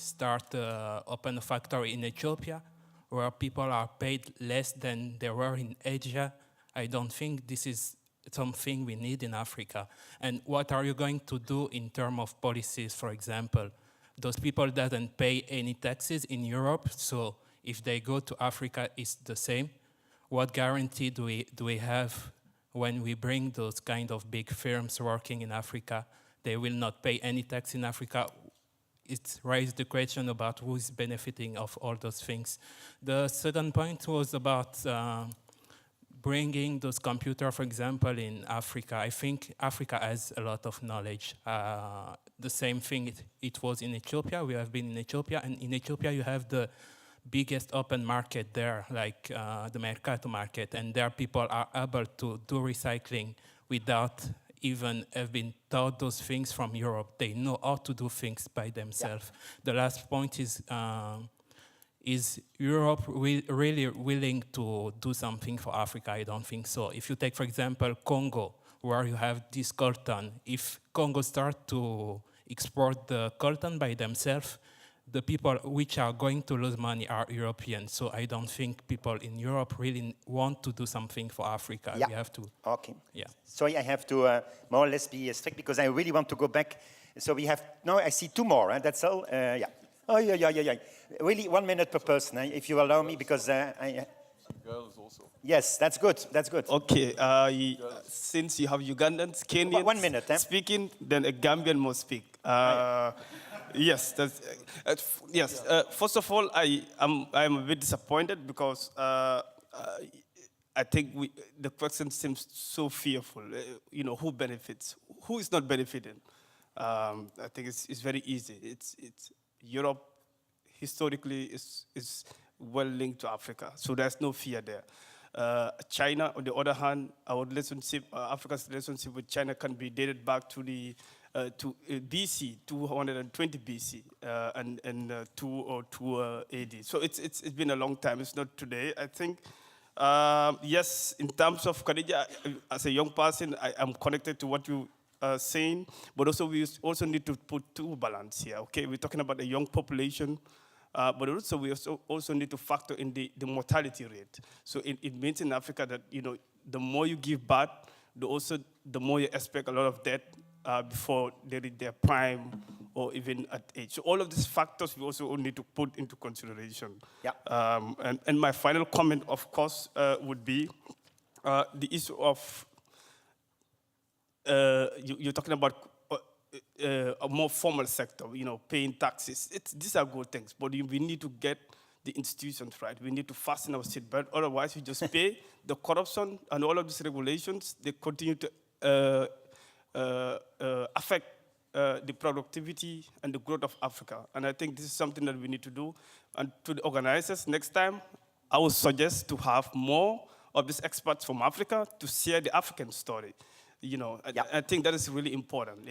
open a factory in Ethiopia, where people are paid less than they were in Asia, I don't think this is something we need in Africa. And what are you going to do in terms of policies, for example? Those people doesn't pay any taxes in Europe, so if they go to Africa, it's the same. What guarantee do we have when we bring those kind of big firms working in Africa? They will not pay any tax in Africa. It raised the question about who is benefiting of all those things. The second point was about bringing those computers, for example, in Africa. I think Africa has a lot of knowledge. The same thing it was in Ethiopia. We have been in Ethiopia, and in Ethiopia you have the biggest open market there, like the Mercato market, and there people are able to do recycling without even have been taught those things from Europe. They know how to do things by themselves. Yeah. The last point is Europe really willing to do something for Africa? I don't think so. If you take, for example, Congo, where you have this coltan, if Congo start to export the coltan by themselves, the people which are going to lose money are Europeans. So I don't think people in Europe really want to do something for Africa. Yeah. We have to. Okay. Yeah. Sorry, I have to more or less be strict because I really want to go back. So we have, no, I see 2 more, huh? That's all? Yeah. Oh, yeah. Really, 1 minute per person, if you allow me, because Girls also. Yes, that's good, that's good. Okay, since you have Ugandans, Kenyans 1 minute, speaking, then a Gambian must speak. Yes, that's, yes. First of all, I'm a bit disappointed because I think the question seems so fearful. You know, who benefits? Who is not benefiting? I think it's very easy. It's Europe historically is well linked to Africa, so there's no fear there. China, on the other hand, our relationship, Africa's relationship with China can be dated back to the BC, 220 BC, and 202 AD. So it's been a long time. It's not today. I think, yes, in terms of Khadija, as a young person, I am connected to what you are saying, but also we also need to put 2 balance here. Okay, we're talking about a young population. But also we also need to factor in the mortality rate. So it means in Africa that, you know, the more you give birth, the more you expect a lot of death before they reach their prime or even at age. So all of these factors we also need to put into consideration. Yeah. And my final comment, of course, would be the issue of you're talking about a more formal sector, you know, paying taxes. These are good things, but we need to get the institutions right. We need to fasten our seatbelt. Otherwise, we just pay the corruption and all of these regulations. They continue to affect the productivity and the growth of Africa. And I think this is something that we need to do. And to the organizers, next time, I would suggest to have more of these experts from Africa to share the African story. You know, I think that is really important.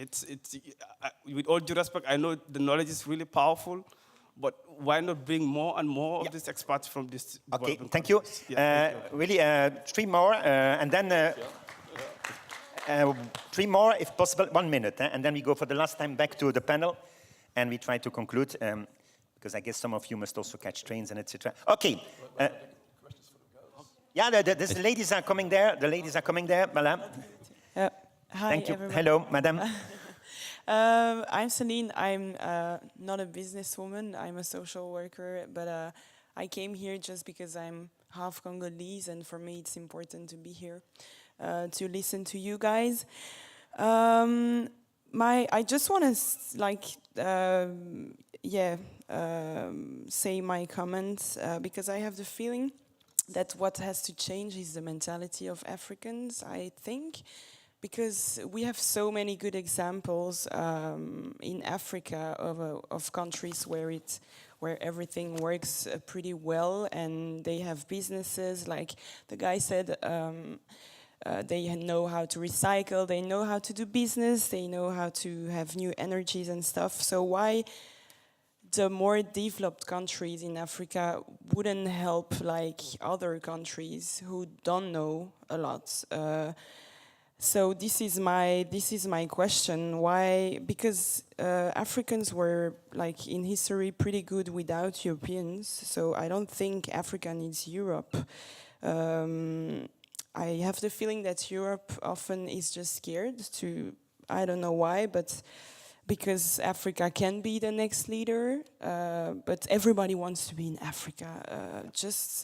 With all due respect, I know the knowledge is really powerful, but why not bring more and more of these experts from this? Okay, thank you. Really, 3 more, and then 3 more, if possible, 1 minute, and then we go for the last time back to the panel, and we try to conclude, because I guess some of you must also catch trains and etc. Okay. Yeah, the ladies are coming there. The ladies are coming there, Madame. Hi, thank you. everyone. Hello, Madame. I'm Celine. I'm not a businesswoman. I'm a social worker, but I came here just because I'm half Congolese, and for me it's important to be here to listen to you guys. I just want to say my comments because I have the feeling that what has to change is the mentality of Africans, I think. Because we have so many good examples in Africa of countries where everything works pretty well and they have businesses. Like the guy said, they know how to recycle, they know how to do business, they know how to have new energies and stuff. So why the more developed countries in Africa wouldn't help like other countries who don't know a lot? So this is my question. Why? Because Africans were like in history pretty good without Europeans. So I don't think Africa needs Europe. I have the feeling that Europe often is just scared to, I don't know why, but because Africa can be the next leader, but everybody wants to be in Africa.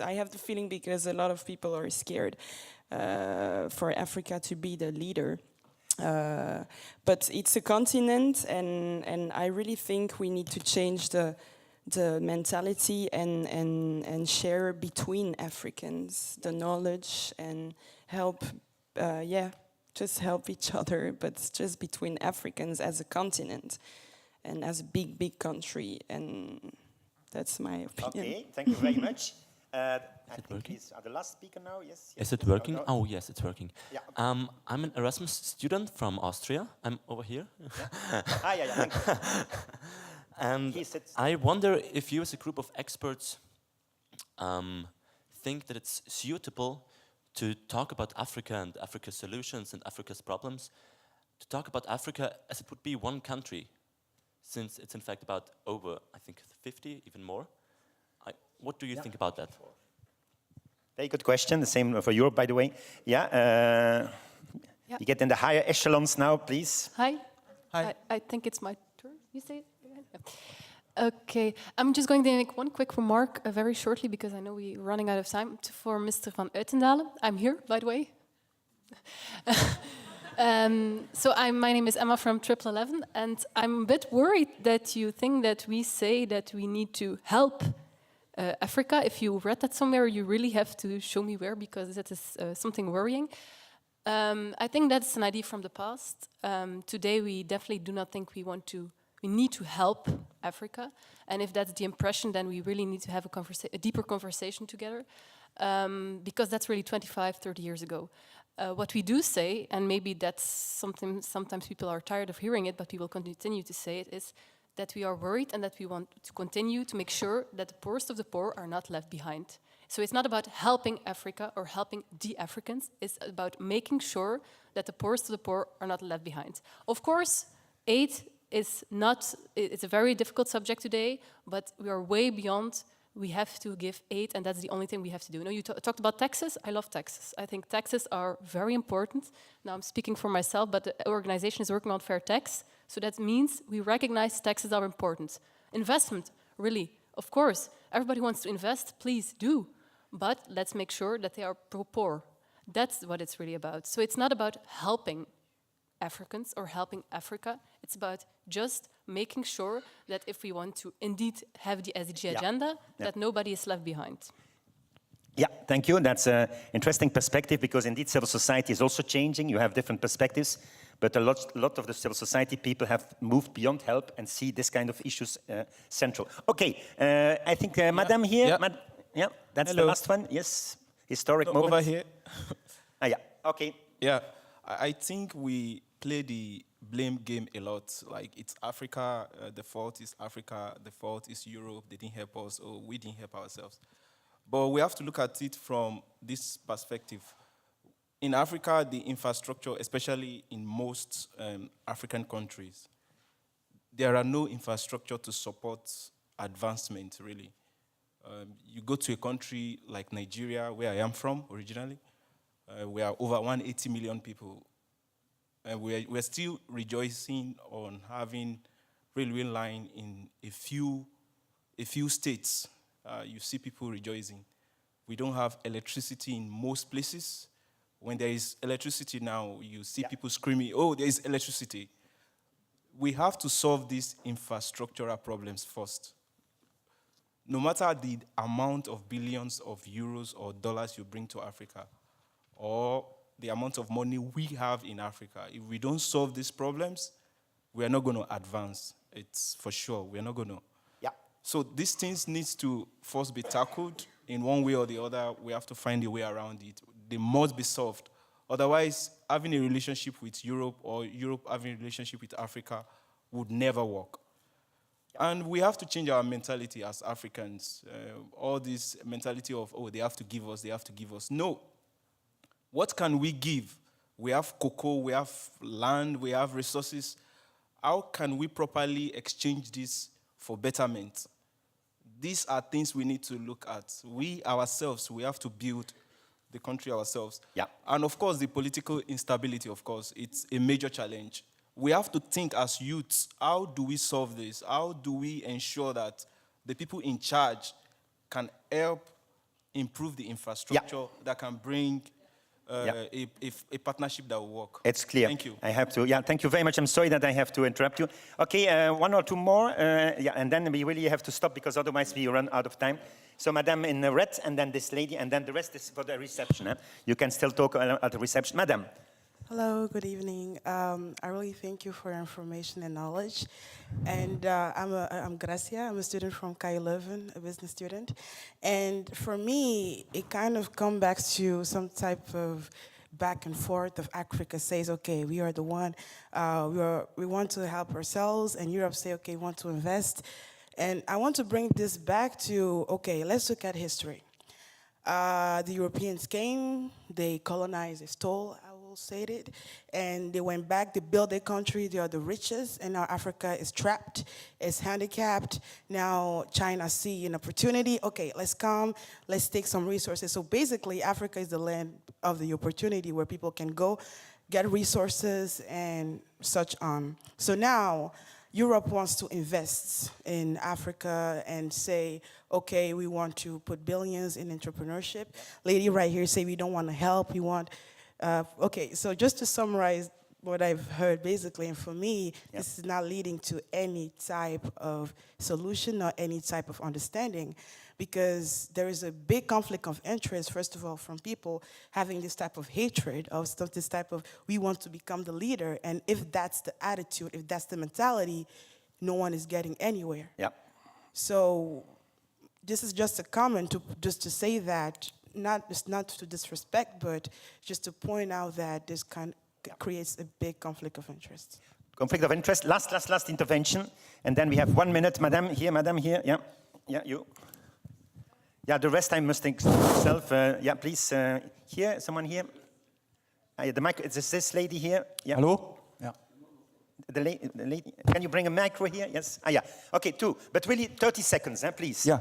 I have the feeling because a lot of people are scared for Africa to be the leader. But it's a continent, and I really think we need to change the mentality and share between Africans the knowledge and help, just help each other, but just between Africans as a continent and as a big country, and that's my opinion. Okay, thank you very much. I think he's the last speaker now, yes? Is it working? Oh, yes, it's working. Yeah. I'm an Erasmus student from Austria. I'm over here. Yeah. Thank you. And I wonder if you as a group of experts think that it's suitable to talk about Africa and Africa's solutions and Africa's problems, to talk about Africa as it would be one country. since it's in fact about over, I think, 50, even more. What do you think about that? Very good question. The same for Europe, by the way. Yeah. You get in the higher echelons now, please. Hi. Hi. I think it's my turn. You say it again? Yeah. Okay. I'm just going to make one quick remark very shortly because I know we're running out of time. For Mr. Van Uytendalen. I'm here, by the way. My name is Emma from 1111, and I'm a bit worried that you think that we say that we need to help Africa. If you read that somewhere, you really have to show me where, because that is something worrying. I think that's an idea from the past. Today, we definitely do not think we need to help Africa. And if that's the impression, then we really need to have a deeper conversation together, because that's really 25, 30 years ago. What we do say, and maybe that's something sometimes people are tired of hearing it, but we will continue to say it, is that we are worried and that we want to continue to make sure that the poorest of the poor are not left behind. So it's not about helping Africa or helping the Africans, it's about making sure that the poorest of the poor are not left behind. Of course, aid is not, it's a very difficult subject today, but we are way beyond. We have to give aid, and that's the only thing we have to do. You know, you talked about taxes. I love taxes. I think taxes are very important. Now I'm speaking for myself, but the organization is working on fair tax. So that means we recognize taxes are important. Investment, really, of course. Everybody wants to invest, please do. But let's make sure that they are pro-poor. That's what it's really about. So it's not about helping Africans or helping Africa. It's about just making sure that if we want to indeed have the SDG agenda, that nobody is left behind. Yeah, thank you. That's an interesting perspective, because indeed civil society is also changing. You have different perspectives, but a lot of the civil society people have moved beyond help and see this kind of issues central. Okay, I think Madame here. Yeah, that's the last one. Yes, historic moment. Over here. Yeah, okay. Yeah, I think we play the blame game a lot. Like, it's Africa, the fault is Africa, the fault is Europe, they didn't help us, or we didn't help ourselves. But we have to look at it from this perspective. In Africa, the infrastructure, especially in most African countries, there are no infrastructure to support advancement, really. You go to a country like Nigeria, where I am from originally, we are over 180 million people. And we're still rejoicing on having railway line in a few states. You see people rejoicing. We don't have electricity in most places. When there is electricity now, you see people screaming, oh, there is electricity. We have to solve these infrastructural problems first. No matter the amount of billions of euros or dollars you bring to Africa, or the amount of money we have in Africa, if we don't solve these problems, we are not going to advance. It's for sure, we are not going to. Yeah. So these things need to first be tackled in one way or the other. We have to find a way around it. They must be solved. Otherwise, having a relationship with Europe or Europe having a relationship with Africa would never work. And we have to change our mentality as Africans. All this mentality of, oh, they have to give us, they have to give us. No. What can we give? We have cocoa, we have land, we have resources. How can we properly exchange this for betterment? These are things we need to look at. We ourselves, we have to build the country ourselves. Yeah. And of course, the political instability, of course, it's a major challenge. We have to think as youths, how do we solve this? How do we ensure that the people in charge can help improve the infrastructure that can bring a partnership that will work? It's clear. Thank you. I have to. Yeah, thank you very much. I'm sorry that I have to interrupt you. Okay, one or two more. And then we really have to stop, because otherwise we run out of time. So, Madame in red, and then this lady, and then the rest is for the reception. You can still talk at the reception. Madame. Hello, good evening. I really thank you for your information and knowledge. And I'm Gracia. I'm a student from K11, a business student. And for me, it kind of comes back to some type of back and forth of Africa says, okay, we are the one, we want to help ourselves, and Europe say, okay, we want to invest. And I want to bring this back to, okay, let's look at history. The Europeans came, they colonized, they stole, I will people said it, and they went back, they built their country, they are the richest, and now Africa is trapped, is handicapped. Now China see an opportunity, okay, let's come, let's take some resources. So basically, Africa is the land of the opportunity where people can go, get resources, and such on. So now, Europe wants to invest in Africa and say, okay, we want to put billions in entrepreneurship. Lady right here say we don't want to help, we want, okay, so just to summarize what I've heard basically, and for me, this is not leading to any type of solution or any type of understanding, because there is a big conflict of interest, first of all, from people having this type of hatred, of this type of, we want to become the leader, and if that's the attitude, if that's the mentality, no one is getting anywhere. So this is just a comment just to say that, it's not to disrespect, but just to point out that this creates a big conflict of interest. Conflict of interest. Last intervention, and then we have 1 minute. Madam here. Yeah, you. Yeah, the rest I must think myself. Yeah, please. Here, someone here. The mic. It's this lady here. Yeah. Hello. Yeah. The lady. Can you bring a micro here? Yes. Yeah. Okay, 2. But really, 30 seconds, please. Yeah.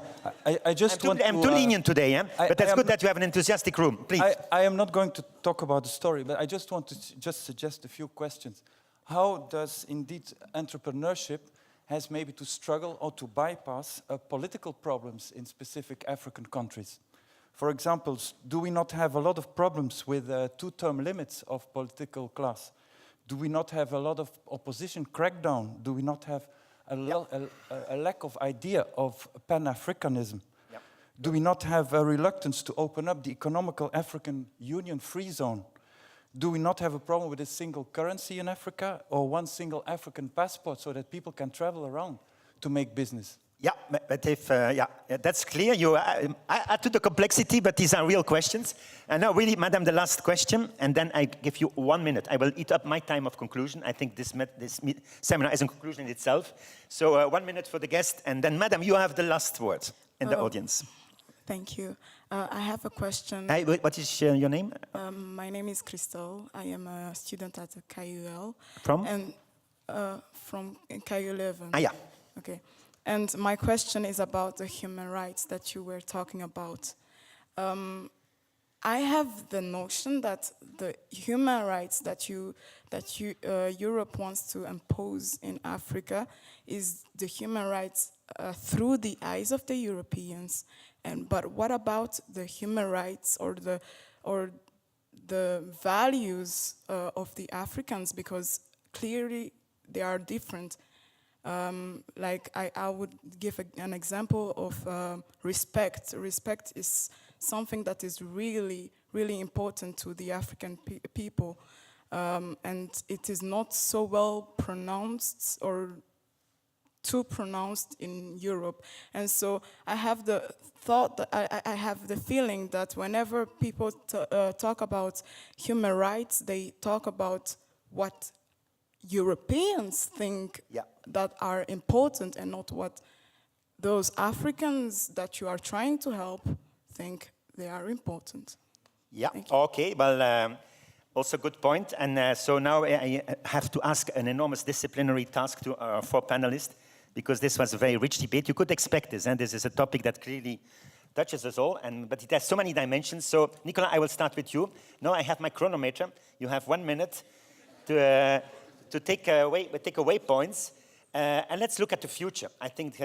I just want to. I'm too lenient today, but that's good that you have an enthusiastic room. Please. I am not going to talk about the story, but I just want to suggest a few questions. How does indeed entrepreneurship has maybe to struggle or to bypass political problems in specific African countries? For example, do we not have a lot of problems with 2-term limits of political class? Do we not have a lot of opposition crackdown? Do we not have a lack of idea of Pan-Africanism? Do we not have a reluctance to open up the economical African Union free zone? Do we not have a problem with a single currency in Africa or one single African passport so that people can travel around to make business? Yeah, but if, that's clear. You add to the complexity, but these are real questions. And now really, Madam, the last question, and then I give you 1 minute. I will eat up my time of conclusion. I think this seminar is a conclusion in itself. So 1 minute for the guest, and then Madam, you have the last word in the audience. Thank you. I have a question. Hi, what is your name? My name is Christel. I am a student at the KUL. From? And from KU Leuven. Yeah. Okay. And my question is about the human rights that you were talking about. I have the notion that the human rights that Europe wants to impose in Africa is the human rights through the eyes of the Europeans. But what about the human rights or the values of the Africans? Because clearly they are different. Like I would give an example of respect. Respect is something that is really, really important to the African people. And it is not so well pronounced or too pronounced in Europe. And so I have the thought, that I have the feeling that whenever people talk about human rights, they talk about what Europeans think that are important and not what those Africans that you are trying to help think they are important. Yeah, okay, well, also good point. And so now I have to ask an enormous disciplinary task to our 4 panelists, because this was a very rich debate. You could expect this, and this is a topic that clearly touches us all, but it has so many dimensions. So, Nicola, I will start with you. Now I have my chronometer. You have 1 minute to take away points, and let's look at the future. I think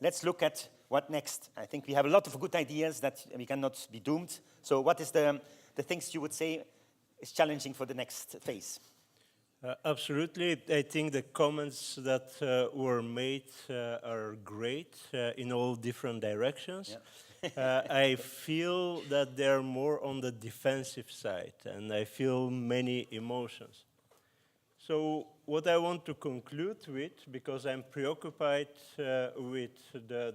let's look at what next. I think we have a lot of good ideas that we cannot be doomed. So what is the things you would say is challenging for the next phase? Absolutely. I think the comments that were made are great in all different directions. Yeah. I feel that they're more on the defensive side, and I feel many emotions. So what I want to conclude with, because I'm preoccupied with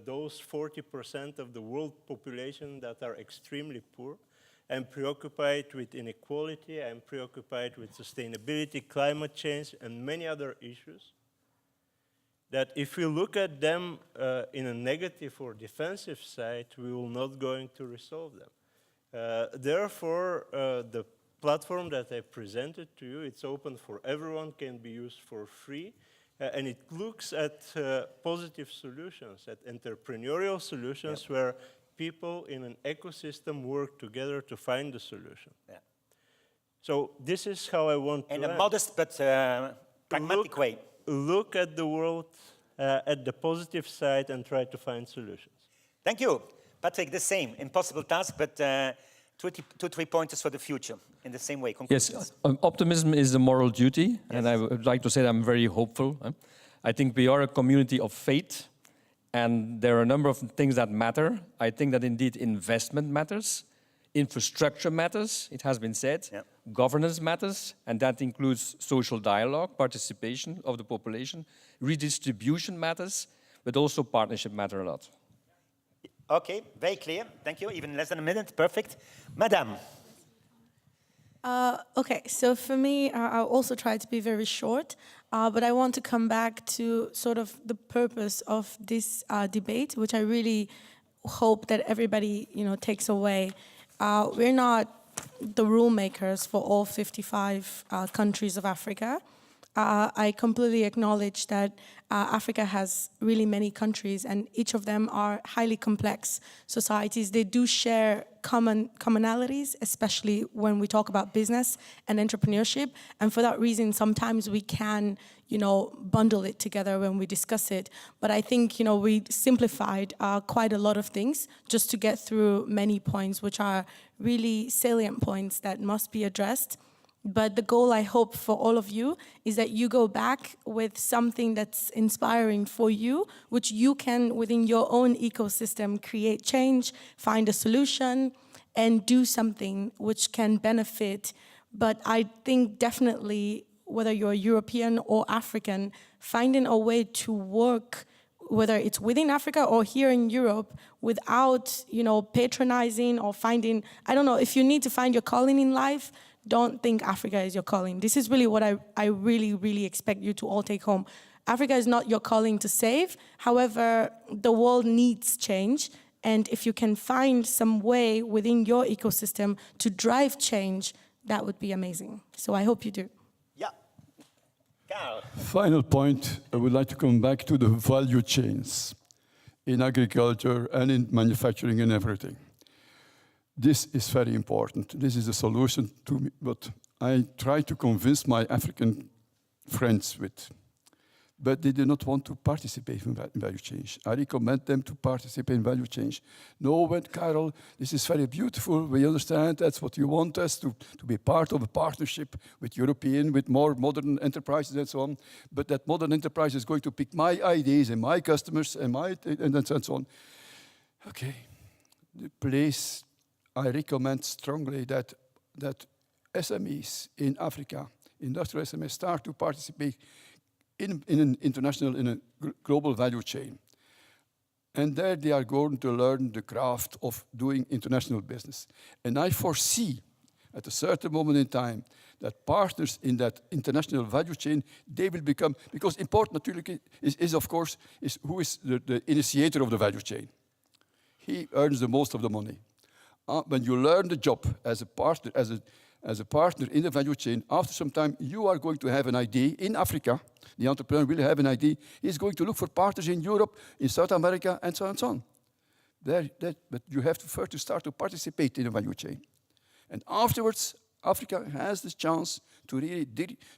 those 40% of the world population that are extremely poor, I'm preoccupied with inequality, I'm preoccupied with sustainability, climate change, and many other issues, that if we look at them in a negative or defensive side, we will not going to resolve them. Therefore, the platform that I presented to you, it's open for everyone, can be used for free, and it looks at positive solutions, at entrepreneurial solutions where people in an ecosystem work together to find the solution. So this is how I want to in a modest but pragmatic way. Look at the world at the positive side and try to find solutions. Thank you. Patrick, the same. Impossible task, but 2-3 pointers for the future in the same way. Yes, optimism is a moral duty, and I would like to say that I'm very hopeful. I think we are a community of faith, and there are a number of things that matter. I think that indeed investment matters, infrastructure matters, it has been said, governance matters, and that includes social dialogue, participation of the population, redistribution matters, but also partnership matter a lot. Okay, very clear. Thank you. Even less than a minute. Perfect. Madame. Okay, so for me, I'll also try to be very short, but I want to come back to sort of the purpose of this debate, which I really hope that everybody, takes away. We're not the rule makers for all 55 countries of Africa. I completely acknowledge that Africa has really many countries, and each of them are highly complex societies. They do share commonalities, especially when we talk about business and entrepreneurship. And for that reason, sometimes we can, bundle it together when we discuss it. But I think, we simplified quite a lot of things just to get through many points, which are really salient points that must be addressed. But the goal, I hope, for all of you is that you go back with something that's inspiring for you, which you can, within your own ecosystem, create change, find a solution, and do something which can benefit. But I think definitely, whether you're European or African, finding a way to work, whether it's within Africa or here in Europe, without, patronizing or finding, I don't know, if you need to find your calling in life, don't think Africa is your calling. This is really what I really, really expect you to all take home. Africa is not your calling to save. However, the world needs change. And if you can find some way within your ecosystem to drive change, that would be amazing. So I hope you do. Yeah. Carl. Final point, I would like to come back to the value chains in agriculture and in manufacturing and everything. This is very important. This is a solution to what I try to convince my African friends with. But they do not want to participate in value change. I recommend them to participate in value change. No, but Carol, this is very beautiful. We understand that's what you want us to be part of a partnership with European, with more modern enterprises and so on. But that modern enterprise is going to pick my ideas and my customers and so on. Okay, the place I recommend strongly that SMEs in Africa, industrial SMEs, start to participate in a global value chain. And there they are going to learn the craft of doing international business. And I foresee at a certain moment in time that partners in that international value chain, they will become, because important naturally is of course, who is the initiator of the value chain. He earns the most of the money. When you learn the job as a partner, as a partner in the value chain, after some time you are going to have an idea in Africa. The entrepreneur will have an idea. He's going to look for partners in Europe, in South America, and so on and so on. But you have to first start to participate in the value chain. And afterwards, Africa has the chance to really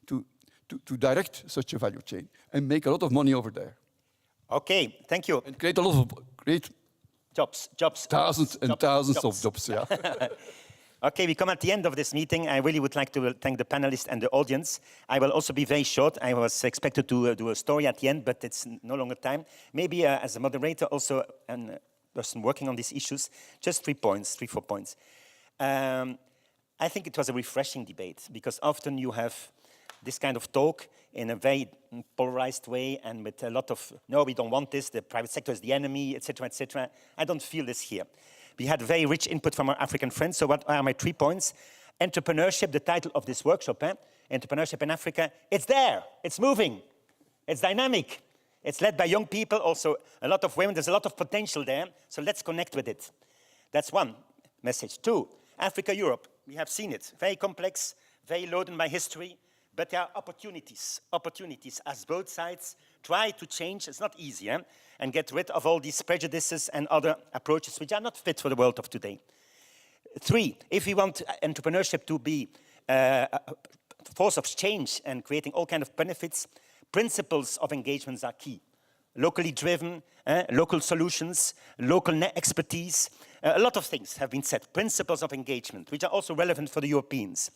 to direct such a value chain and make a lot of money over there. Okay, thank you. And create a lot of great jobs. Thousands and thousands of jobs, yeah. Okay, we come at the end of this meeting. I really would like to thank the panelists and the audience. I will also be very short. I was expected to do a story at the end, but it's no longer time. Maybe as a moderator also, and a person working on these issues, just 3 points, 4 points. I think it was a refreshing debate because often you have this kind of talk in a very polarized way and with a lot of, no, we don't want this, the private sector is the enemy, etc., etc. I don't feel this here. We had very rich input from our African friends. So what are my 3 points? Entrepreneurship, the title of this workshop, Entrepreneurship in Africa, it's there, it's moving, it's dynamic. It's led by young people, also a lot of women, there's a lot of potential there. So let's connect with it. That's one message. 2, Africa, Europe, We have seen it. Very complex, very loaded by history, but there are opportunities as both sides try to change. It's not easy, and get rid of all these prejudices and other approaches which are not fit for the world of today. 3, if we want entrepreneurship to be a force of change and creating all kinds of benefits, principles of engagements are key. Locally driven, local solutions, local expertise. A lot of things have been said. Principles of engagement, which are also relevant for the Europeans.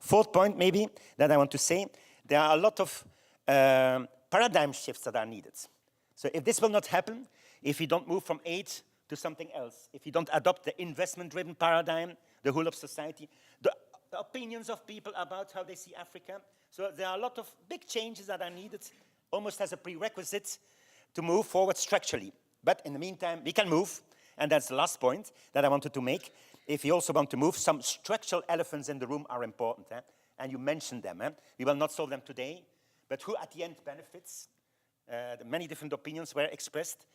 4th point, maybe, that I want to say, there are a lot of paradigm shifts that are needed. So if this will not happen, if we don't move from aid to something else, if you don't adopt the investment-driven paradigm, the whole of society, the opinions of people about how they see Africa. So there are a lot of big changes that are needed, almost as a prerequisite to move forward structurally. But in the meantime, we can move, and that's the last point that I wanted to make. If you also want to move, some structural elephants in the room are important, and you mentioned them. We will not solve them today, but who at the end benefits? The many different opinions were expressed.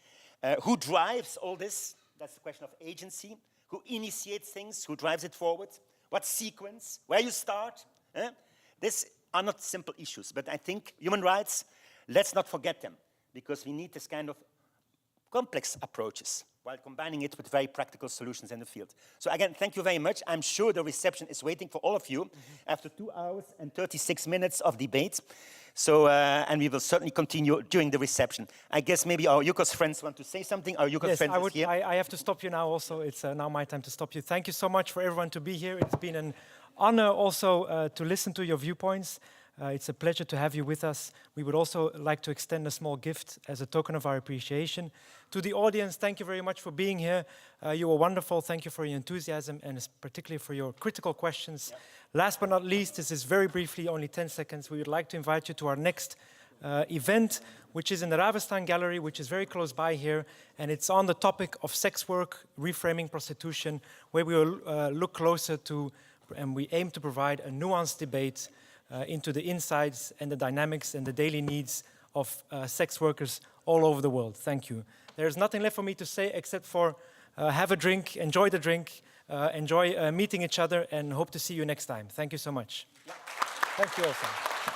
Who drives all this? That's the question of agency. Who initiates things? Who drives it forward? What sequence? Where you start? These are not simple issues, but I think human rights, let's not forget them, because we need this kind of complex approaches while combining it with very practical solutions in the field. So again, thank you very much. I'm sure the reception is waiting for all of you after 2 hours and 36 minutes of debate. So, and we will certainly continue during the reception. I guess maybe our UCOS friends want to say something. Our UCOS friends is here. I have to stop you now also. It's now my time to stop you. Thank you so much for everyone to be here. It's been an honor also to listen to your viewpoints. It's a pleasure to have you with us. We would also like to extend a small gift as a token of our appreciation. To the audience, thank you very much for being here. You were wonderful. Thank you for your enthusiasm and particularly for your critical questions. Yeah. Last but not least, this is very briefly, only 10 seconds. We would like to invite you to our next event, which is in the Ravenstaan Gallery, which is very close by here. And it's on the topic of sex work, reframing prostitution, where we will look closer to, and we aim to provide a nuanced debate into the insights and the dynamics and the daily needs of sex workers all over the world. Thank you. There's nothing left for me to say except for have a drink, enjoy the drink, enjoy meeting each other, and hope to see you next time. Thank you so much. Thank you also.